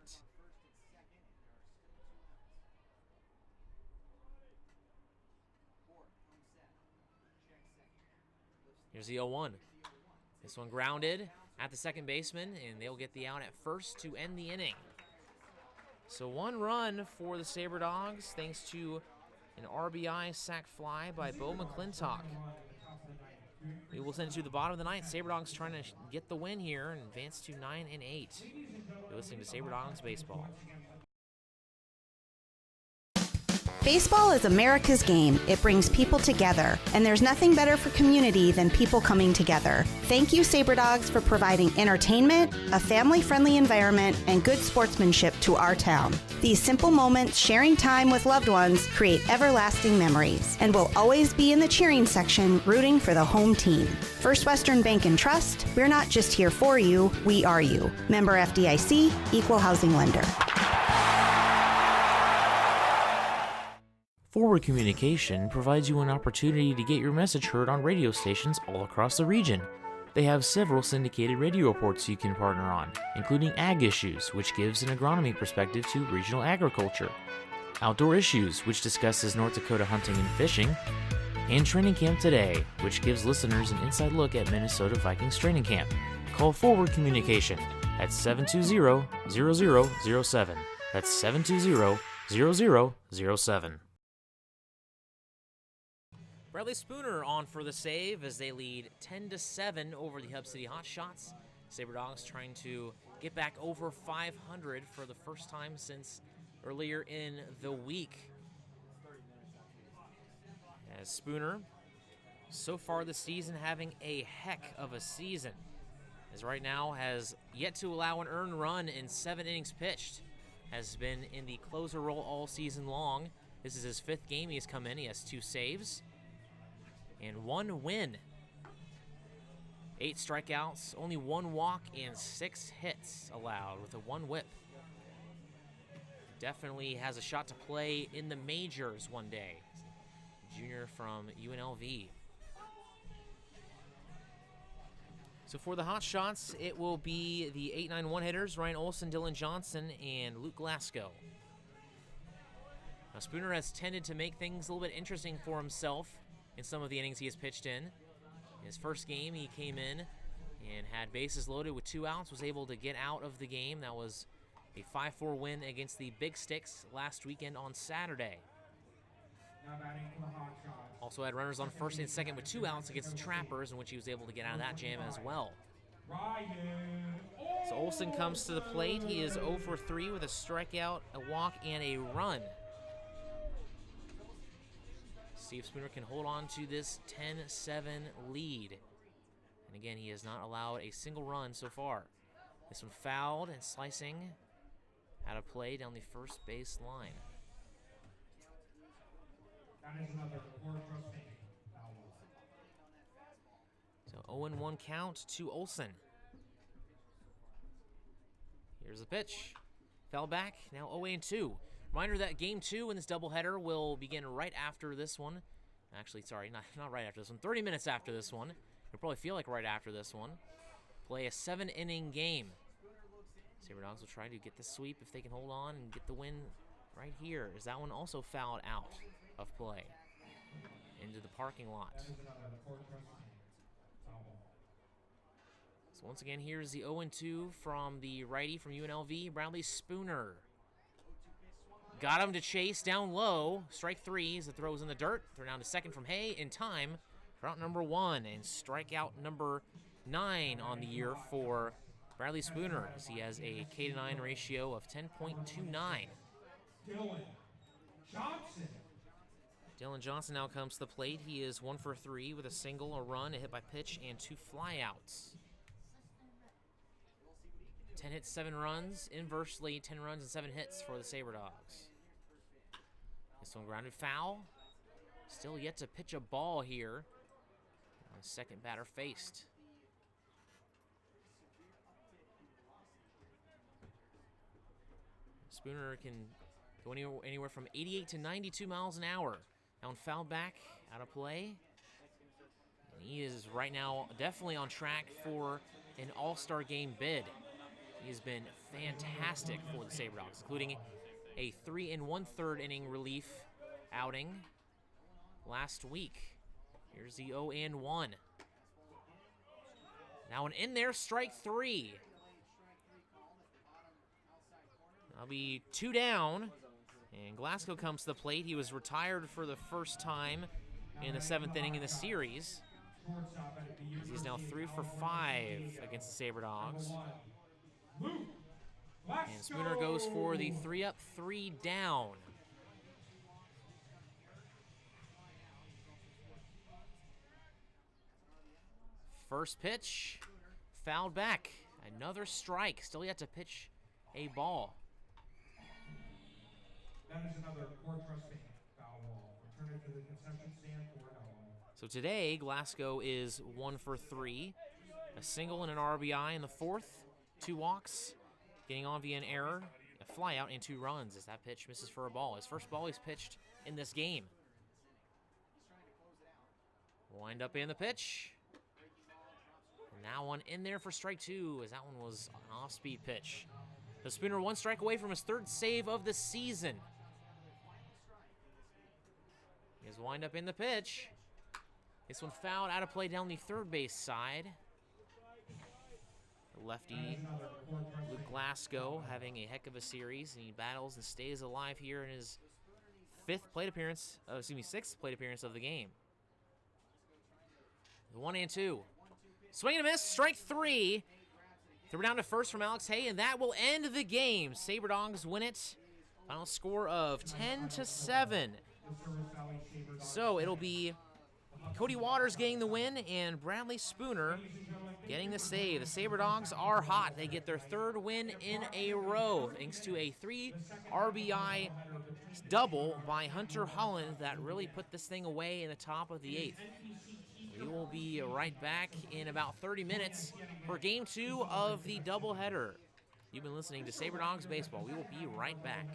Here's the 0-1. This one grounded at the second baseman, and they'll get the out at first to end the inning. So 1 run for the Sabre Dogs, thanks to an RBI sac fly by Bo McClintock. We will send it to the bottom of the ninth. Sabre Dogs trying to get the win here and advance to 9-8. You're listening to Sabre Dogs Baseball. Baseball is America's game. It brings people together, and there's nothing better for community than people coming together. Thank you, Sabre Dogs, for providing entertainment, a family-friendly environment, and good sportsmanship to our town. These simple moments, sharing time with loved ones, create everlasting memories, and will always be in the cheering section, rooting for the home team. First Western Bank and Trust, we're not just here for you, we are you. Member FDIC, Equal Housing Lender. Forward Communication provides you an opportunity to get your message heard on radio stations all across the region. They have several syndicated radio reports you can partner on, including Ag Issues, which gives an agronomy perspective to regional agriculture, Outdoor Issues, which discusses North Dakota hunting and fishing, and Training Camp Today, which gives listeners an inside look at Minnesota Vikings training camp. Call Forward Communication at 720-0007. That's 720-0007. Bradley Spooner on for the save as they lead 10-7 over the Hub City Hotshots. Sabre Dogs trying to get back over 500 for the first time since earlier in the week. As Spooner, so far this season, having a heck of a season. As right now has yet to allow an earned run in 7 innings pitched. Has been in the closer role all season long. This is his 5th game he has come in. He has 2 saves and 1 win. 8 strikeouts, only 1 walk, and 6 hits allowed with a 1 whip. Definitely has a shot to play in the majors one day. Junior from UNLV. So for the Hotshots, it will be the 8-9-1 hitters, Ryan Olson, Dylan Johnson, and Luke Glasgow. Now Spooner has tended to make things a little bit interesting for himself in some of the innings he has pitched in. His first game, he came in and had bases loaded with 2 outs, was able to get out of the game. That was a 5-4 win against the Big Sticks last weekend on Saturday. Also had runners on first and second with 2 outs against the Trappers, in which he was able to get out of that jam as well. So Olson comes to the plate. He is 0 for 3 with a strikeout, a walk, and a run. See if Spooner can hold on to this 10-7 lead. And again, he has not allowed a single run so far. This one fouled and slicing out of play down the first base line. So 0-1 count to Olson. Here's the pitch. Fell back, now 0-2. Reminder that Game 2 in this doubleheader will begin right after this one. Actually, sorry, not right after this one. 30 minutes after this one. It'll probably feel like right after this one. Play a 7-inning game. Sabre Dogs will try to get the sweep if they can hold on and get the win right here. Is that one also fouled out of play into the parking lot? So once again, here's the 0-2 from the righty from UNLV, Bradley Spooner. Got him to chase down low. Strike 3 as the throw is in the dirt. Throw down to second from Hay in time for out number 1 and strikeout number 9 on the year for Bradley Spooner, as he has a K-to-9 ratio of 10.29. Dylan Johnson now comes to the plate. He is 1 for 3 with a single, a run, a hit by pitch, and 2 flyouts. 10 hits, 7 runs. Inversely, 10 runs and 7 hits for the Sabre Dogs. This one grounded foul. Still yet to pitch a ball here. Second batter faced. Spooner can go anywhere from 88 to 92 miles an hour. Now fouled back, out of play. And he is right now definitely on track for an all-star game bid. He has been fantastic for the Sabre Dogs, including a 3 1/3 inning relief outing last week. Here's the 0-1. Now an in there, strike 3. That'll be 2 down, and Glasgow comes to the plate. He was retired for the first time in the 7th inning in the series. He's now 3 for 5 against the Sabre Dogs. And Spooner goes for the 3 up, 3 down. First pitch, fouled back. Another strike, still yet to pitch a ball. That is another poor trusting foul ball. Return it to the concession stand for an out. So today, Glasgow is 1 for 3. A single and an RBI in the 4th. 2 walks, getting on via an error, a fly out, and 2 runs as that pitch misses for a ball. His first ball he's pitched in this game. Wind up in the pitch. Now one in there for strike 2, as that one was an off-speed pitch. The Spooner 1 strike away from his 3rd save of the season. His windup in the pitch. This one fouled out of play down the 3rd base side. The lefty, Luke Glasgow, having a heck of a series, and he battles and stays alive here in his 6th plate appearance of the game. The 1-2. Swing and a miss, strike 3. Throw down to first from Alex Hay, and that will end the game. Sabre Dogs win it. Final score of 10-7. So it'll be Cody Waters getting the win and Bradley Spooner getting the save. The Sabre Dogs are hot. They get their 3rd win in a row thanks to a 3 RBI double by Hunter Holland that really put this thing away in the top of the 8th. We will be right back in about 30 minutes for Game 2 of the doubleheader. You've been listening to Sabre Dogs Baseball. We will be right back.